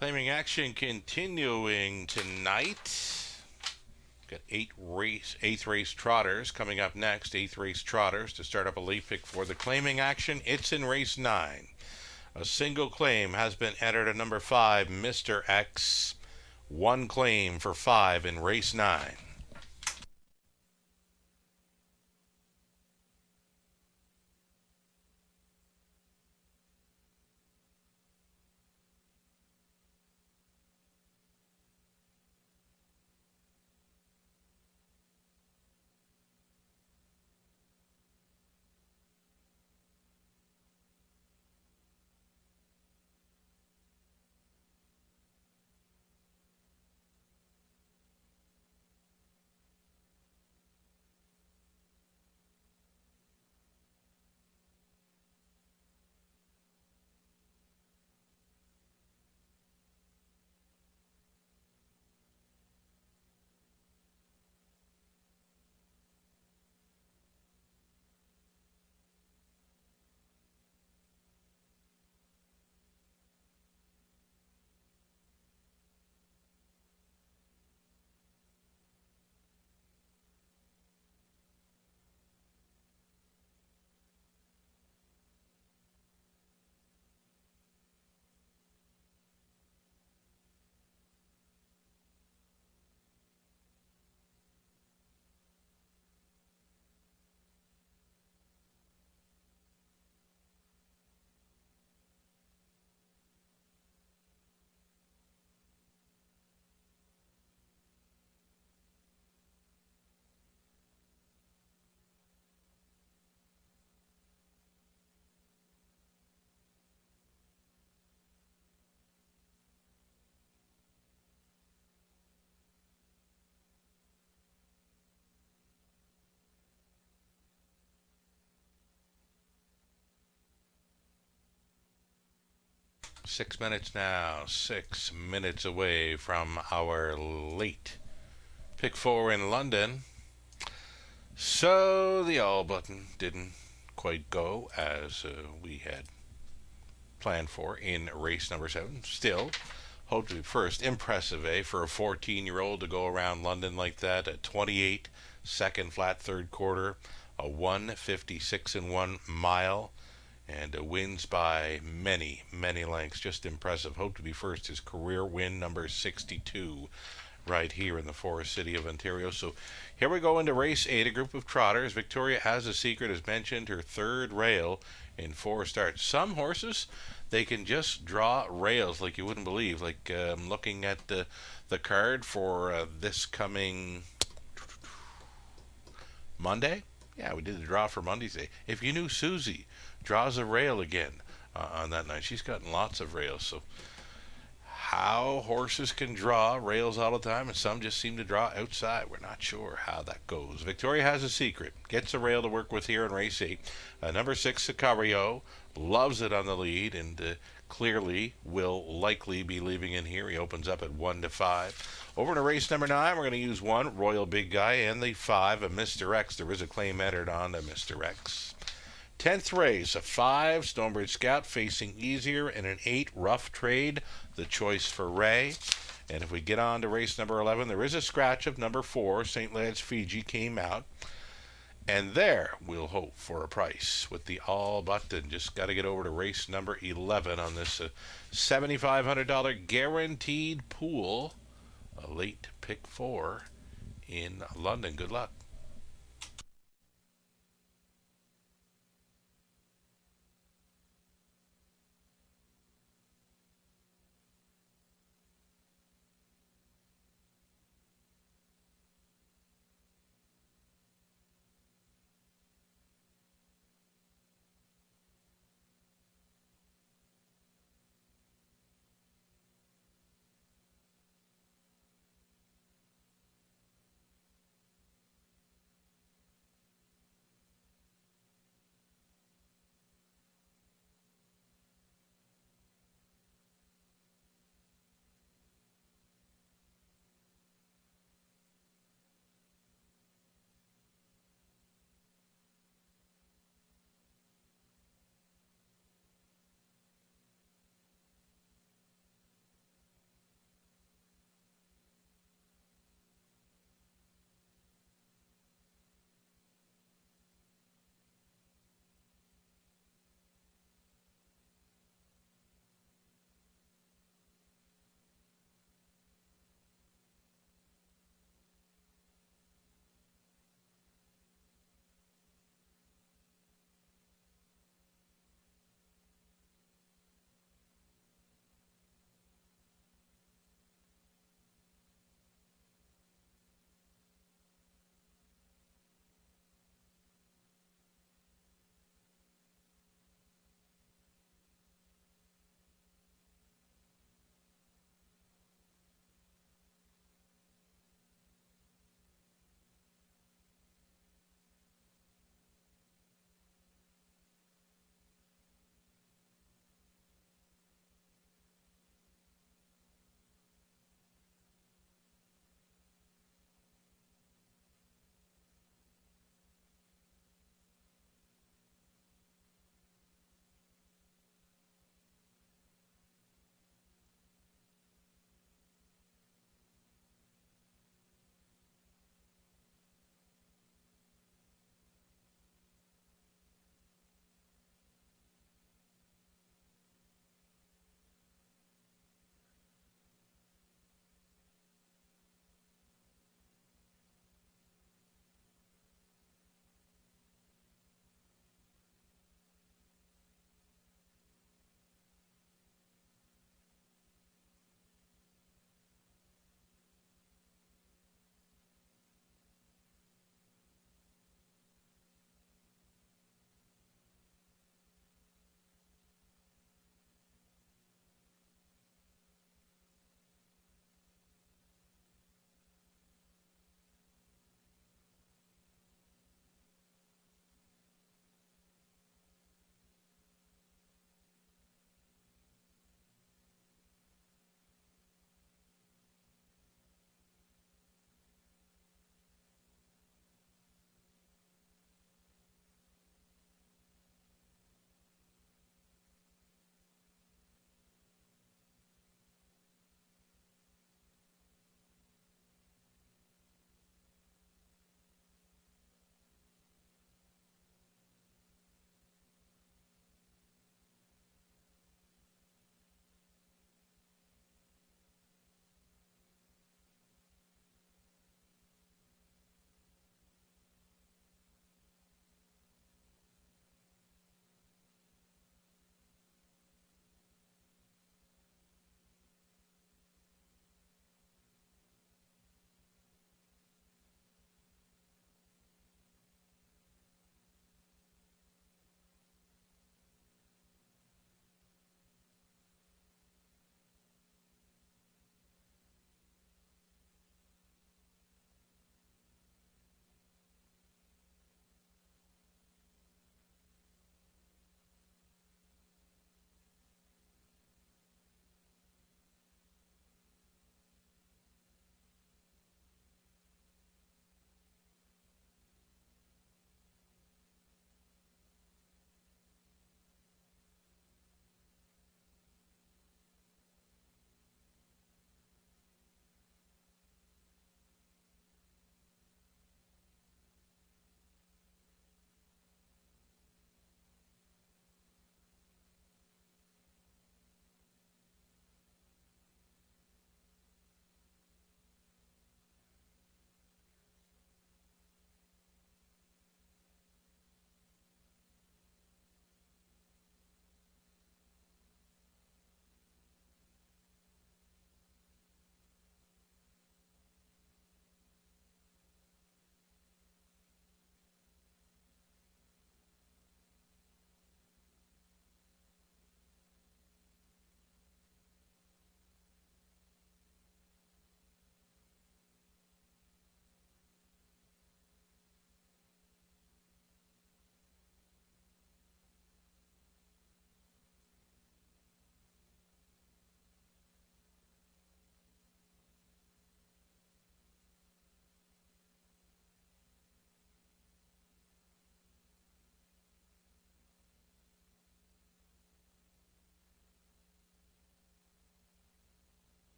S3: Claiming action continuing tonight. Got eighth race Trotters coming up next. Eighth race Trotters to start up a late pick for the claiming action. It's in race 9. A single claim has been entered at number 5, Mr. X. One claim for 5 in race 9. 6 minutes now. 6 minutes away from our late pick 4 in London. So the all button didn't quite go as we had planned for in race number 7. Still, hope to be first. Impressive, for a 14-year-old to go around London like that at 28, second flat, third quarter, a 1:56 and 1 mile, and wins by many, many lengths. Just impressive. Hope to be first. His career win number 62 right here in the Forest City of Ontario. So here we go into race 8, a group of trotters. Victoria Has a Secret has mentioned her third rail in 4 starts. Some horses, they can just draw rails like you wouldn't believe. Like I'm looking at the card for this coming Monday. Yeah, we did the draw for Monday's day. If you knew Susie draws a rail again on that night. She's gotten lots of rails. So how horses can draw rails all the time, and some just seem to draw outside. We're not sure how that goes. Victoria Has a Secret. Gets a rail to work with here in race 8. Number 6, Sicario. Loves it on the lead, and clearly will likely be leaving in here. He opens up at 1-5. Over to race number 9, we're going to use 1, Royal Big Guy, and the 5, Mr. X. There is a claim entered on Mr. X. 10th race, a 5, Stonebridge Scout facing easier, and an 8, Rough Trade, the choice for Ray. And if we get on to race number 11, there is a scratch of number 4, St. Lad's Fiji came out. And there we'll hope for a price with the all button. Just got to get over to race number 11 on this $7,500 guaranteed pool. A late pick 4 in London. Good luck.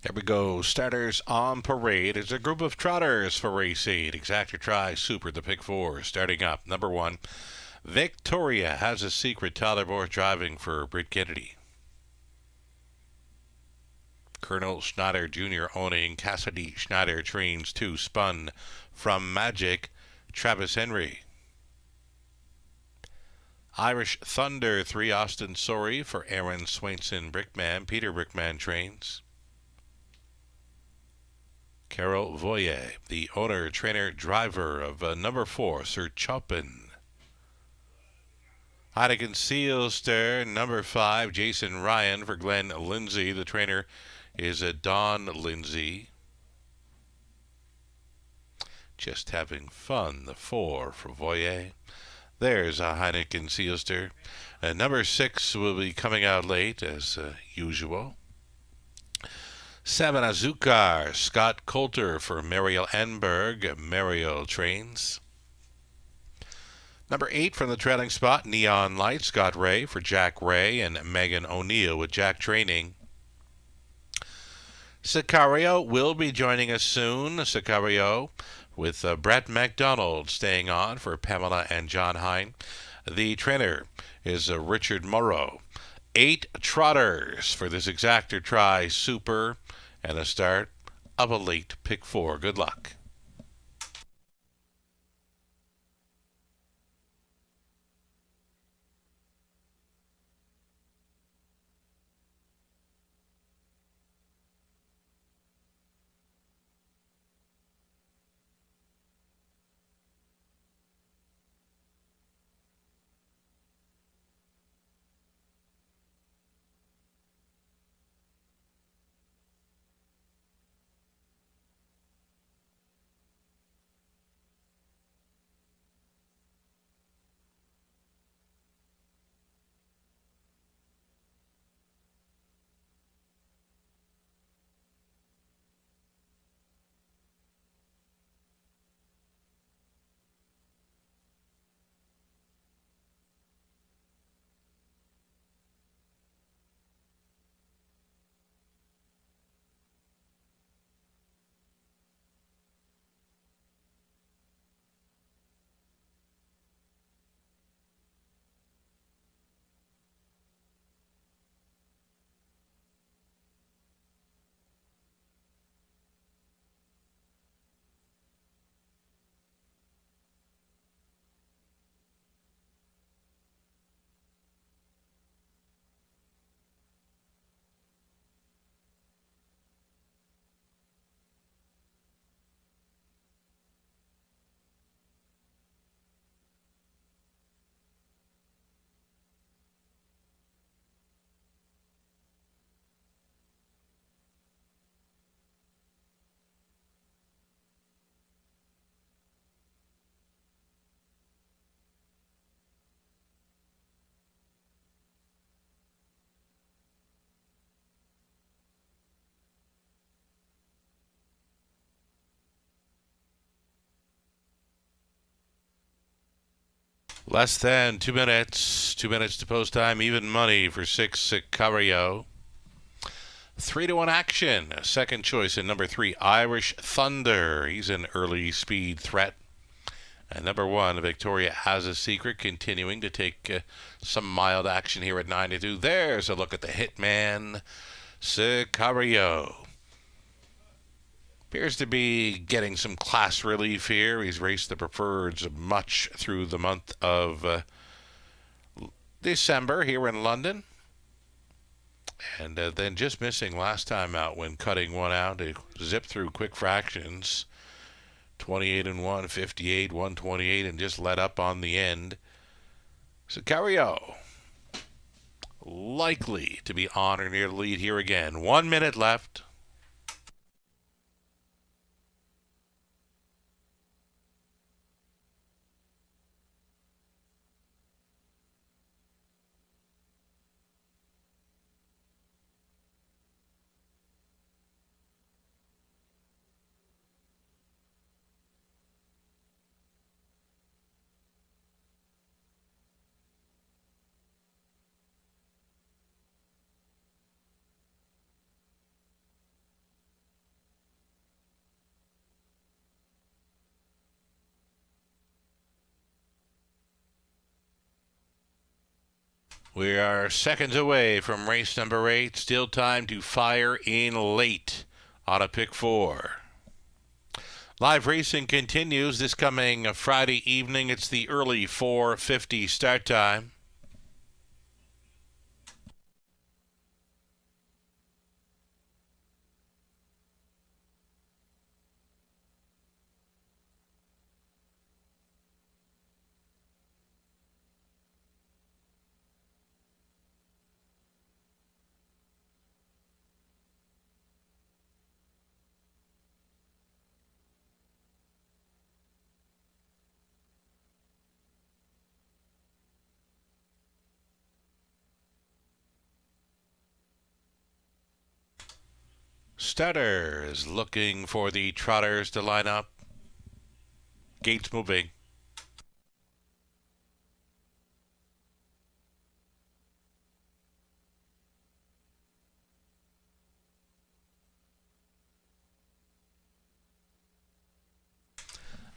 S3: There we go. Starters on parade. It's a group of trotters for race 8. Exactor Tri Super, the pick 4. Starting up, number 1, Victoria Has a Secret. Tyler Bohr driving for Britt Kennedy. Colonel Schneider Jr. owning. Cassidy Schneider trains 2. Spun from Magic. Travis Henry. Irish Thunder 3. Austin Sorey for Aaron Swainson Brickman. Peter Brickman trains. Carol Voyer, the owner, trainer, driver of number 4, Sir Chopin. Heineken Sealster, number 5, Jason Ryan for Glenn Lindsay. The trainer is Don Lindsay. Just having fun, the 4 for Voyer. There's a Heineken Sealster. Number 6 will be coming out late, as usual. 7, Azúcar, Scott Coulter for Mariel Enberg. Mariel trains. Number 8 from the trailing spot, Neon Light, Scott Ray for Jack Ray and Megan O'Neill with Jack training. Sicario will be joining us soon. Sicario with Brett McDonald staying on for Pamela and John Hine. The trainer is Richard Morrow. 8 trotters for this Exactor Tri Super and a start of a late pick 4. Good luck. Less than 2 minutes. 2 minutes to post time. Even money for 6, Sicario. 3-1 action. Second choice in number 3, Irish Thunder. He's an early speed threat. And number 1, Victoria Has a Secret, continuing to take some mild action here at 9-2. There's a look at the hitman, Sicario. Appears to be getting some class relief here. He's raced the preferreds much through the month of December here in London. And then just missing last time out when cutting one out. He zipped through quick fractions. 28-1, 58, 128, and just let up on the end. Sicario likely to be on or near the lead here again. 1 minute left. We are seconds away from race number 8. Still time to fire in late on a pick 4. Live racing continues this coming Friday evening. It's the early 4:50 start time. Starters looking for the trotters to line up. Gates moving.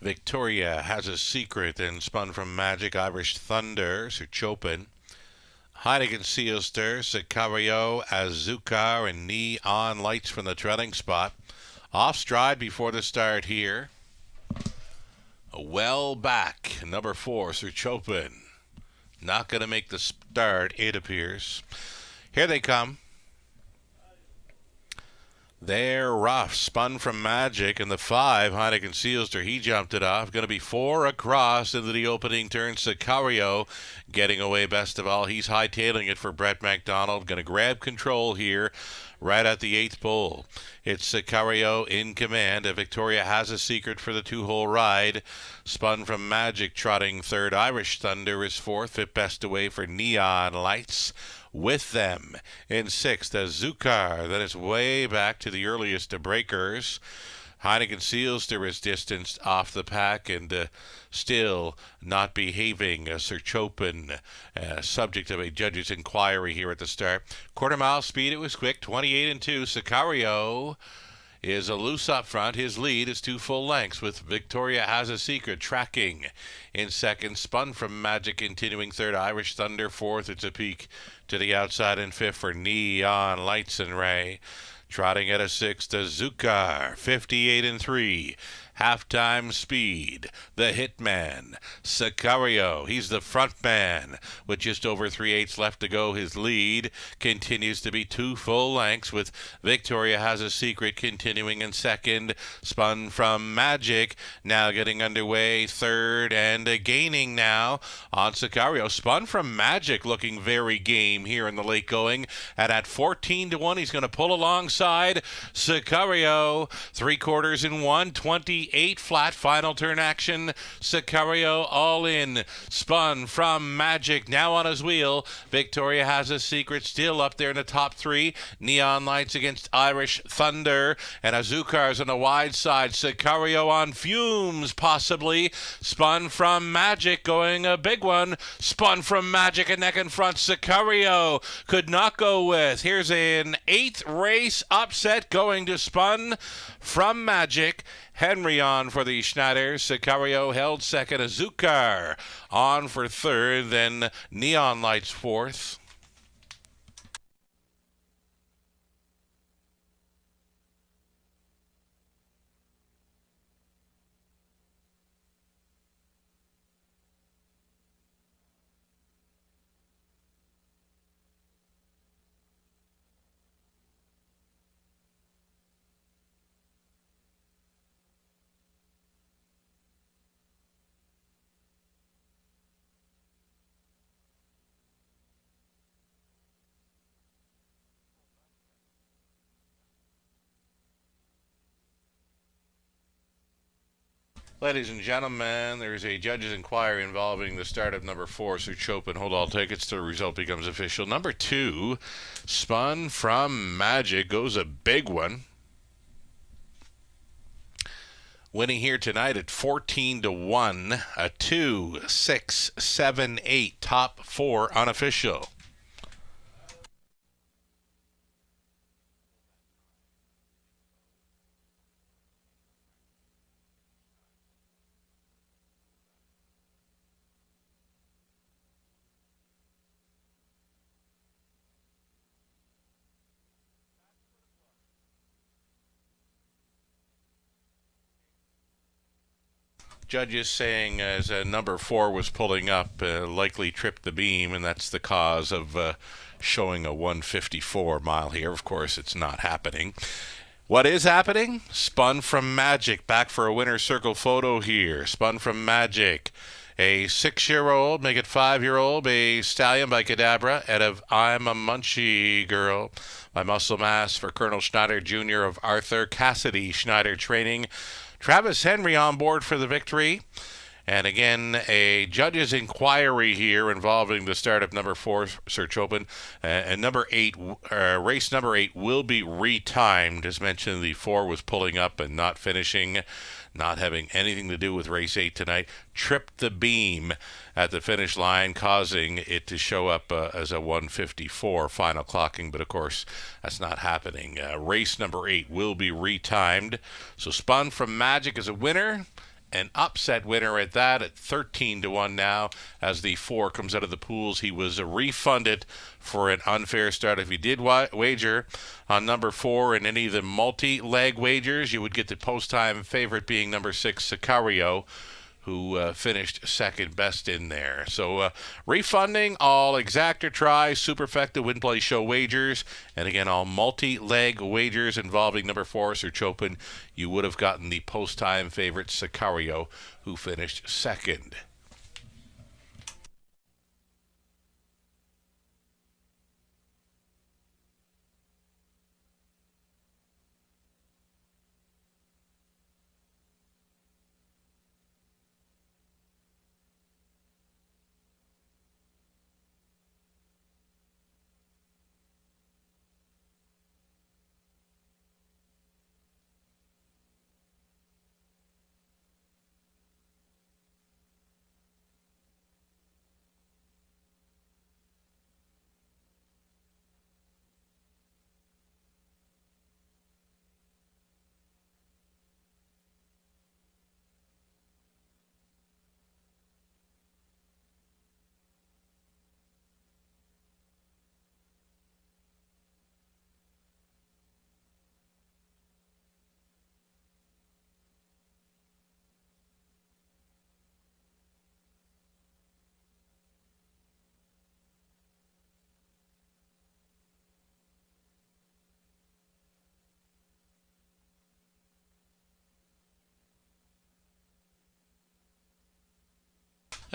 S3: Victoria Has a Secret and Spun from Magic. Irish Thunder, Sir Chopin. Heineken Sealster, Sicario, Azúcar, and Neon Lights from the trailing spot. Off stride before the start here. Well back, number 4, Sir Chopin. Not going to make the start, it appears. Here they come. They're rough. Spun from Magic, and the 5, Heineken Sealster, he jumped it off. Going to be 4 across into the opening turn. Sicario getting away best of all. He's hightailing it for Brett McDonald. Going to grab control here right at the 8th pole. It's Sicario in command. Victoria Has a Secret for the 2-hole ride. Spun from Magic trotting 3rd. Irish Thunder is 4th. Fit best away for Neon Lights. With them in 6th, Azúcar. Then it's way back to the earliest breakers. Heineken Sealster is distanced off the pack and still not behaving. Sir Chopin, subject of a judge's inquiry here at the start. Quarter mile speed, it was quick, 28 2. Sicario is a loose up front. His lead is 2 full lengths with Victoria Has a Secret tracking in 2nd. Spun from Magic continuing 3rd. Irish Thunder 4th. It's a peak to the outside in 5th for Neon Lights and Ray. Trotting at a 6th, Azúcar, 58 3. Halftime speed, the Hitman, Sicario. He's the front man with just over 3/8 left to go. His lead continues to be 2 full lengths with Victoria Has a Secret continuing in 2nd. Spun from Magic, now getting underway 3rd and gaining now on Sicario. Spun from Magic looking very game here in the late going. And at 14 1, he's going to pull alongside Sicario. 3/4 in 1, 28 flat final turn action. Sicario all in. Spun from Magic now on his wheel. Victoria Has a Secret still up there in the top 3. Neon Lights against Irish Thunder. And Azúcar's on the wide side. Sicario on fumes possibly. Spun from Magic going a big one. Spun from Magic and neck in front. Sicario could not go with. Here's an 8th race upset going to Spun from Magic. Henry on for the Schneider. Sicario held 2nd. Azúcar on for 3rd. Then Neon Lights 4th. Ladies and gentlemen, there's a judge's inquiry involving the start of number 4, Sir Chopin. Hold all tickets till the result becomes official. Number 2, Spun from Magic, goes a big one. Winning here tonight at 14 1, a 2, 6, 7, 8, top 4 unofficial. Judges saying as number 4 was pulling up, likely tripped the beam, and that's the cause of showing a 154 mile here. Of course, it's not happening. What is happening? Spun from Magic. Back for a winner's circle photo here. Spun from Magic. A 6-year-old, make it 5-year-old, a stallion by Cadabra, out of I'm a Munchie Girl by Muscle Mass for Colonel Schneider Jr. of Arthur Cassidy Schneider Training. Travis Henry on board for the victory. And again, a judge's inquiry here involving the start of number 4, Search Open. And number 8, race number 8 will be retimed. As mentioned, the 4 was pulling up and not finishing, not having anything to do with race 8 tonight. Tripped the beam at the finish line, causing it to show up as a 154 final clocking. But of course, that's not happening. Race number 8 will be retimed. So Spun from Magic is a winner. An upset winner at that, at 13-1 now. As the 4 comes out of the pools, he was refunded for an unfair start. If you did wager on number 4 in any of the multi-leg wagers, you would get the post-time favorite being number 6, Sicario, who finished second best in there. So refunding all exactor try, superfecta, win play show wagers, and again all multi-leg wagers involving number 4, Search Open. You would have gotten the post-time favorite Sicario, who finished second.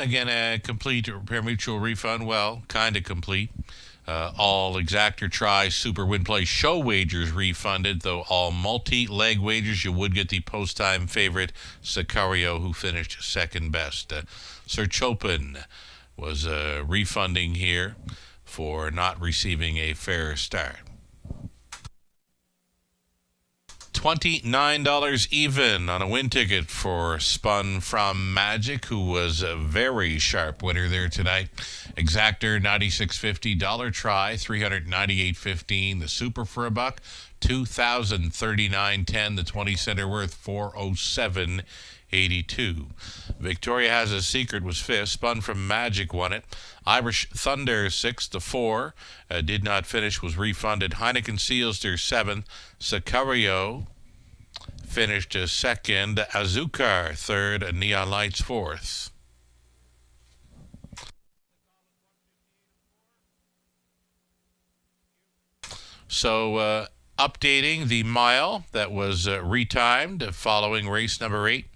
S3: Again, a complete pari-mutuel refund. Well, kind of complete. All exactor try, super win play show wagers refunded, though all multi-leg wagers you would get the post-time favorite Sicario, who finished second best. Search Open was refunding here for not receiving a fair start. $29 even on a win ticket for Spun from Magic, who was a very sharp winner there tonight. Exactor $96.50, dollar try $398.15, the super for a buck $2,039.10, the 20 center worth $407.82. Victoria Has a Secret was 5th. Spun from Magic won it. Irish Thunder 6th. The 4 did not finish, was refunded. Heineken Sealster 7th. Sicario finished 2nd. Azucar 3rd. Neon Lights 4th. So updating the mile that was retimed following race number 8.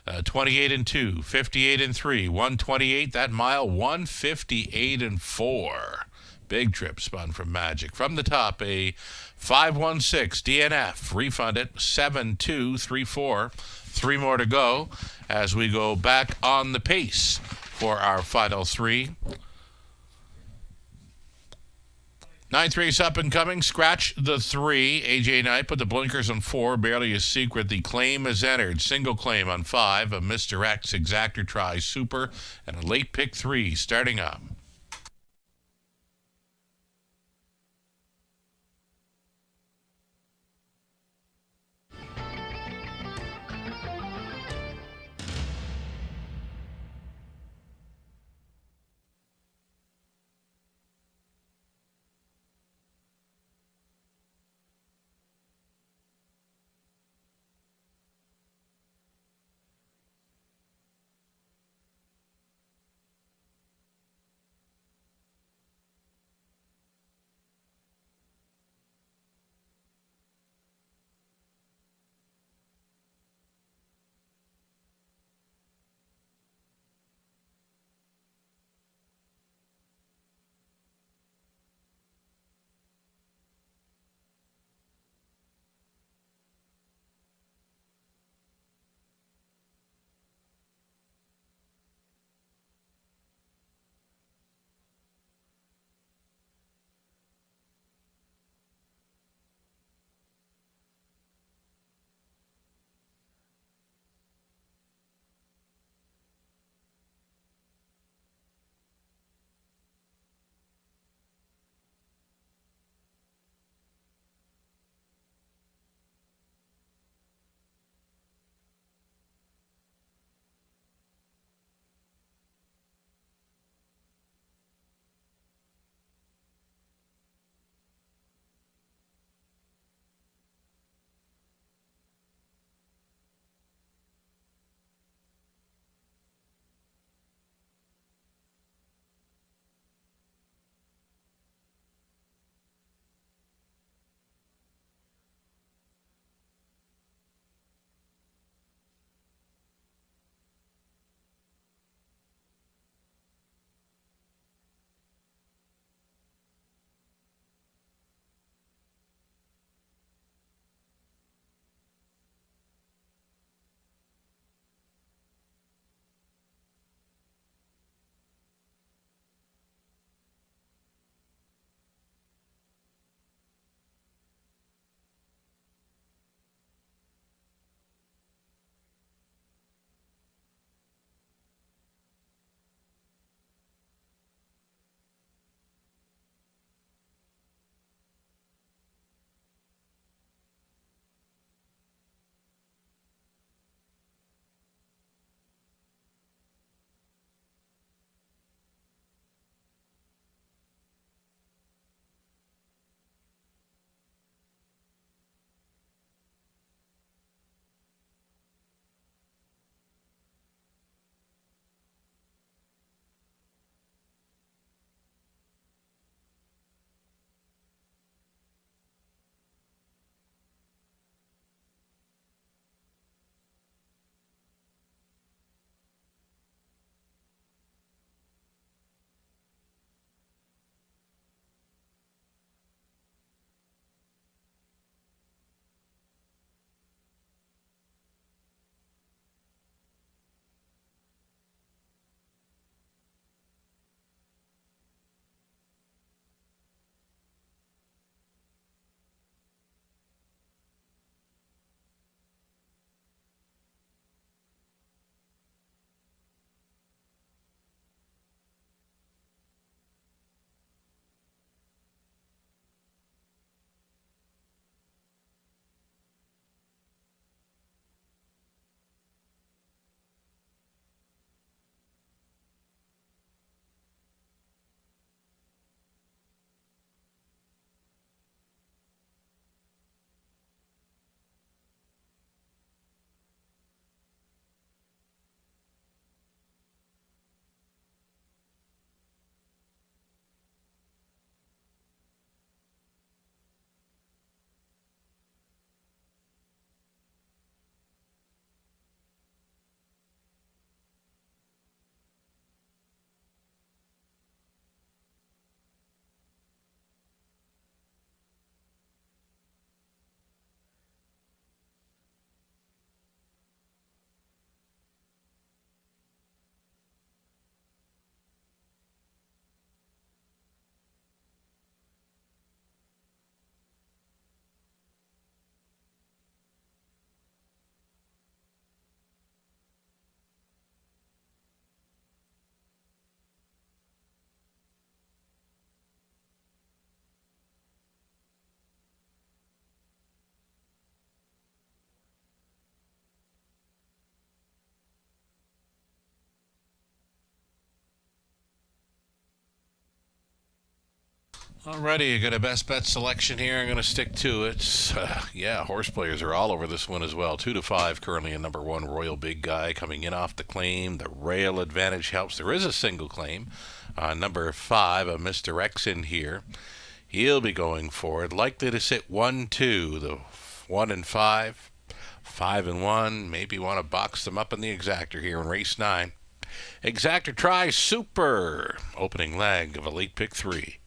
S3: 28-2, 58-3, 128. That mile, 158-4. Big trip Spun from Magic. From the top, a 516 DNF. Refunded 7234. 3 more to go as we go back on the pace for our final 3. 9th race up and coming. Scratch the 3. AJ Knight put the blinkers on 4. Barely a Secret. The claim is entered. Single claim on 5. A Mr. X Exactor Try Super. And a late pick 3 starting up. Alrighty, you got a best bet selection here. I'm going to stick to it. Yeah, horse players are all over this one as well. 2-5 currently in number 1, Royal Big Guy coming in off the claim. The rail advantage helps. There is a single claim. Number 5, a Mr. X in here. He'll be going forward. Likely to sit 1-2. The 1 and 5, 5 and 1. Maybe want to box them up in the exactor here in race 9. Exactor try Super. Opening leg of Elite Pick 3.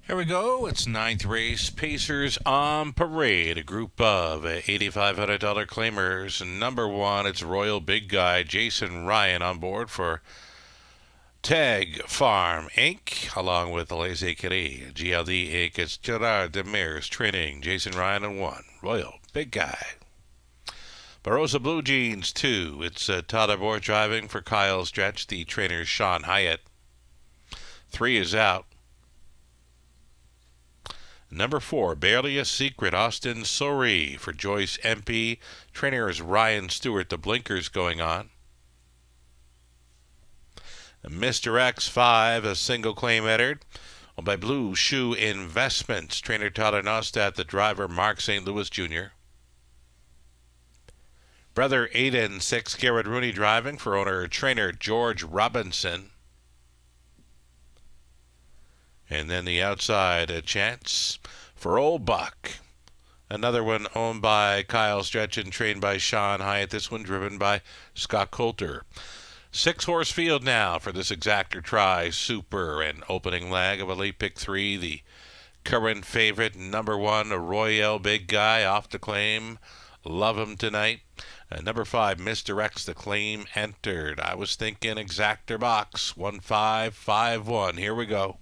S3: Here we go. It's ninth race. Pacers on parade. A group of $8,500 claimers. Number one, it's Royal Big Guy Jason Ryan on board for Tag Farm Inc. along with Laissez Curie. GLD Inc. It's Gerard Demers training. Jason Ryan in 1. Royal Big Guy. Barossa Blue Jeans 2. It's Todd Arbor driving for Kyle Stretch. The trainer Sean Hyatt. 3 is out. Number 4, Barely a Secret, Austin Sori for Joyce MP. Trainer is Ryan Stewart. The blinkers going on. Mr. X5, a single claim entered by Blue Shoe Investments. Trainer Tyler Nostat. The driver Mark St. Louis Jr. Brother Aiden 6, Garrett Rooney driving for owner trainer George Robinson. And then the outside, a chance for Old Buck. Another one owned by Kyle Stretch and trained by Sean Hyatt. This one driven by Scott Coulter. 6-horse field now for this Exactor Tri Super and opening leg of Elite Pick 3. The current favorite, number 1, a Royale Big Guy off the claim. Love him tonight. Number 5, Mr. X, the claim entered. I was thinking Exactor box, 1551. Here we go.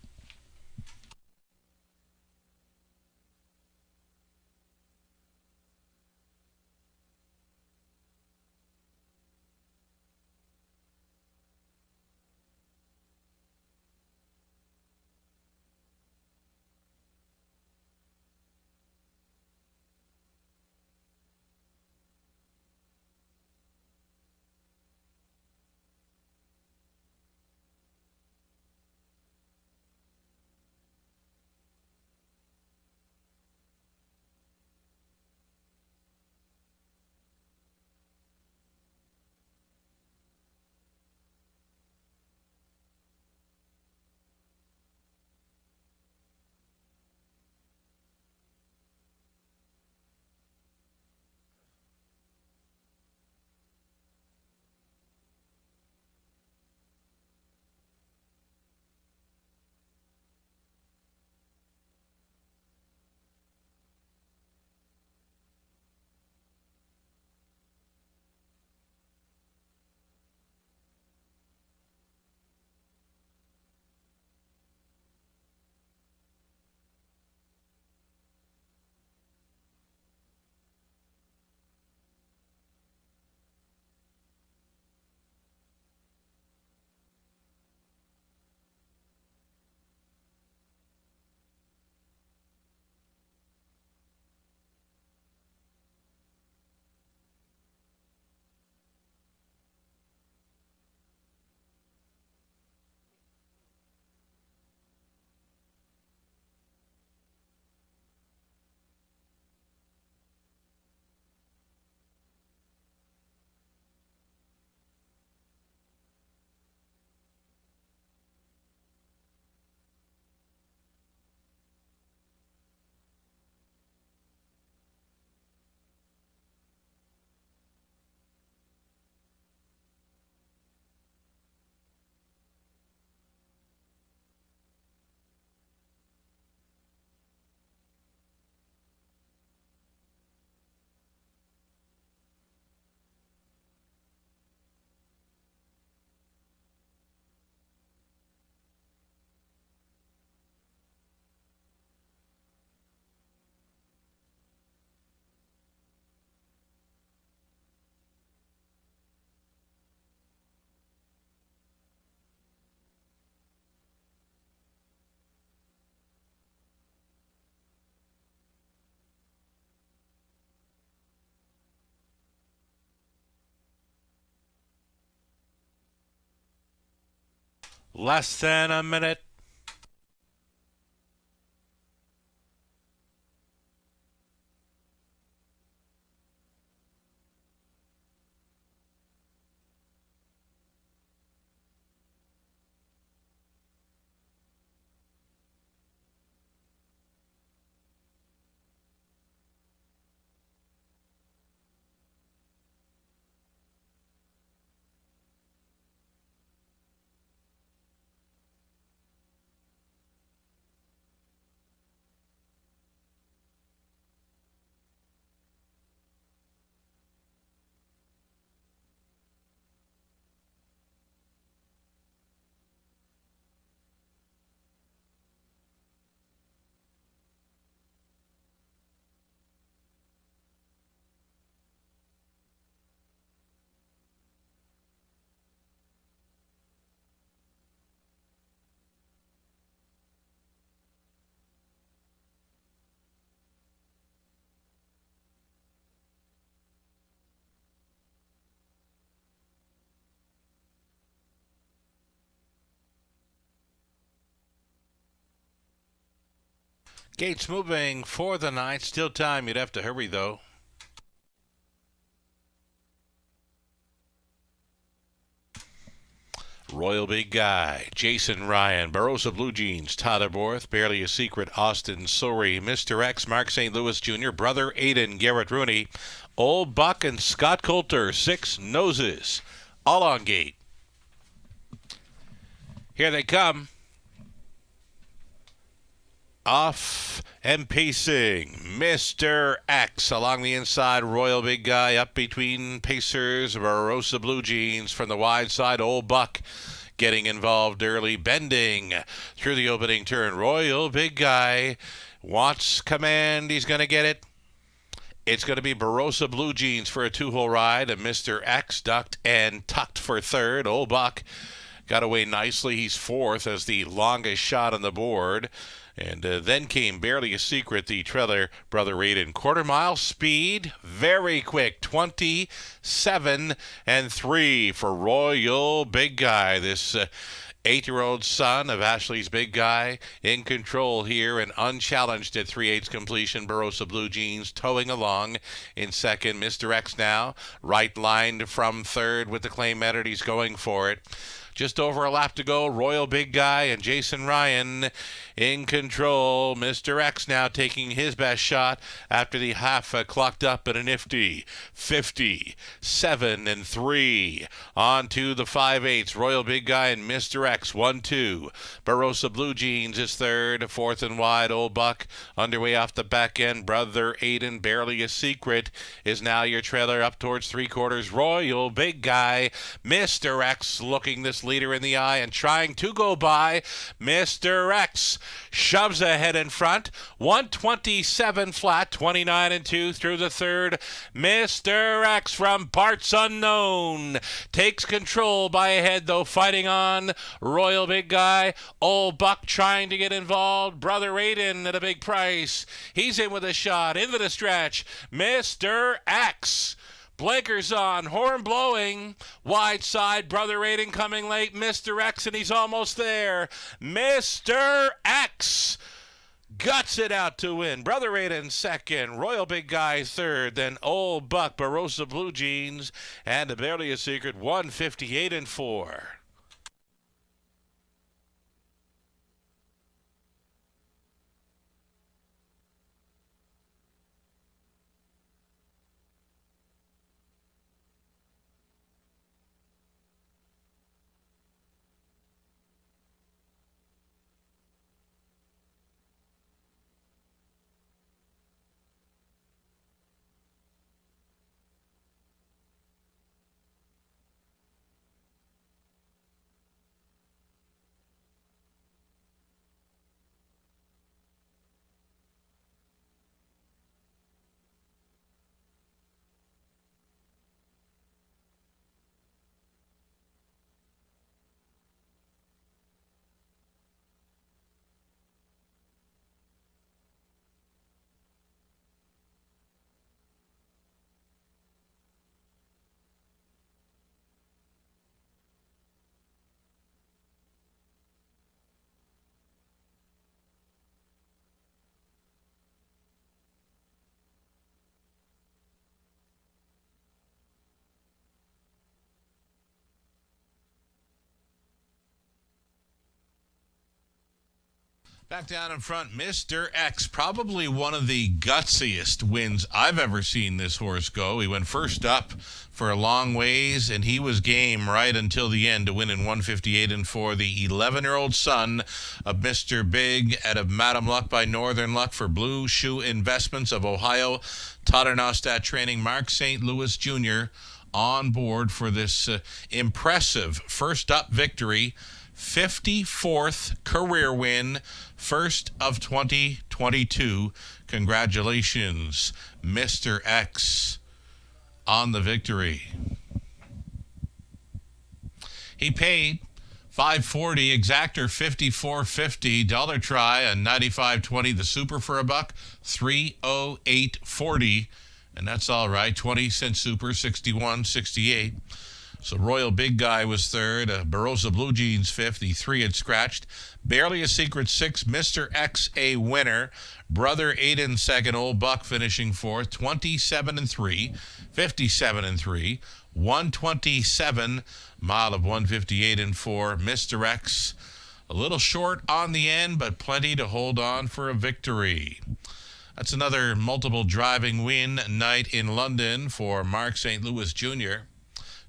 S3: Less than a minute. Gates moving for the ninth. Still time. You'd have to hurry, though. Royal Big Guy, Jason Ryan, Barossa Blue Jeans, Tyler Borth, Barely a Secret, Austin Sorey, Mr. X, Mark St. Louis Jr., Brother Aiden, Garrett Rooney, Old Buck, and Scott Coulter. 6 noses, all on gate. Here they come. Off and pacing, Mr. X along the inside. Royal Big Guy up between pacers. Barossa Blue Jeans from the wide side. Old Buck getting involved early, bending through the opening turn. Royal Big Guy wants command. He's going to get it. It's going to be Barossa Blue Jeans for a 2-hole ride. And Mr. X ducked and tucked for third. Old Buck got away nicely. He's fourth as the longest shot on the board. And then came Barely a Secret, the trailer, Brother Aiden. Quarter-mile speed, very quick, 27-3 for Royal Big Guy. This 8-year-old son of Ashley's Big Guy in control here and unchallenged at 3/8 completion. Barossa Blue Jeans towing along in second. Mr. X now, right lined from third with the claim method. He's going for it. Just over a lap to go. Royal Big Guy and Jason Ryan in control. Mr. X now taking his best shot after the half clocked up at a nifty 57-3. On to the 5/8. Royal Big Guy and Mr. X 1-2. Barossa Blue Jeans is third. Fourth and wide. Old Buck underway off the back end. Brother Aiden, Barely a Secret, is now your trailer up towards 3/4. Royal Big Guy, Mr. X looking this leader in the eye and trying to go by. Mr. X shoves ahead in front. 127 flat, 29-2 through the third. Mr. X from parts unknown takes control by a head, though, fighting on. Royal Big Guy. Old Buck trying to get involved. Brother Aiden at a big price. He's in with a shot into the stretch. Mr. X. Blinkers on, horn blowing, wide side, Brother Aiden coming late, Mr. X, and he's almost there. Mr. X guts it out to win. Brother Aiden second, Royal Big Guy third, then Old Buck, Barossa Blue Jeans, and Barely a Secret, 158-4. Back down in front, Mr. X, probably one of the gutsiest wins I've ever seen this horse go. He went first up for a long ways, and he was game right until the end to win in 158-4. The 11-year-old son of Mr. Big out of Madam Luck by Northern Luck for Blue Shoe Investments of Ohio. Totternostat training, Mark St. Louis Jr. on board for this impressive first-up victory. 54th career win, first of 2022. Congratulations, Mr. X, on the victory. He paid $540, exactor $54.50, dollar try and $95.20. The super for a buck, $308.40, and that's all right. 20-cent super, $61.68. So Royal Big Guy was third. Barossa Blue Jeans fifth. The 3 had scratched. Barely a Secret sixth. Mr. X a winner. Brother Aiden second. Old Buck finishing fourth. 27-3. 57-3. 127. Mile of 158-4. Mr. X a little short on the end, but plenty to hold on for a victory. That's another multiple driving win night in London for Mark St. Louis Jr.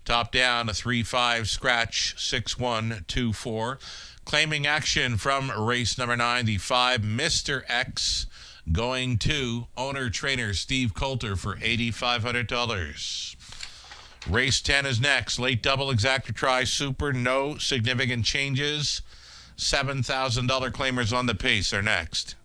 S3: Top down, a 3-5 scratch, 6-1, 2-4. Claiming action from race number 9, the 5, Mr. X, going to owner-trainer Steve Coulter for $8,500. Race 10 is next. Late double exacta try super, no significant changes. $7,000 claimers on the pace are next.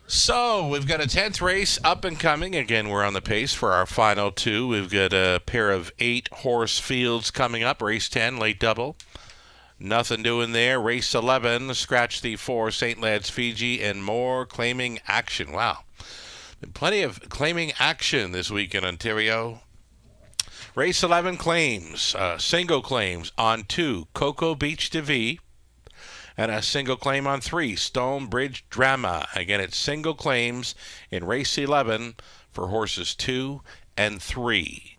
S3: So we've got a 10th race up and coming. Again, we're on the pace for our final 2. We've got a pair of 8-horse fields coming up. Race 10, late double. Nothing doing there. Race 11, scratch the 4, St. Lads Fiji, and more claiming action. Wow. Been plenty of claiming action this week in Ontario. Race 11 claims, single claims on 2, Cocoa Beach de Vie. And a single claim on 3, Stonebridge Drama. Again, it's single claims in race 11 for horses 2 and 3.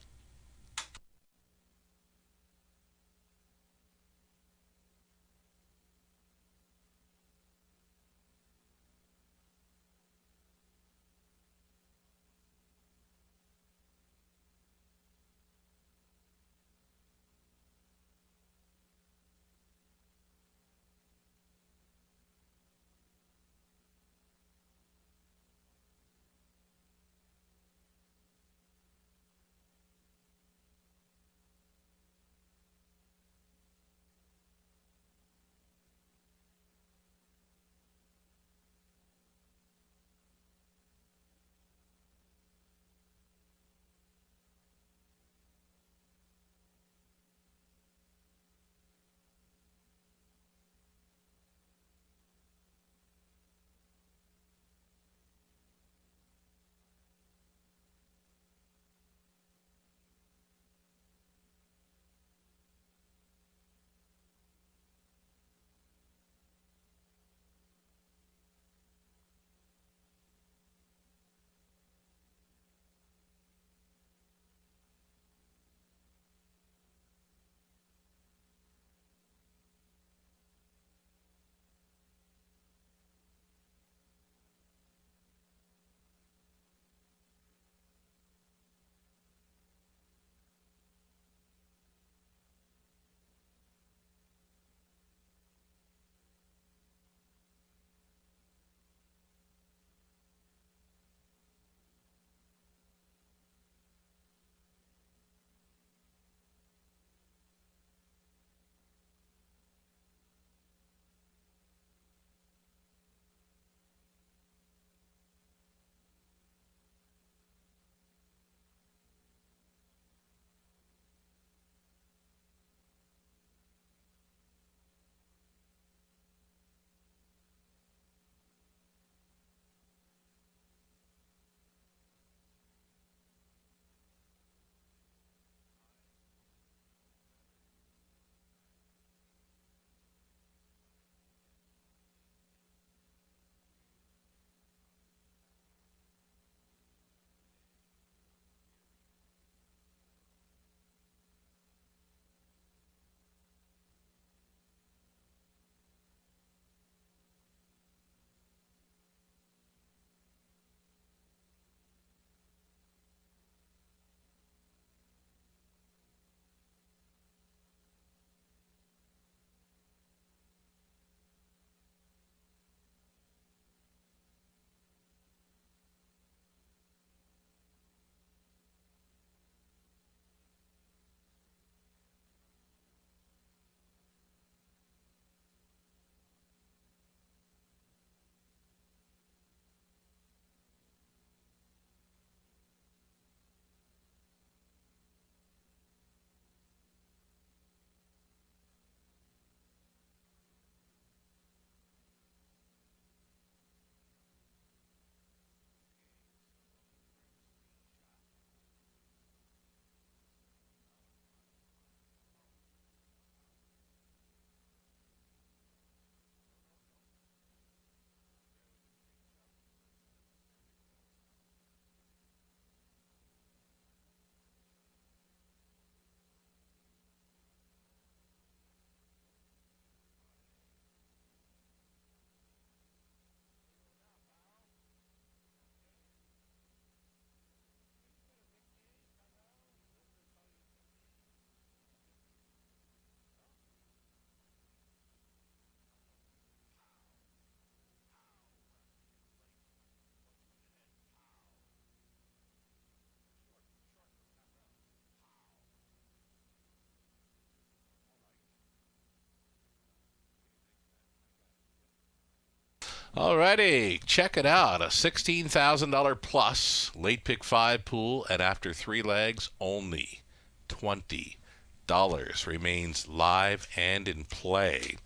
S3: Alrighty, check it out. A $16,000 plus late pick 5 pool, and after 3 legs, only $20 remains live and in play.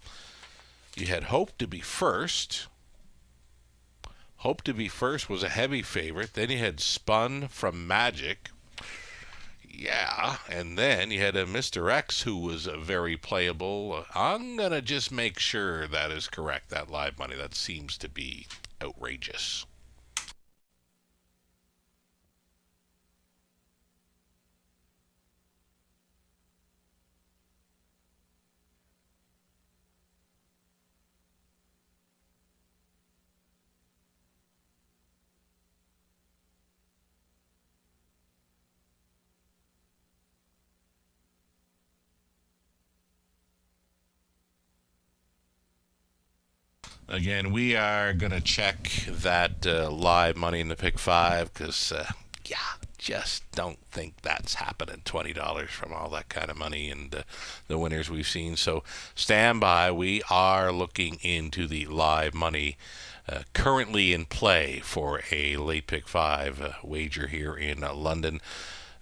S3: You had Hope to be first. Hope to be first was a heavy favorite. Then you had Spun from Magic. Yeah, and then you had a Mr. X who was very playable. I'm going to just make sure that is correct, that live money. That seems to be outrageous. Again, we are going to check that live money in the pick 5 because, just don't think that's happening. $20 from all that kind of money and the winners we've seen. So stand by. We are looking into the live money currently in play for a late pick 5 wager here in London.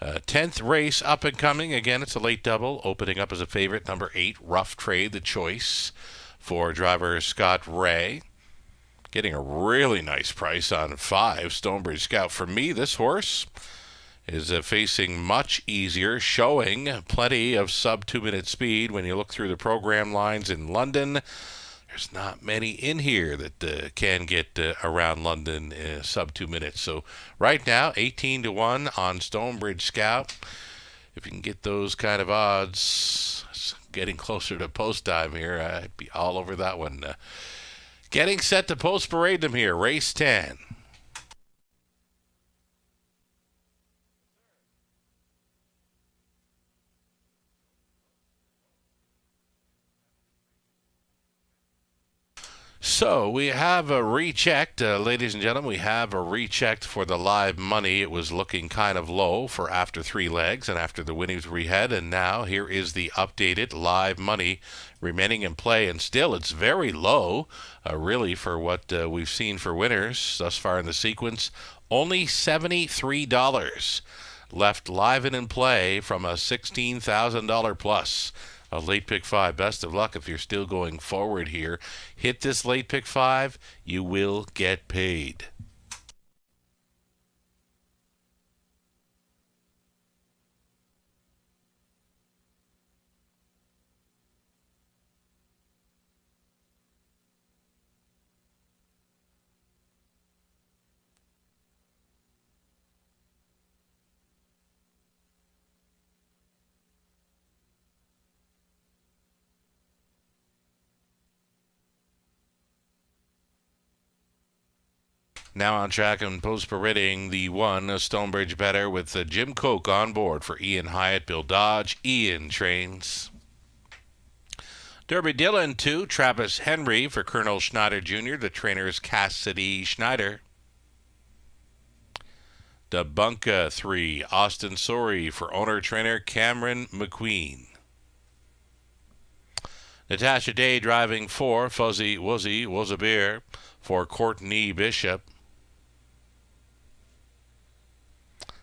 S3: 10th race up and coming. Again, it's a late double. Opening up as a favorite, number 8, Rough Trade, the choice for driver Scott Ray. Getting a really nice price on 5, Stonebridge Scout. For me, this horse is facing much easier, showing plenty of sub 2-minute speed. When you look through the program lines in London, there's not many in here that can get around London sub 2 minutes. So right now, 18-1 on Stonebridge Scout. If you can get those kind of odds, it's getting closer to post time here. I'd be all over that one. Getting set to post parade them here. Race 10. So we have a rechecked, ladies and gentlemen, we have a rechecked for the live money. It was looking kind of low for after 3 legs and after the winnings we had, and now here is the updated live money remaining in play, and still it's very low, really, for what we've seen for winners thus far in the sequence. Only $73 left live and in play from a $16,000 plus. A late pick 5. Best of luck if you're still going forward here. Hit this late pick 5, you will get paid. Now on track and post-parading the 1, Stonebridge Better, with Jim Coke on board for Ian Hyatt, Bill Dodge, Ian Trains. Derby Dillon 2, Travis Henry for Colonel Schneider Jr., the trainers Cassidy Schneider. Debunka 3, Austin Sori for owner-trainer Cameron McQueen. Natasha Day driving 4, Fuzzy Wuzzy Wuzabir for Courtney Bishop.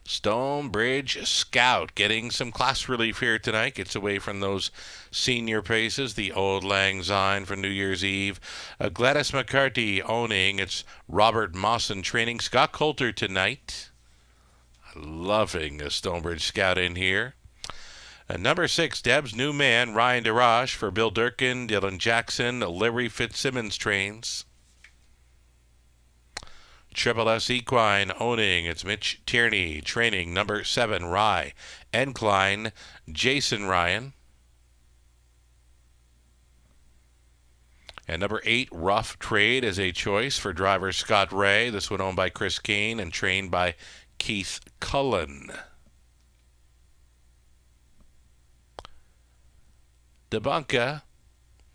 S3: Stonebridge Scout getting some class relief here tonight. Gets away from those senior paces. The Old Lang Syne for New Year's Eve. Gladys McCarthy owning. It's Robert Mawson training. Scott Coulter tonight. Loving a Stonebridge Scout in here. Number 6, Deb's new man, Ryan DeRoche for Bill Durkin, Dylan Jackson, Larry Fitzsimmons trains. Triple S Equine owning. It's Mitch Tierney training. Number 7, Rye Encline, Jason Ryan. And number 8, Rough Trade is a choice for driver Scott Ray. This one owned by Chris Kane and trained by Keith Cullen. Debunka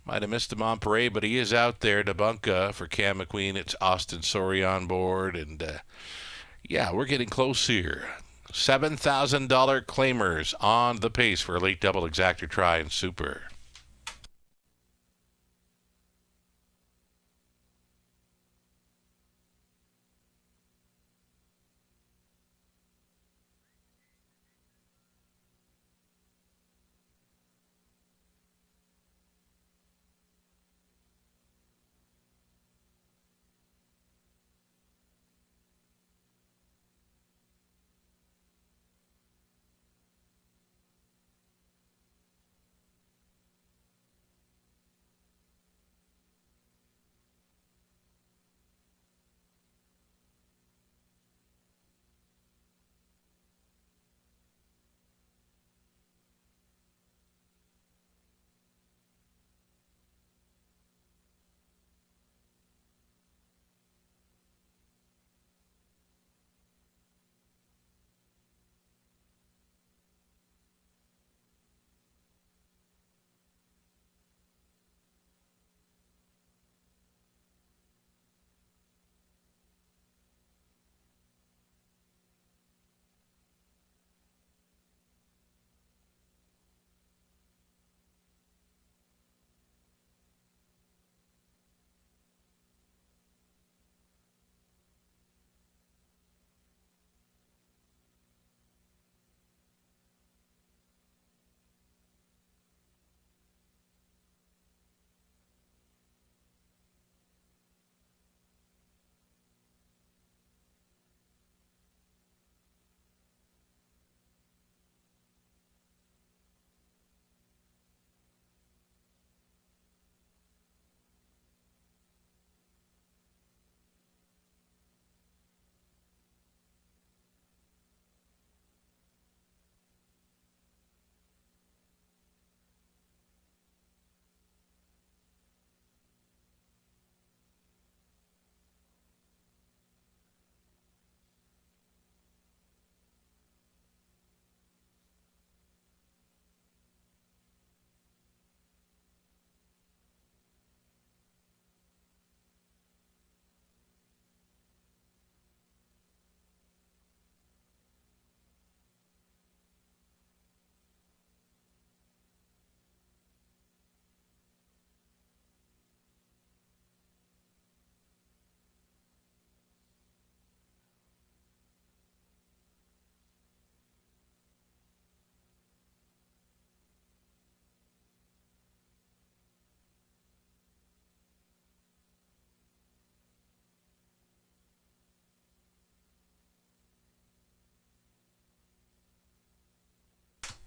S3: might have missed him on parade, but he is out there. Debunka for Cam McQueen. It's Austin Sori on board. And, we're getting close here. $7,000 claimers on the pace for a late double exactor try and super.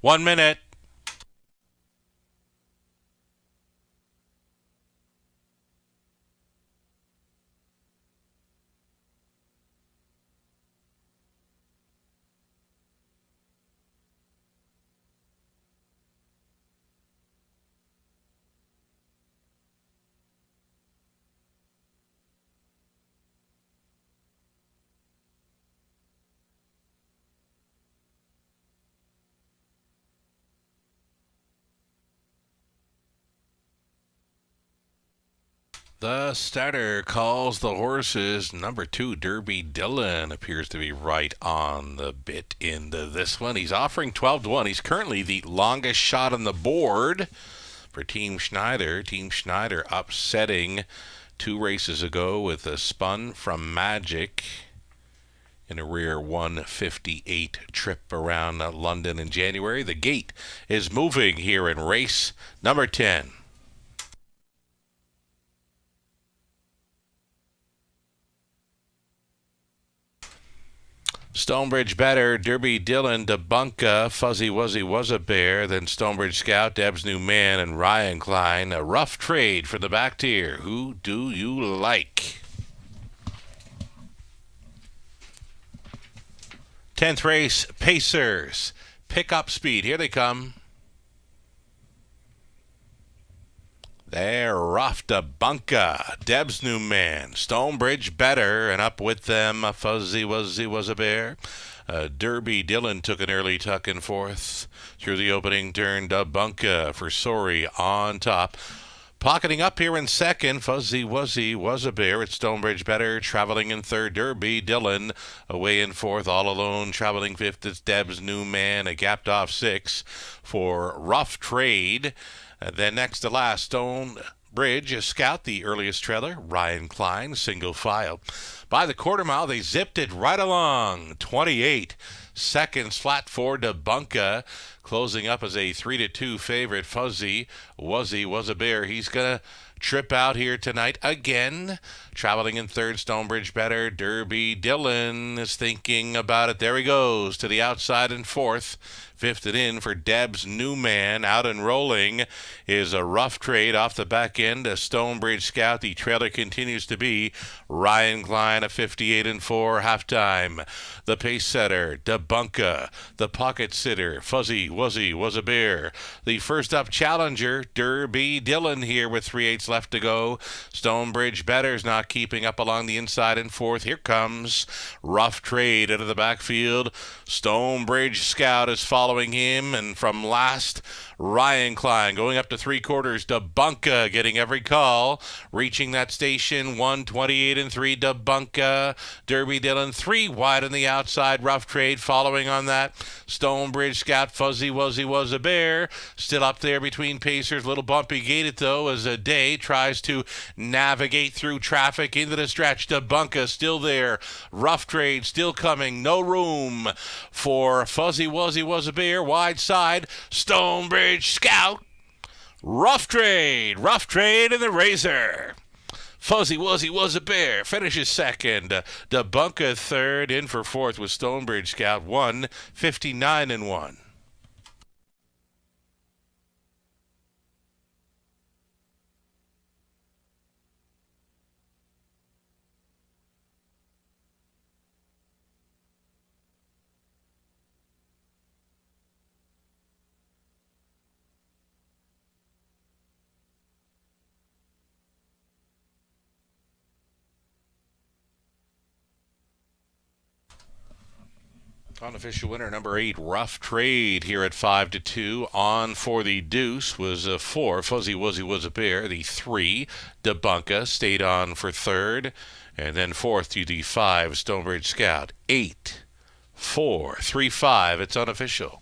S3: 1 minute. The starter calls the horses. Number 2, Derby Dillon, appears to be right on the bit into this one. He's offering 12-1. He's currently the longest shot on the board for Team Schneider. Team Schneider upsetting 2 races ago with a spun from Magic in a rear 158 trip around London in January. The gate is moving here in race number 10. Stonebridge Better, Derby Dillon, Debunka, Fuzzy Wuzzy Was a Bear, then Stonebridge Scout, Deb's New Man, and Ryan Klein. A rough trade for the back tier. Who do you like? 10th race, Pacers. Pick up speed. Here they come. They're rough Debunka, Deb's New Man, Stonebridge Better, and up with them, Fuzzy Wuzzy Was a Bear. Derby Dillon took an early tuck and fourth through the opening turn. Debunka for Sorry on top. Pocketing up here in second, Fuzzy Wuzzy Was a Bear. It's Stonebridge Better traveling in third. Derby Dillon away in fourth. All alone traveling fifth. It's Deb's New Man, a gapped off 6 for Rough Trade. Then next to last, Stonebridge Scout, the earliest trailer. Ryan Klein, single file. By the quarter mile, they zipped it right along. 28 seconds flat for Debunka. Closing up as a 3-2 favorite. Fuzzy Wuzzy Was a Bear. He's going to trip out here tonight again. Traveling in third, Stonebridge Better. Derby Dillon is thinking about it. There he goes to the outside in fourth. Fifth it in for Deb's New Man. Out and rolling is a Rough Trade off the back end. A Stonebridge Scout. The trailer continues to be Ryan Klein, a 58-4 halftime. The pace setter, Debunka. The pocket sitter, Fuzzy Wuzzy Was a Bear. The first up challenger, Derby Dillon here with 3/8 left to go. Stonebridge Better's not keeping up along the inside in fourth. Here comes Rough Trade out of the backfield. Stonebridge Scout is following him, and from last, Ryan Klein going up to 3/4. Debunka getting every call, reaching that station 1:28-3. Debunka, Derby Dillon 3 wide on the outside. Rough Trade following on that. Stonebridge Scout, Fuzzy Wuzzy Was a Bear still up there between Pacers. Little bumpy gated though as a Day tries to navigate through traffic into the stretch. Debunka still there. Rough Trade still coming. No room for Fuzzy Wuzzy Was a Bear. Wide side, Stonebridge Scout. Rough Trade in the Razor. Fuzzy Wuzzy Was a Bear finishes second. Debunka third. In for fourth with Stonebridge Scout 1:59-1. Unofficial winner number 8, Rough Trade here at 5-2. On for the deuce was 4, Fuzzy Wuzzy Was a Bear. The 3, Debunka stayed on for third, and then fourth to the 5, Stonebridge Scout. 8, 4, 3, 5. It's unofficial.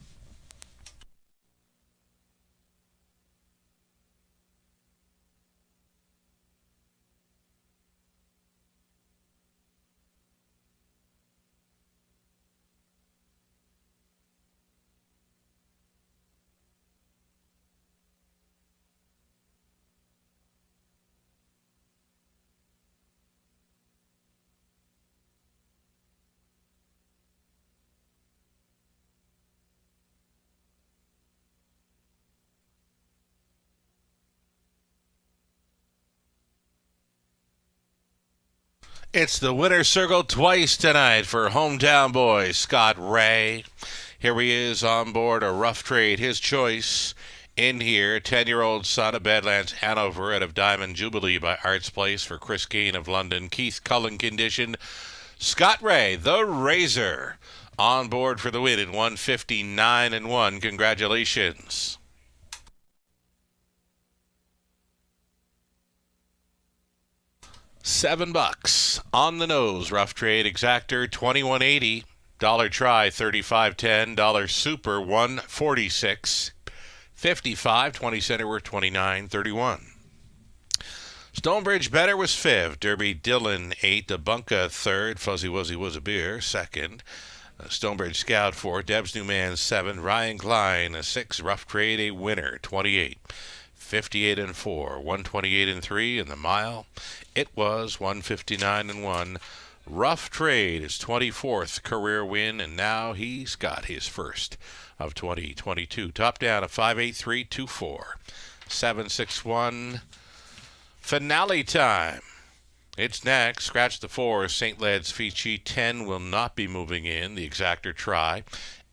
S3: It's the winner's circle twice tonight for hometown boy Scott Ray. Here he is on board a Rough Trade, his choice. In here, 10-year-old son of Badlands Hanover out of Diamond Jubilee by Arts Place for Chris Keane of London. Keith Cullen conditioned. Scott Ray, the Razor, on board for the win in 159-1. Congratulations. $7 on the nose. Rough Trade exactor $21.80. Dollar try $35.10. Dollar super $146. 55. 20 center worth $29.31. Stonebridge Better was 5th. Derby Dillon 8th. Abunka 3rd. Fuzzy Wuzzy Was a Beer 2nd. Stonebridge Scout 4th. Deb's New Man 7th. Ryan Klein 6th. Rough Trade a winner 28. 58-4, 128-3 in the mile. It was 159-1. Rough Trade, his 24th career win, and now he's got his first of 2022. Top down at 583-24, 761. Finale time. It's next. Scratch the 4. St. Led's Fiji 10 will not be moving in. The exactor try.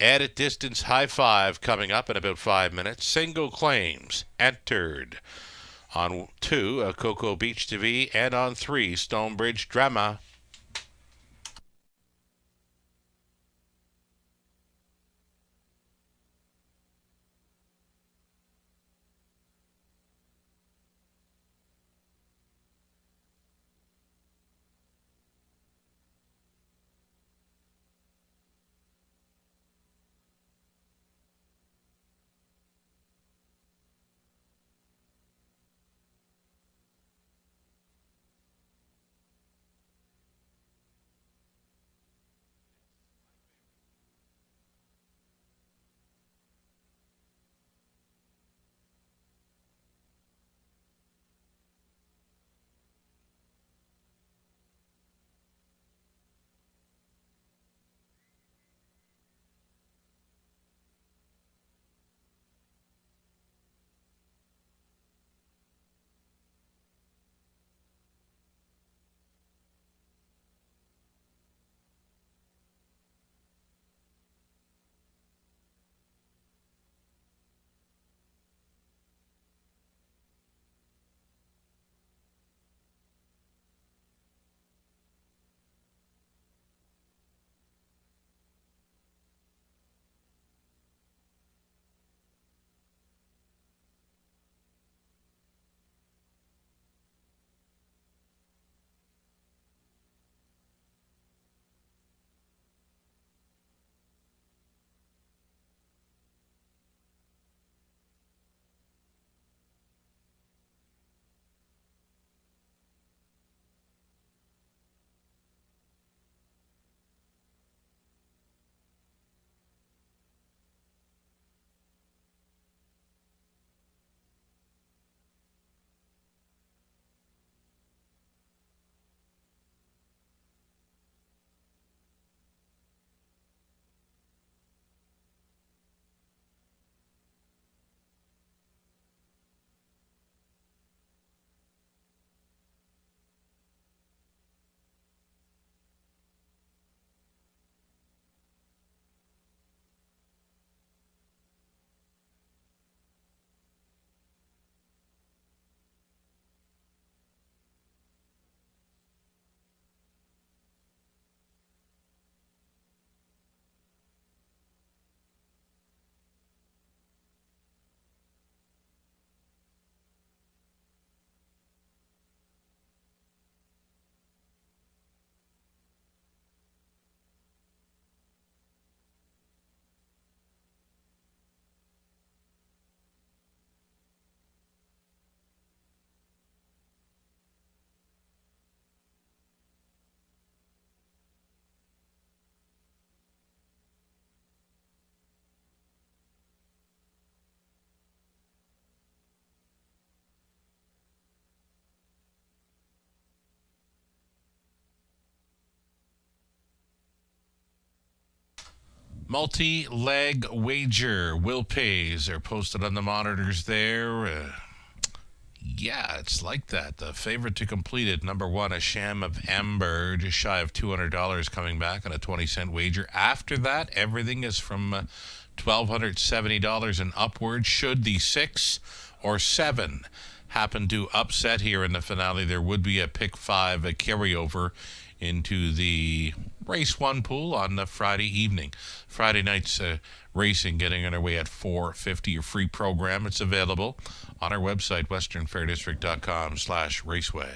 S3: Added distance high 5 coming up in about 5 minutes. Single claims entered. On 2, Cocoa Beach TV, and on 3, Stonebridge Drama. Multi-leg wager. Will pays are posted on the monitors there. Yeah, it's like that. The favorite to complete it, number 1, A Sham of Amber, just shy of $200 coming back on a 20-cent wager. After that, everything is from $1,270 and upward. Should the 6 or 7 happen to upset here in the finale, there would be a pick 5, a carryover into the race 1 pool on the Friday evening. Friday night's racing getting underway at 4:50. Your free program. It's available on our website, westernfairdistrict.com/raceway.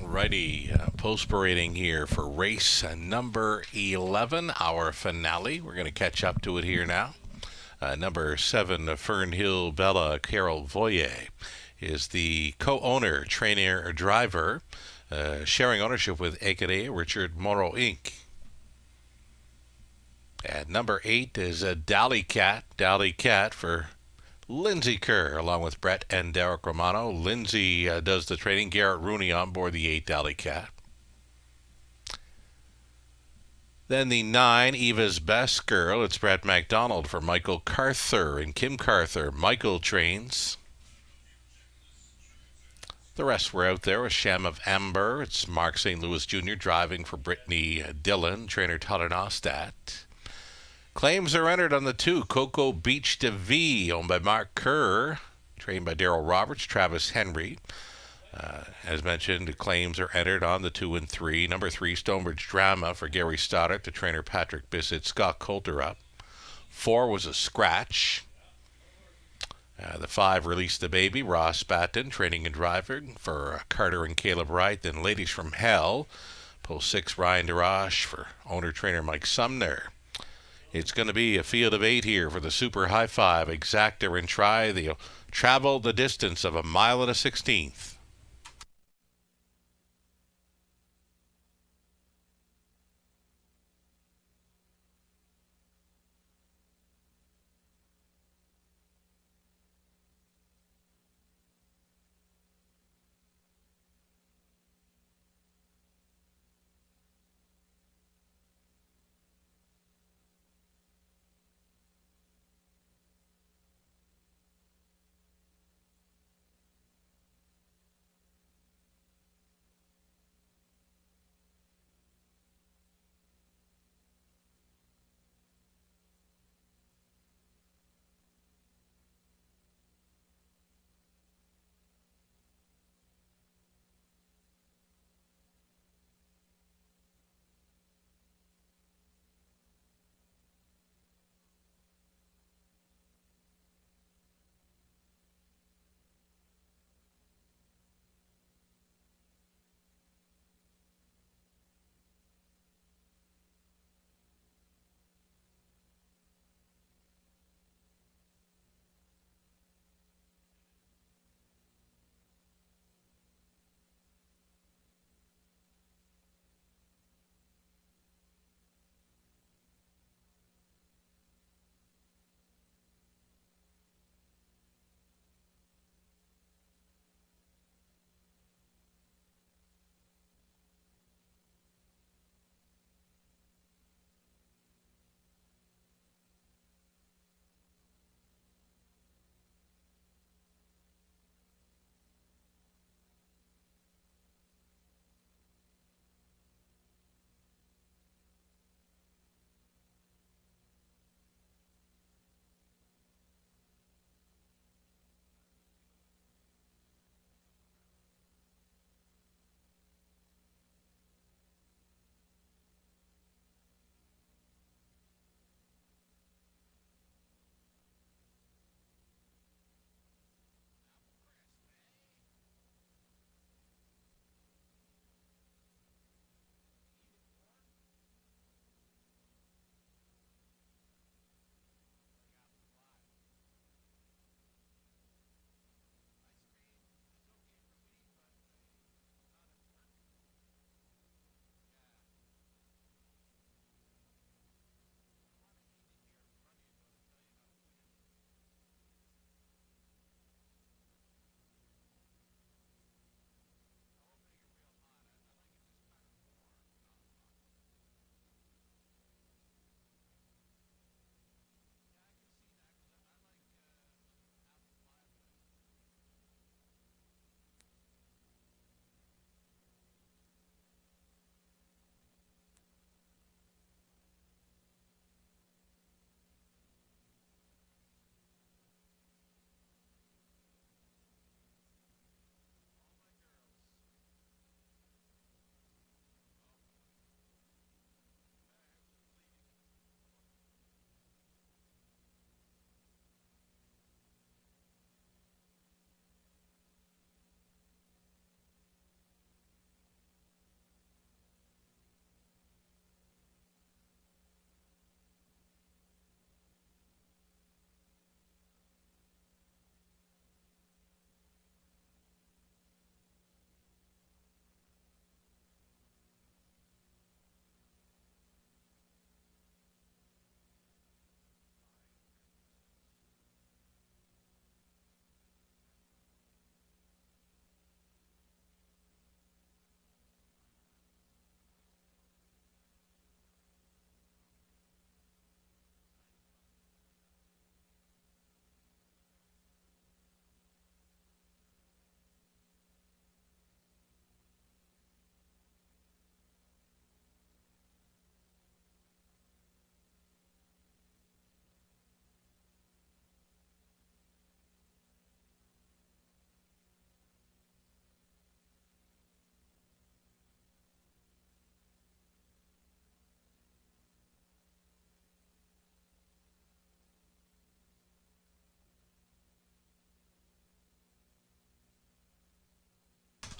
S3: Alrighty, post parading here for race number 11, our finale. We're going to catch up to it here now. Number 7, Fernhill Bella Carol Voyer is the co-owner, trainer, driver, sharing ownership with Ekere Richard Morrow Inc. At number 8 is Dally Cat for Lindsay Kerr, along with Brett and Derek Romano. Lindsay does the training. Garrett Rooney on board the 8 Dally Cat. Then the 9, Eva's Best Girl. It's Brett MacDonald for Michael Carther and Kim Carther. Michael trains. The rest were out there. A Sham of Amber. It's Mark St. Louis Jr. driving for Brittany Dillon. Trainer Tyler Nostat. Claims are entered on the 2, Cocoa Beach de V, owned by Mark Kerr, trained by Daryl Roberts, Travis Henry. As mentioned, claims are entered on the 2 and 3. Number 3, Stonebridge Drama for Gary Stoddart, the trainer Patrick Bissett, Scott Coulter up. 4 was a scratch. The 5 released the baby, Ross Batten, training and driving for Carter and Caleb Wright. Then Ladies from Hell, Post 6, Ryan DeRoche for owner-trainer Mike Sumner. It's going to be a field of 8 here for the Super High 5 Exactor and Try. They'll travel the distance of 1 mile and a 16th.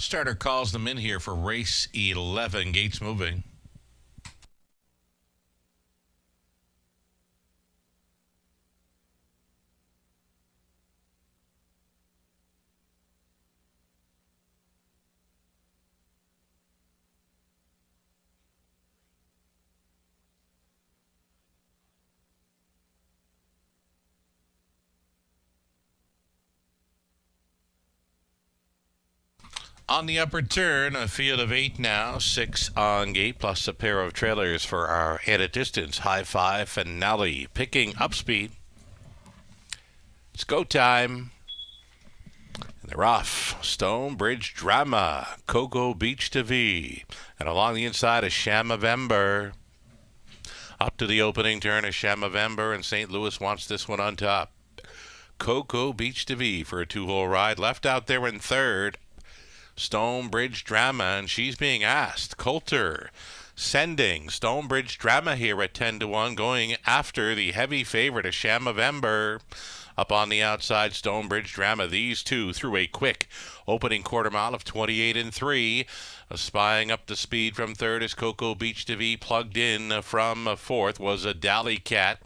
S3: Starter calls them in here for race 11. Gates moving. On the upper turn, a field of 8 now, 6 on gate, plus a pair of trailers for our at a distance high five finale. Picking up speed. It's go time. And they're off. Stonebridge Drama, Cocoa Beach to V. And along the inside, a Shamavember. Up to the opening turn, a Shamavember, and St. Louis wants this one on top. Cocoa Beach to V for a 2-hole ride. Left out there in third. Stonebridge Drama, and she's being asked. Coulter sending Stonebridge Drama here at 10-1, going after the heavy favorite, a Shamavember. Up on the outside, Stonebridge Drama. These two through a quick opening quarter mile of 28-3. Spying up the speed from third is Cocoa Beach to V. Plugged in from fourth was a Dally Cat.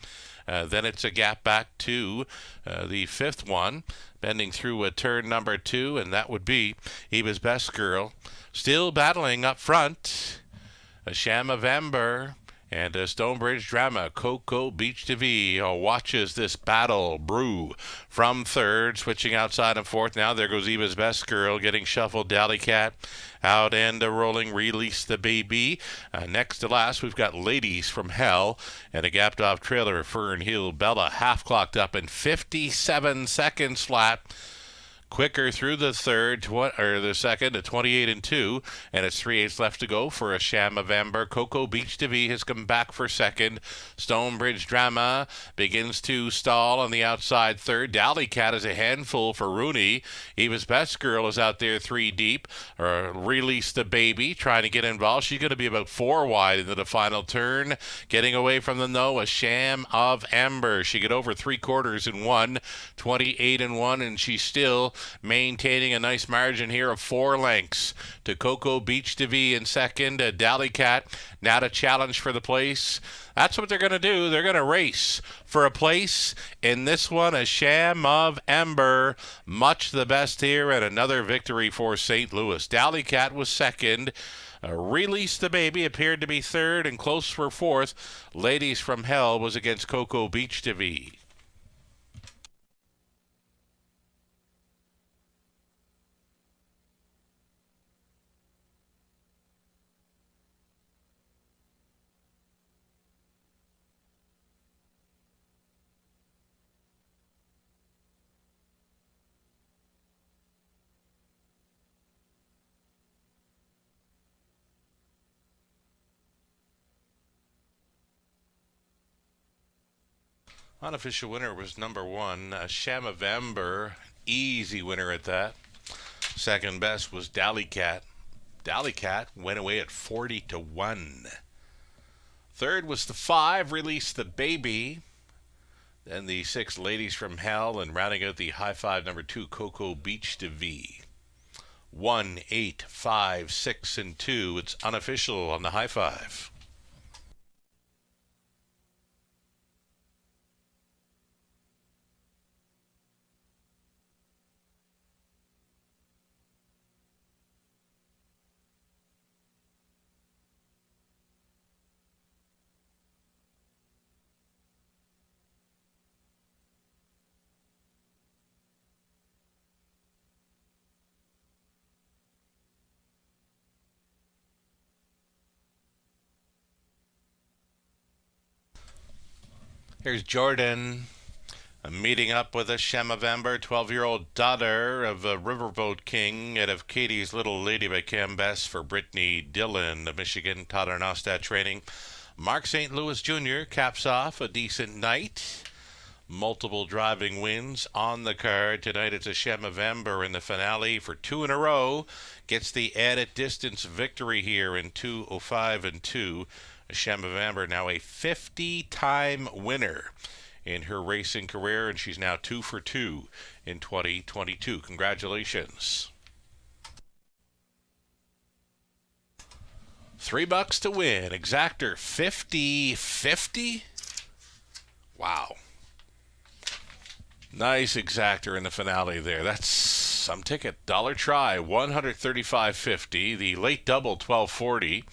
S3: Then it's a gap back to the fifth one, bending through a turn number 2, and that would be Eva's Best Girl. Still battling up front, a Shamavember and a Stonebridge Drama. Cocoa Beach to V watches this battle brew from third, switching outside and fourth. Now there goes Eva's Best Girl, getting shuffled. Dally Cat out and rolling. Release the Baby. Next to last, we've got Ladies from Hell and a gapped off trailer, Fern Hill Bella, half clocked up in 57 seconds flat. Quicker through the third, or the second, at 28-2, and it's 3/8 left to go for a Shamavember. Cocoa Beach to V has come back for second. Stonebridge Drama begins to stall on the outside third. Dally Cat is a handful for Rooney. Eva's Best Girl is out there 3 deep. Release the Baby, trying to get involved. She's going to be about 4 wide into the final turn. Getting away from the no, a Shamavember. She got over 3/4 in 1, 28-1, and she's still maintaining a nice margin here of 4 lengths to Cocoa Beach to V in second. Dally Cat now to challenge for the place. That's what they're going to do. They're going to race for a place in this one. A Shamavember, much the best here, and another victory for St. Louis. Dally Cat was second. Release the Baby appeared to be third, and close for fourth. Ladies from Hell was against Cocoa Beach to V. Unofficial winner was number 1, Shamavember. Easy winner at that. Second best was Dally Cat. Dally Cat went away at 40-1. Third was the 5, Release the Baby. Then the 6, Ladies from Hell, and rounding out the high five, number 2, Cocoa Beach to V. 1, 8, 5, 6, and 2. It's unofficial on the high five. Here's Jordan meeting up with a Shamavember, 12-year-old daughter of a Riverboat King and of Katie's Little Lady by Cam Best for Brittany Dillon of Michigan, Toddler Nostad training. Mark St. Louis Jr. caps off a decent night. Multiple driving wins on the card. Tonight it's a Shamavember in the finale for 2 in a row. Gets the added distance victory here in 2:05-2. Shamavember now a 50-time winner in her racing career, and she's now 2 for 2 in 2022. Congratulations. $3 to win. Exactor 50-50. Wow. Nice exactor in the finale there. That's some ticket. Dollar try, $135.50. The late double, $12.40.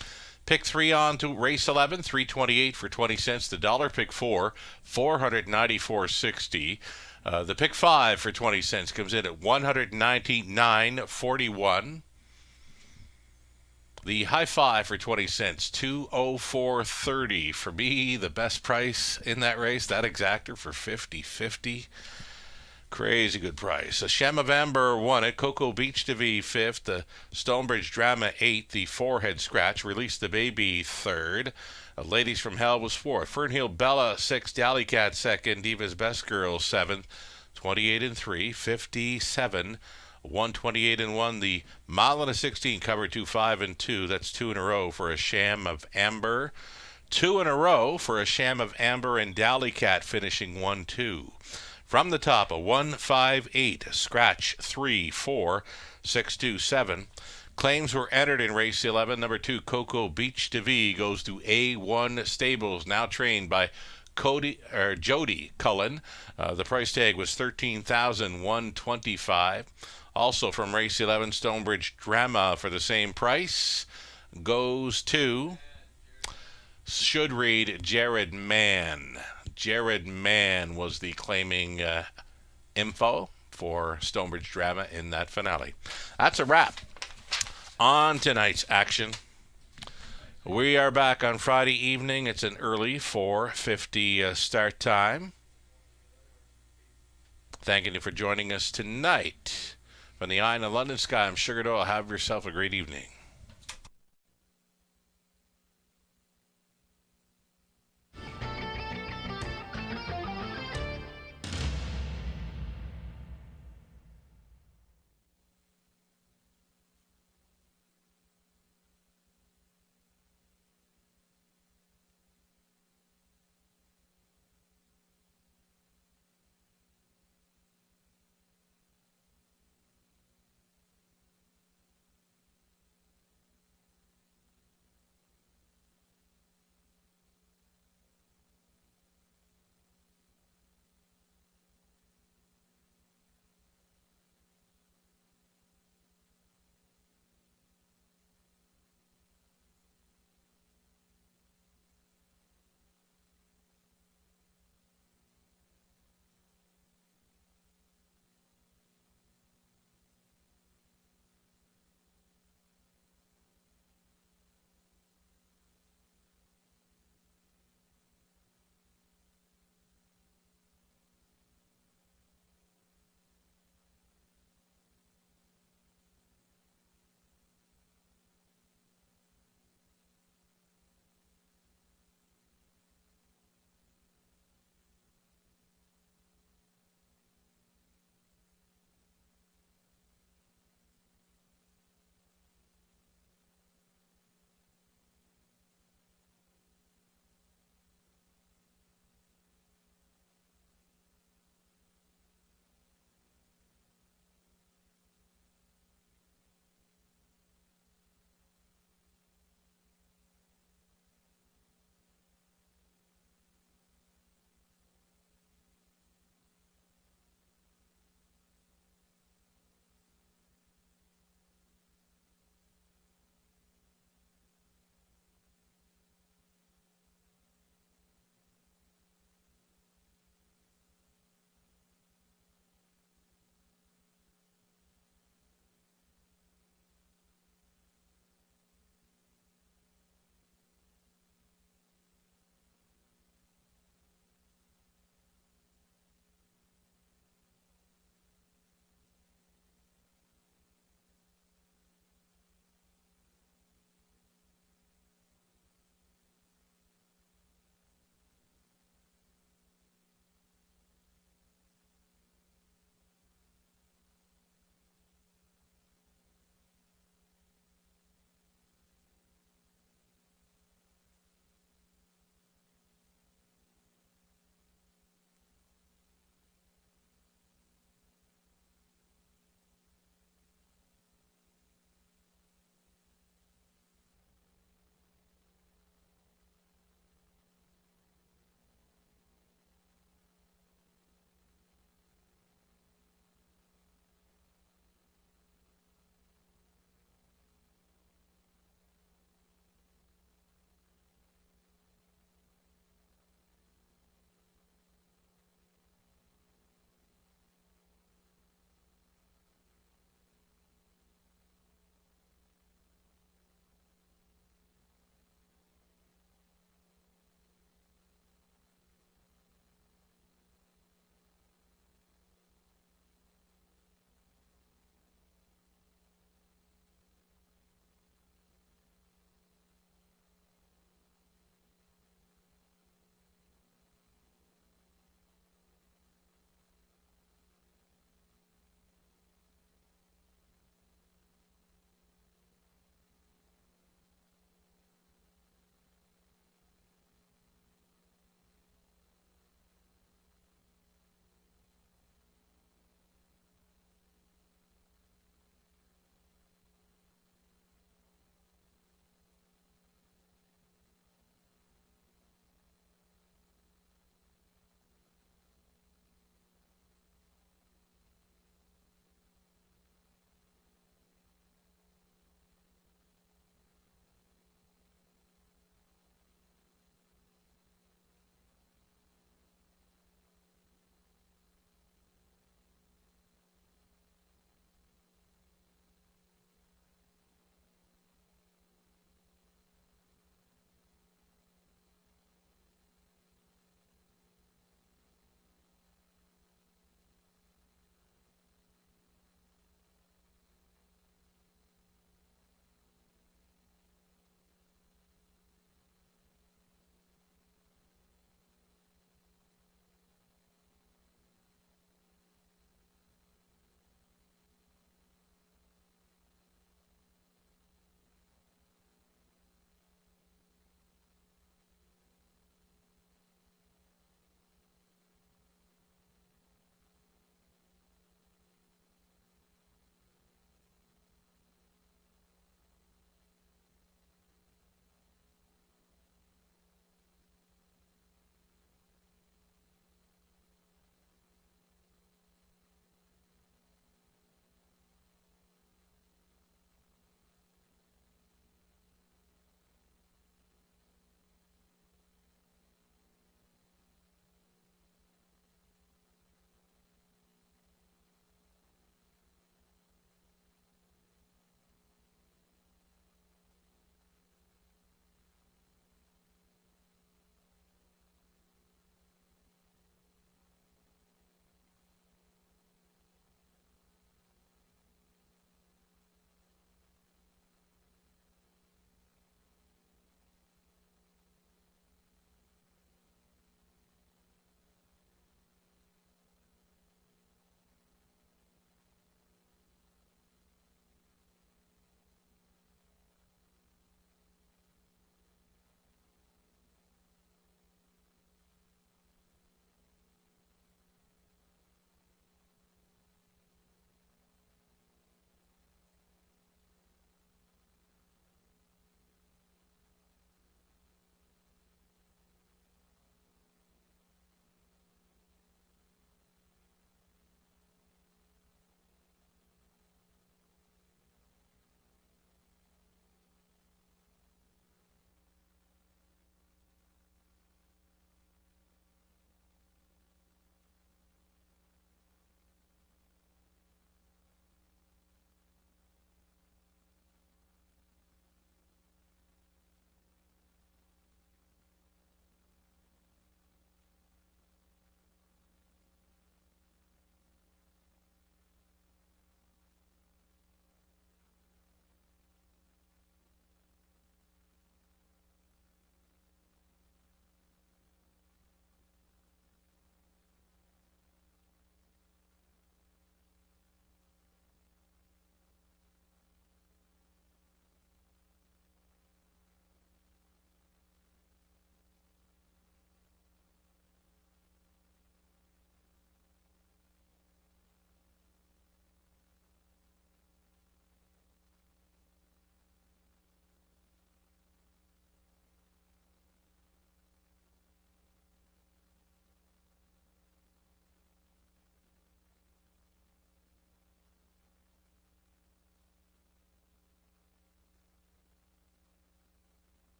S3: Pick 3 on to race 11, $3.28 for 20 cents. The dollar pick 4, $494.60. The pick 5 for 20 cents comes in at $199.41. The high 5 for 20 cents, $204.30. For me, the best price in that race, that exactor for 50-50. Crazy good price. A Shem of Amber won it. Cocoa Beach to be 5th. The Stonebridge Drama 8th. The Forehead Scratch. Release the Baby 3rd. Ladies from Hell was 4th. Fernhill Bella 6th. Dally Cat 2nd. Diva's Best Girl 7th. 28-3. 57. 128-1. The Mile and a 16 covered 2-5-2. That's 2 in a row for a Sham of Amber. 2 in a row for a Sham of Amber and Dally Cat finishing 1-2. From the top, a 1-5-8, scratch 3-4, 6-2-7. Claims were entered in race 11. Number 2, Cocoa Beach DeVee goes to A1 Stables, now trained by Jody Cullen. The price tag was $13,125. Also from race 11, Stonebridge Drama for the same price goes to should read Jared Mann. Jared Mann was the claiming info for Stonebridge Drama in that finale. That's a wrap on tonight's action. We are back on Friday evening. It's an early 4:50 start time. Thanking you for joining us tonight. From the Eye in the London Sky, I'm Sugar Doyle. Have yourself a great evening.